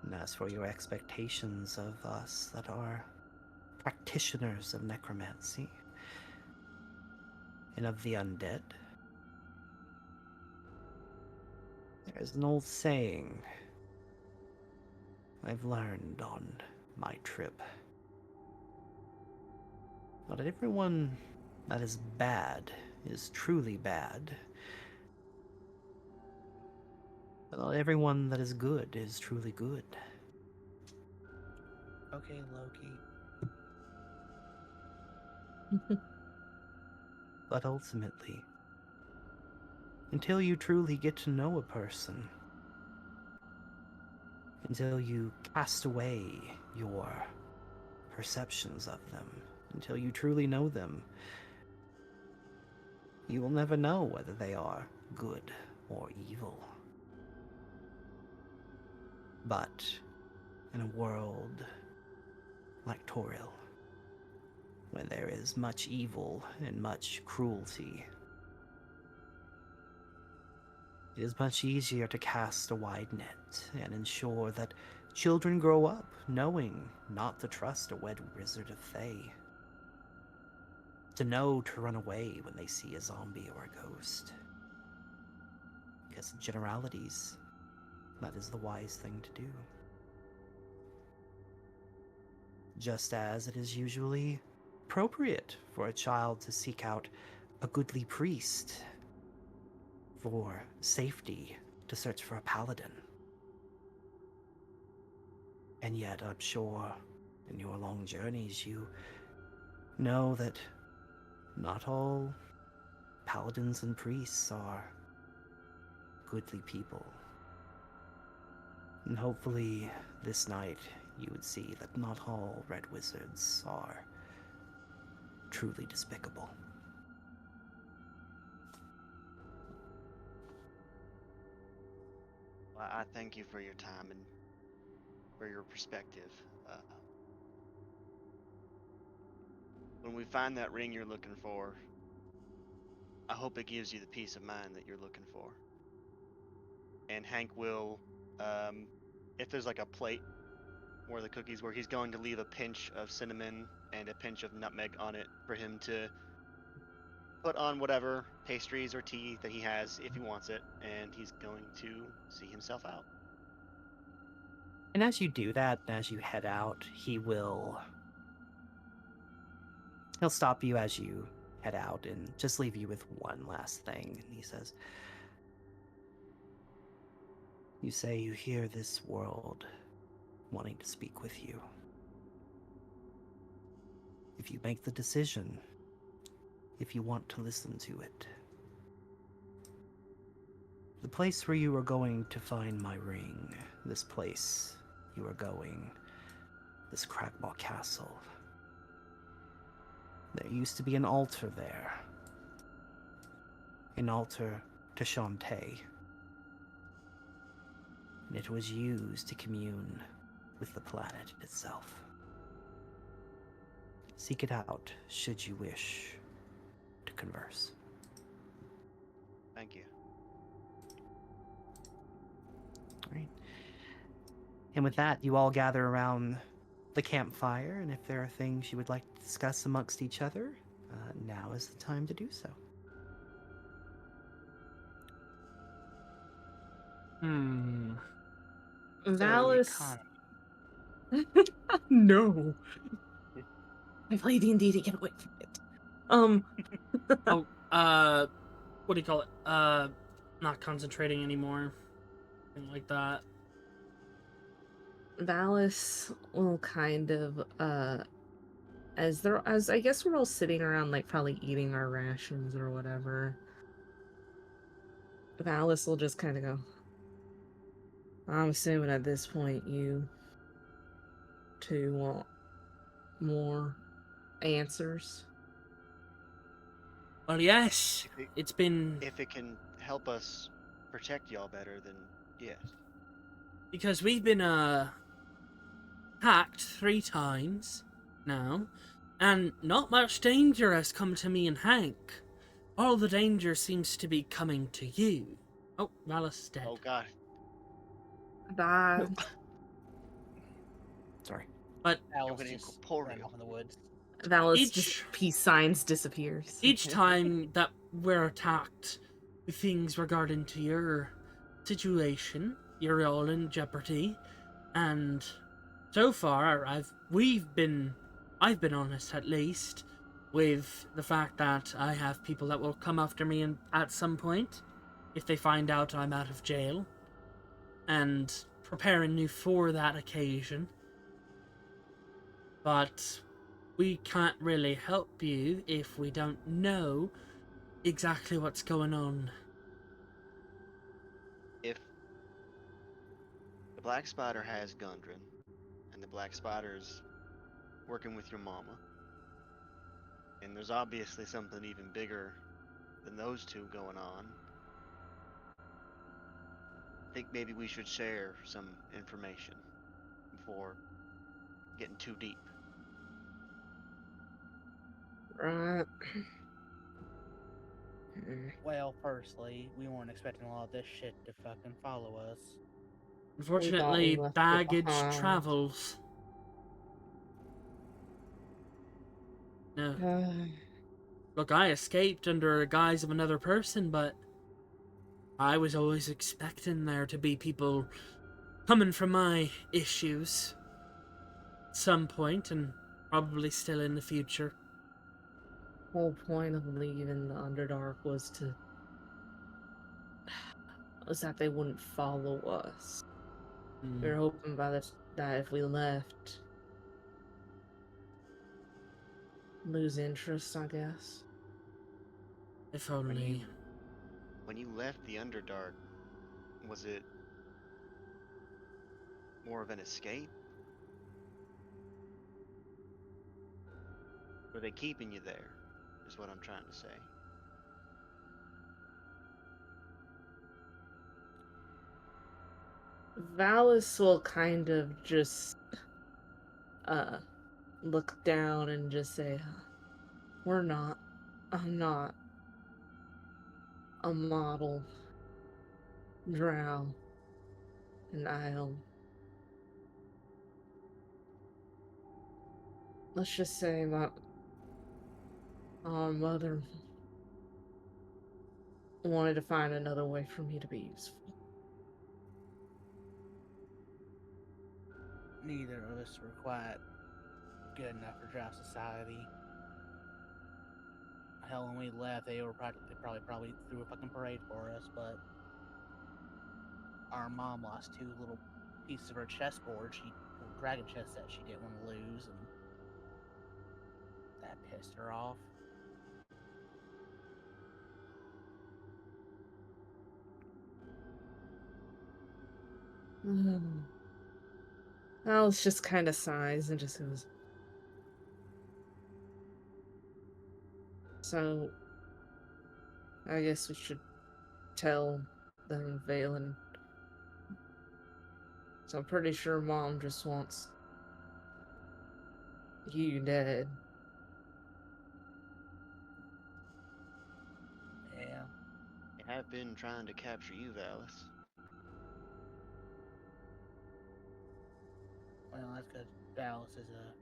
D: And as for your expectations of us that are practitioners of necromancy and of the undead, there's an old saying I've learned on my trip. Not everyone that is bad is truly bad. But not everyone that is good is truly good.
B: Okay, Loki.
D: But ultimately, until you truly get to know a person, until you cast away your perceptions of them, until you truly know them, you will never know whether they are good or evil. But in a world like Toril, where there is much evil and much cruelty, it is much easier to cast a wide net and ensure that children grow up knowing not to trust a wed wizard of Fae, to know to run away when they see a zombie or a ghost. Because in generalities, that is the wise thing to do. Just as it is usually appropriate for a child to seek out a goodly priest for safety, to search for a paladin. And yet, I'm sure in your long journeys you know that not all paladins and priests are goodly people. And hopefully this night you would see that not all red wizards are truly despicable.
C: Well, I thank you for your time and for your perspective. When we find that ring you're looking for, I hope it gives you the peace of mind that you're looking for. And Hank will, if there's like a plate where the cookies were, he's going to leave a pinch of cinnamon and a pinch of nutmeg on it for him to put on whatever pastries or tea that he has if he wants it, and he's going to see himself out.
D: And as you do that, as you head out, he'll stop you as you head out and just leave you with one last thing. And he says, "You say you hear this world wanting to speak with you. If you make the decision, if you want to listen to it, the place where you are going to find my ring, this place you are going, this Cragmaw Castle, there used to be an altar there. An altar to Shantae. And it was used to commune with the planet itself. Seek it out should you wish to converse."
C: Thank you.
D: All right. And with that, you all gather around the campfire, and if there are things you would like to discuss amongst each other, now is the time to do so.
E: Valis.
B: Economy.
E: No. I play D&D to get away from it.
A: What do you call it? Not concentrating anymore. Something like that.
E: Valis will kind of as I guess we're all sitting around like probably eating our rations or whatever. Valis will just kind of go, "I'm assuming at this point you two want more answers."
A: Well, yes.
C: If it,
A: It's been
C: if it can help us protect y'all better, then yes.
A: because we've been hacked 3 times now, and not much danger has come to me and Hank. All the danger seems to be coming to you. Oh, Valis is dead.
C: Oh God.
E: Bye.
D: Sorry.
A: But
B: Alice
C: getting
B: just
C: incorporeal.
B: ran off in the woods.
E: Valis just peace signs disappears.
A: each time that we're attacked with things regarding to your situation, you're all in jeopardy, and so far I've been honest at least with the fact that I have people that will come after me at some point if they find out I'm out of jail, and preparing you for that occasion. But we can't really help you if we don't know exactly what's going on.
C: If the Black Spider has Gundren, and the Black Spider's working with your mama, and there's obviously something even bigger than those two going on, I think maybe we should share some information before getting too deep.
E: Right. Mm.
B: Well, firstly, we weren't expecting all this shit to fucking follow us.
E: We thought we
A: Unfortunately,
E: left it
A: baggage
E: behind.
A: travels. No.
E: Uh,
A: Look, I escaped under the guise of another person, but I was always expecting there to be people coming from my issues at some point, and probably still in the future.
E: whole point of leaving the Underdark was that they wouldn't follow us. We
A: Hmm.
E: were hoping that if we left, lose interest, I guess.
A: If
C: When
A: only.
C: you left the Underdark, was it more of an escape? Were they keeping you there? Is what I'm trying to say.
E: Valis will kind of just uh look down and just say, "We're not. I'm not a model drow, and let's just say that our mother wanted to find another way for me to be useful."
B: Neither of us were quite good enough for Drow society. Hell, when we left, they probably threw a fucking parade for us, but our mom lost two little pieces of her chessboard. Little dragon chess set she didn't want to lose, and that pissed her off.
E: Valis just kind of sighs and just goes, "So, I guess we should tell them Vaylen. So I'm pretty sure Mom just wants you dead."
B: Yeah,
C: They have been trying to capture you, Valis.
B: well, that's because Dallas is a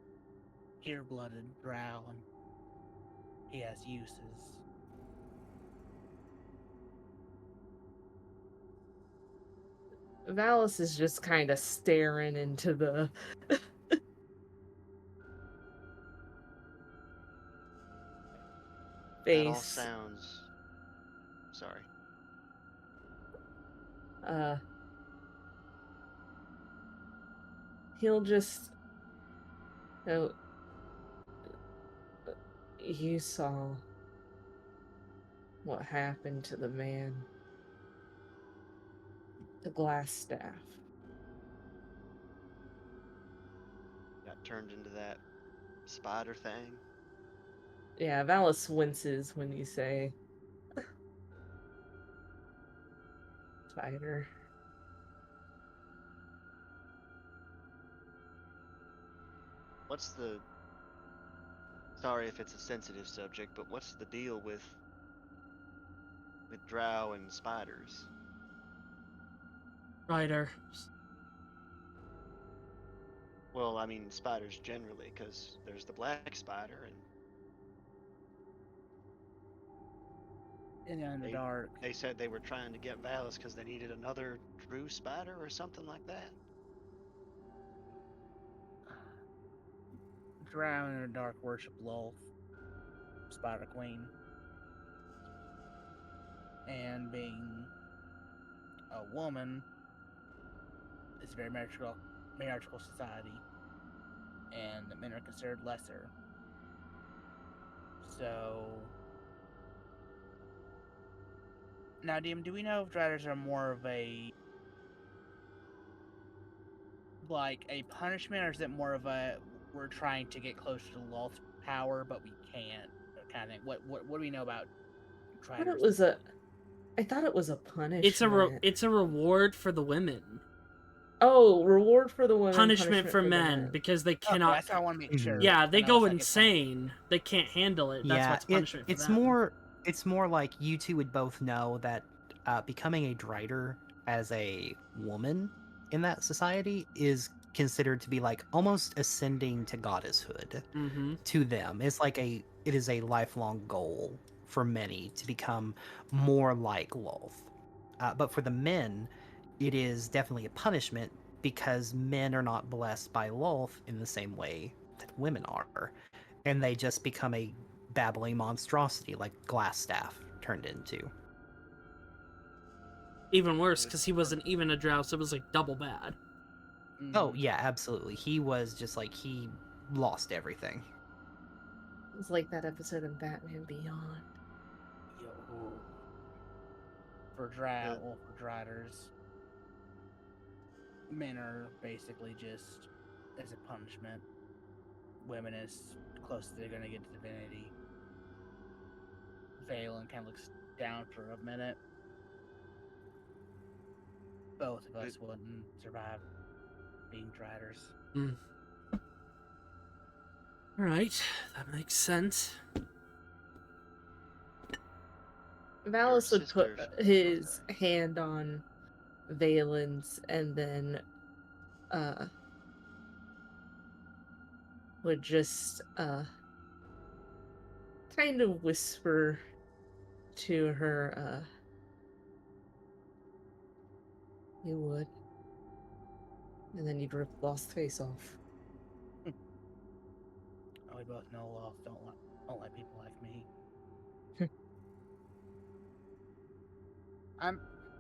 B: pure-blooded drow, and he has uses.
E: Valis is just kind of staring into the
C: That all
E: face.
C: sounds. Sorry.
E: Uh, he'll just go, "You saw what happened to the man, the glass staff."
C: Got turned into that spider thing.
E: Yeah, Valis winces when you say spider.
C: What's the. Sorry if it's a sensitive subject, but what's the deal with drow and spiders?
A: Ryder.
C: Well, I mean spiders generally, because there's the black spider, and
B: In the
C: they
B: Underdark,
C: they said they were trying to get Valis because they needed another true spider or something like that.
B: drow in the Underdark worship Lolth, Spider Queen, and being a woman, it's a very marriageable society, and men are considered lesser. So now, DM, do we know if Driders are more of a like a punishment, or is it more of a we're trying to get closer to Loth's power, but we can't kind of thing? What do we know about
E: I thought it
B: Driders?
E: was a. I thought it was a punishment.
A: It's a reward for the women,
E: Oh, reward for the women,
A: punishment for
E: the
A: men because they
B: Okay,
A: cannot.
B: that's how I want to make
D: Mhm.
B: sure.
A: Yeah, they
B: I know
A: go
B: it's like a
A: insane. They can't handle it. That's
D: Yeah,
A: what's punishment for
D: it's
A: them.
D: more like you two would both know that becoming a Drider as a woman in that society is considered to be like almost ascending to goddesshood
A: Mm-hmm.
D: to them. It is a lifelong goal for many to become more like Lolth. But for the men, it is definitely a punishment because men are not blessed by Lolth in the same way that women are. And they just become a babbling monstrosity like Glassstaff turned into.
A: Even worse, because he wasn't even a drow, so it was like double bad.
D: Oh, yeah, absolutely. He was just like, he lost everything.
E: It's like that episode of Batman Beyond.
B: Yo. For Driders, men are basically just as a punishment. Women as close as they're gonna get to divinity. Vaylen kind of looks down for a minute. Both of us wouldn't survive being Driders.
A: Alright, that makes sense.
E: Valis would put
C: sisters-
E: his hand on Valen's and then would just kind of whisper to her you would. And then you'd rip Loth's face off.
B: Oh, we both know Loth don't like people like me.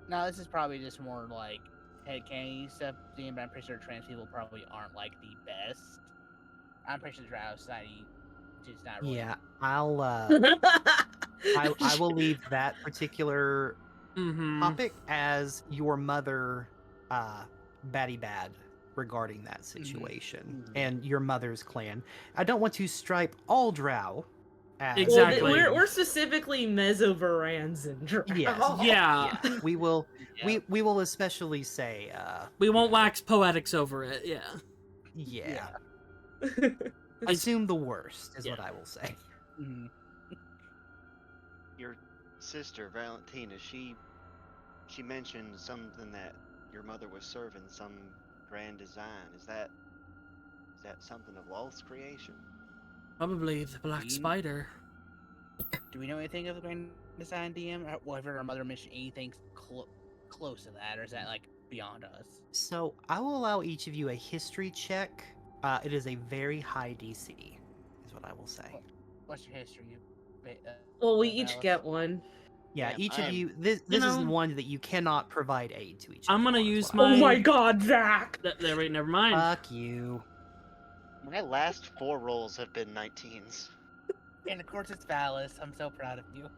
B: Now this is probably just more like headcanon stuff, but I'm pretty sure trans people probably aren't like the best. I'm pretty sure the Drow society is not really.
D: Yeah, I will leave that particular
A: Mm-hmm.
D: topic as your mother batty bad regarding that situation and your mother's clan. I don't want to stripe all drow as
A: Exactly.
E: Well, we're specifically Mesovaranzan drow.
D: Yes.
A: Yeah.
D: We will
B: Yeah.
D: we will especially say
A: We won't wax poetics over it, yeah.
D: yeah. Assume the worst is what I will say.
B: Mhm.
C: Your sister Valentina, she mentioned something that your mother was serving some grand design. Is that something of Loth's creation?
A: Probably the black
B: Queen?
A: spider.
B: Do we know anything of the Grand Design DM? Or have our mother mentioned anything close to that, or is that like beyond us?
D: So I will allow each of you a history check. It is a very high DC, is what I will say.
B: What's your history?
E: Well, we each
B: Valis?
E: get one.
D: Yeah,
C: Damn,
D: each
C: I
D: of
C: am-
D: you. This
A: You
D: is
A: know-
D: one that you cannot provide aid to each.
A: I'm
D: other
A: gonna
D: on, is
A: use
D: what I will
A: my-
E: Oh
D: say.
E: my god, Zach!
A: Wait, never mind.
D: Fuck you.
C: My last 4 rolls have been 19s.
B: And of course, it's Valis. I'm so proud of you.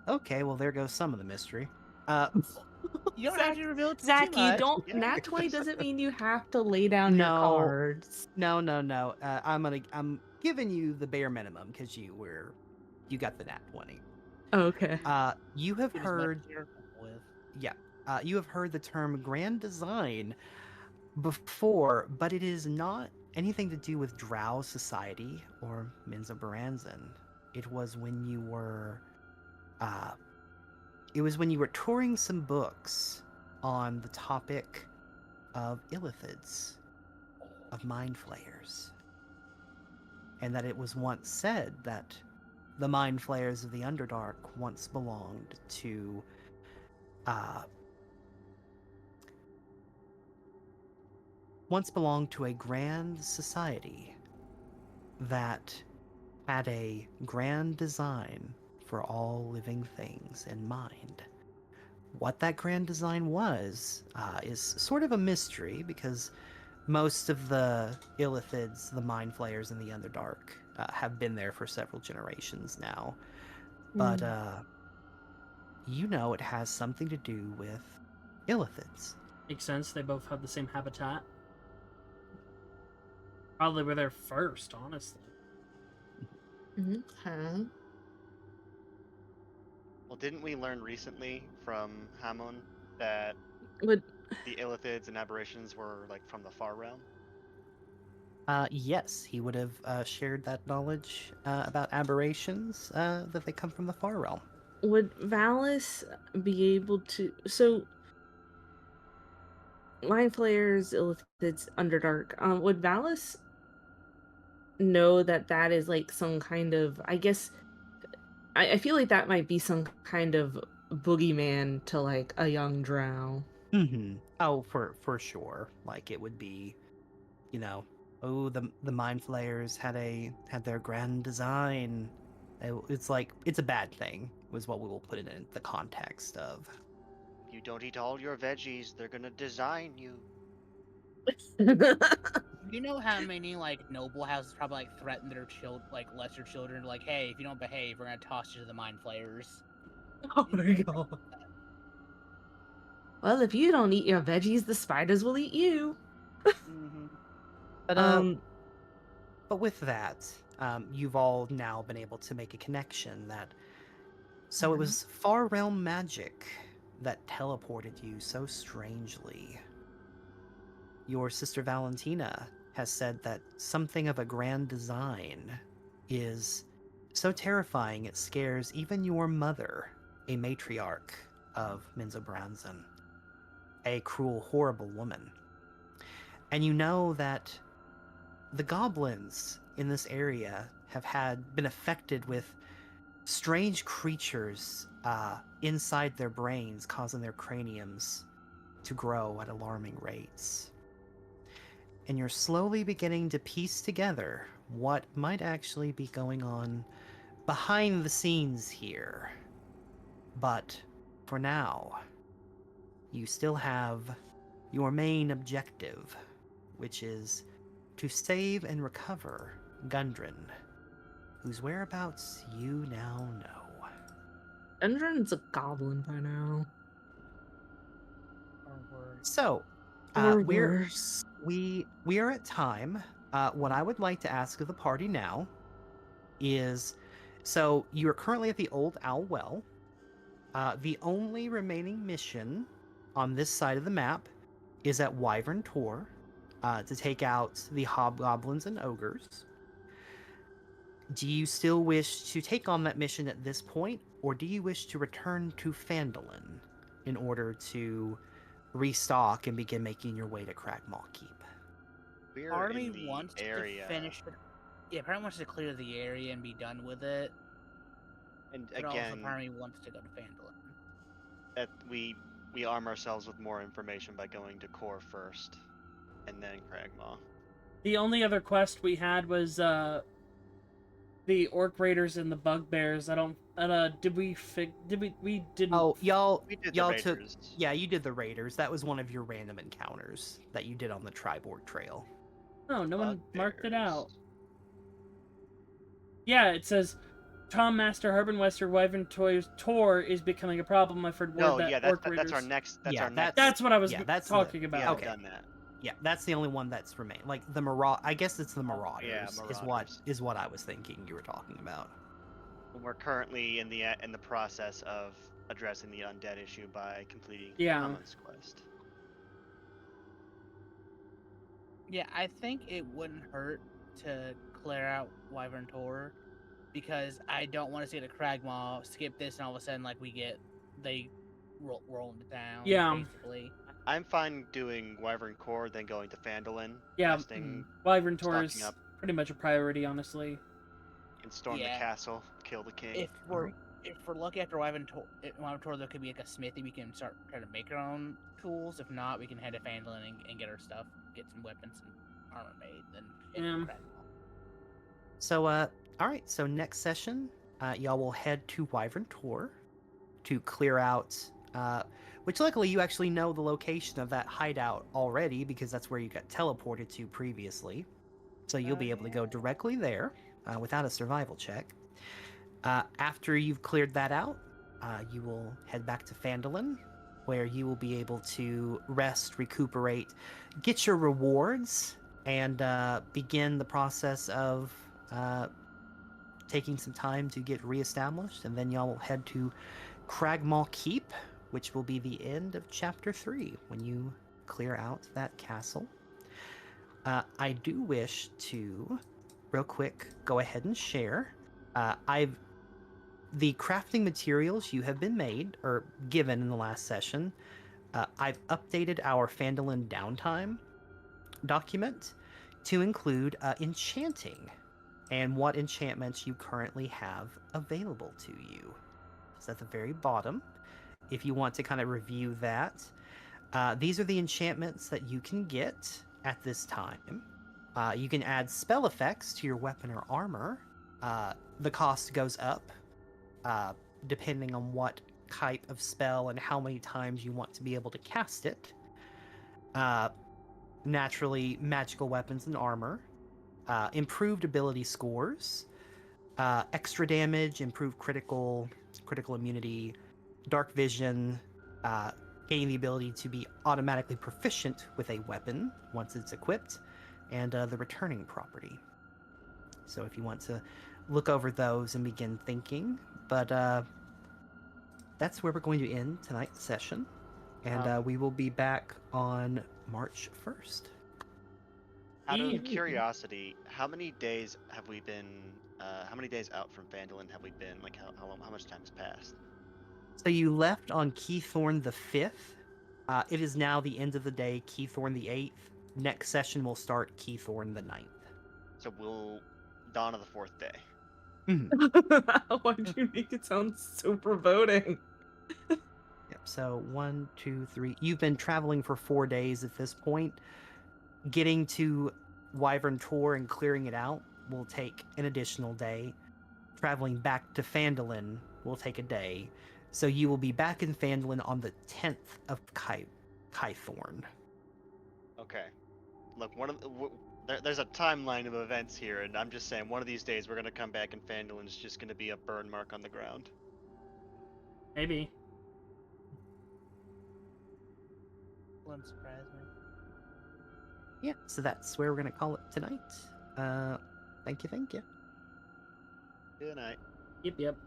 D: Okay, well there goes some of the mystery.
B: You don't have to reveal it
E: Zach,
B: too
E: you
B: much.
E: don't.
C: Yeah.
E: Nat 20 doesn't mean you have to lay down your
D: No.
E: cards.
D: No. I'm giving you the bare minimum because you got the nat 20.
E: Okay.
D: You have
B: Get as much
D: heard
B: as you're comfortable with.
D: you have heard the term grand design before, but it is not anything to do with Drow society or Menzoberranzan. It was when you were touring some books on the topic of illithids, of mind flayers. And that it was once said that the mind flayers of the Underdark once belonged to a grand society that had a grand design for all living things in mind. What that grand design was is sort of a mystery because most of the Illithids, the Mind Flayers in the Underdark, have been there for several generations now. But you know it has something to do with Illithids.
A: Makes sense. They both have the same habitat. Probably were there first, honestly.
E: Okay.
C: Well, didn't we learn recently from Hamon that
E: Would
C: the Illithids and aberrations were like from the far realm?
D: Yes, he would have shared that knowledge about aberrations that they come from the far realm.
E: would Valis be able to? So, Mind Flayers, Illithids, Underdark. Would Valis know that that is like some kind of? I guess I feel like that might be some kind of boogeyman to like a young drow.
D: Mm-hmm. Oh, for sure. Like it would be, you know, oh the Mind Flayers had their grand design. It's like it's a bad thing was what we will put it in the context of.
C: You don't eat all your veggies, they're gonna design you.
B: You know how many like noble houses probably like threaten their lesser children, like, hey, if you don't behave, we're gonna toss you to the mind flayers.
E: Oh my god. Well, if you don't eat your veggies, the spiders will eat you.
B: Mm-hmm.
D: But
E: Um,
D: but with that, you've all now been able to make a connection that. So it was far realm magic that teleported you so strangely. Your sister Valentina has said that something of a grand design is so terrifying it scares even your mother, a matriarch of Minzobranzan, a cruel, horrible woman. And you know that the goblins in this area have been affected with strange creatures inside their brains, causing their craniums to grow at alarming rates. And you're slowly beginning to piece together what might actually be going on behind the scenes here. But for now, you still have your main objective, which is to save and recover Gundren, whose whereabouts you now know.
E: Endron's a goblin by now.
B: Or worse.
D: So,
E: Or
D: we're
E: worse.
D: we are at time. What I would like to ask of the party now is, so you are currently at the Old Owl Well. The only remaining mission on this side of the map is at Wyvern Tor to take out the hobgoblins and ogres. Do you still wish to take on that mission at this point, or do you wish to return to Phandelver in order to restock and begin making your way to Cragmaw Keep?
C: We're
B: Part of me
C: in the
B: wants
C: area,
B: to finish it. Yeah, part of me wants to clear the area and be done with it.
C: and
B: But also
C: again,
B: part of me wants to go to Phandelver.
C: that we arm ourselves with more information by going to Core first, and then Cragmaw.
A: The only other quest we had was the Orc Raiders and the Bugbears. I don't. Did we we didn't.
D: Oh, y'all
C: We did the
D: y'all took
C: Raiders.
D: yeah, you did the Raiders. That was one of your random encounters that you did on the Triborg Trail.
A: Oh, no one marked it
C: Bugbears.
A: out. Yeah, it says Tom Master Harbenwester Wyvern Toys Tour is becoming a problem. I've heard word
C: No,
A: that
C: yeah,
A: Orc
C: that's
A: Raiders.
C: our next. That's
D: Yeah,
C: our next.
A: That's what I was
D: that's
A: talking
C: we
A: about.
C: haven't
D: Okay.
C: done that.
D: Yeah, that's the only one that's remained. Like the I guess it's the Marauders.
C: Marauders.
D: Is what I was thinking you were talking about.
C: We're currently in the process of addressing the undead issue by completing
A: Yeah.
C: Hamon's quest.
B: Yeah, I think it wouldn't hurt to clear out Wyvern Tor because I don't want to see the Cragmaw skip this and all of a sudden like they roll into town.
A: Yeah.
B: Basically.
C: I'm fine doing Wyvern Core, then going to Phandelver,
A: Yeah.
C: resting,
A: Wyvern Tour
C: stocking
A: is
C: up,
A: pretty much a priority, honestly.
C: and storm the
B: Yeah.
C: castle, kill the king.
B: If we're lucky after Wyvern Tor, there could be like a smithy. We can start trying to make our own tools. If not, we can head to Phandelver and get our stuff, get some weapons and armor made. Then hit
A: Yeah.
B: Cragmaw.
D: So all right. So next session, y'all will head to Wyvern Tor to clear out which luckily you actually know the location of that hideout already because that's where you got teleported to previously. So you'll be able to go directly there without a survival check. After you've cleared that out, you will head back to Phandelver, where you will be able to rest, recuperate, get your rewards, and begin the process of taking some time to get reestablished. And then y'all will head to Cragmaw Keep, which will be the end of Chapter 3 when you clear out that castle. I do wish to, real quick, go ahead and share. The crafting materials you have been made or given in the last session, I've updated our Phandelver downtime document to include enchanting and what enchantments you currently have available to you. It's at the very bottom. If you want to kind of review that, these are the enchantments that you can get at this time. You can add spell effects to your weapon or armor. The cost goes up depending on what type of spell and how many times you want to be able to cast it. Naturally, magical weapons and armor, improved ability scores, extra damage, improved critical immunity, dark vision, gaining the ability to be automatically proficient with a weapon once it's equipped, and the returning property. So if you want to look over those and begin thinking, but that's where we're going to end tonight's session, and we will be back on March 1st.
C: Out of
A: Ew.
C: curiosity, how many days have we been? How many days out from Phandelver have we been? Like how much time has passed?
D: So you left on Keythorn the 5th. It is now the end of the day, Keythorn the 8th. Next session will start Keythorn the 9th.
C: So we'll dawn of the 4th day.
E: Why'd you make it sound so foreboding?
D: Yep, so 1, 2, 3. You've been traveling for 4 days at this point. Getting to Wyvern Tor and clearing it out will take an additional day. Traveling back to Phandelver will take a day. So you will be back in Phandelver on the 10th of Kythorn.
C: Okay. Look, there's a timeline of events here, and I'm just saying one of these days we're gonna come back and Phandelver's just gonna be a burn mark on the ground.
A: Maybe.
B: Wouldn't surprise me.
D: Yeah, so that's where we're going to call it tonight. Thank you.
C: Good night.
A: Yep.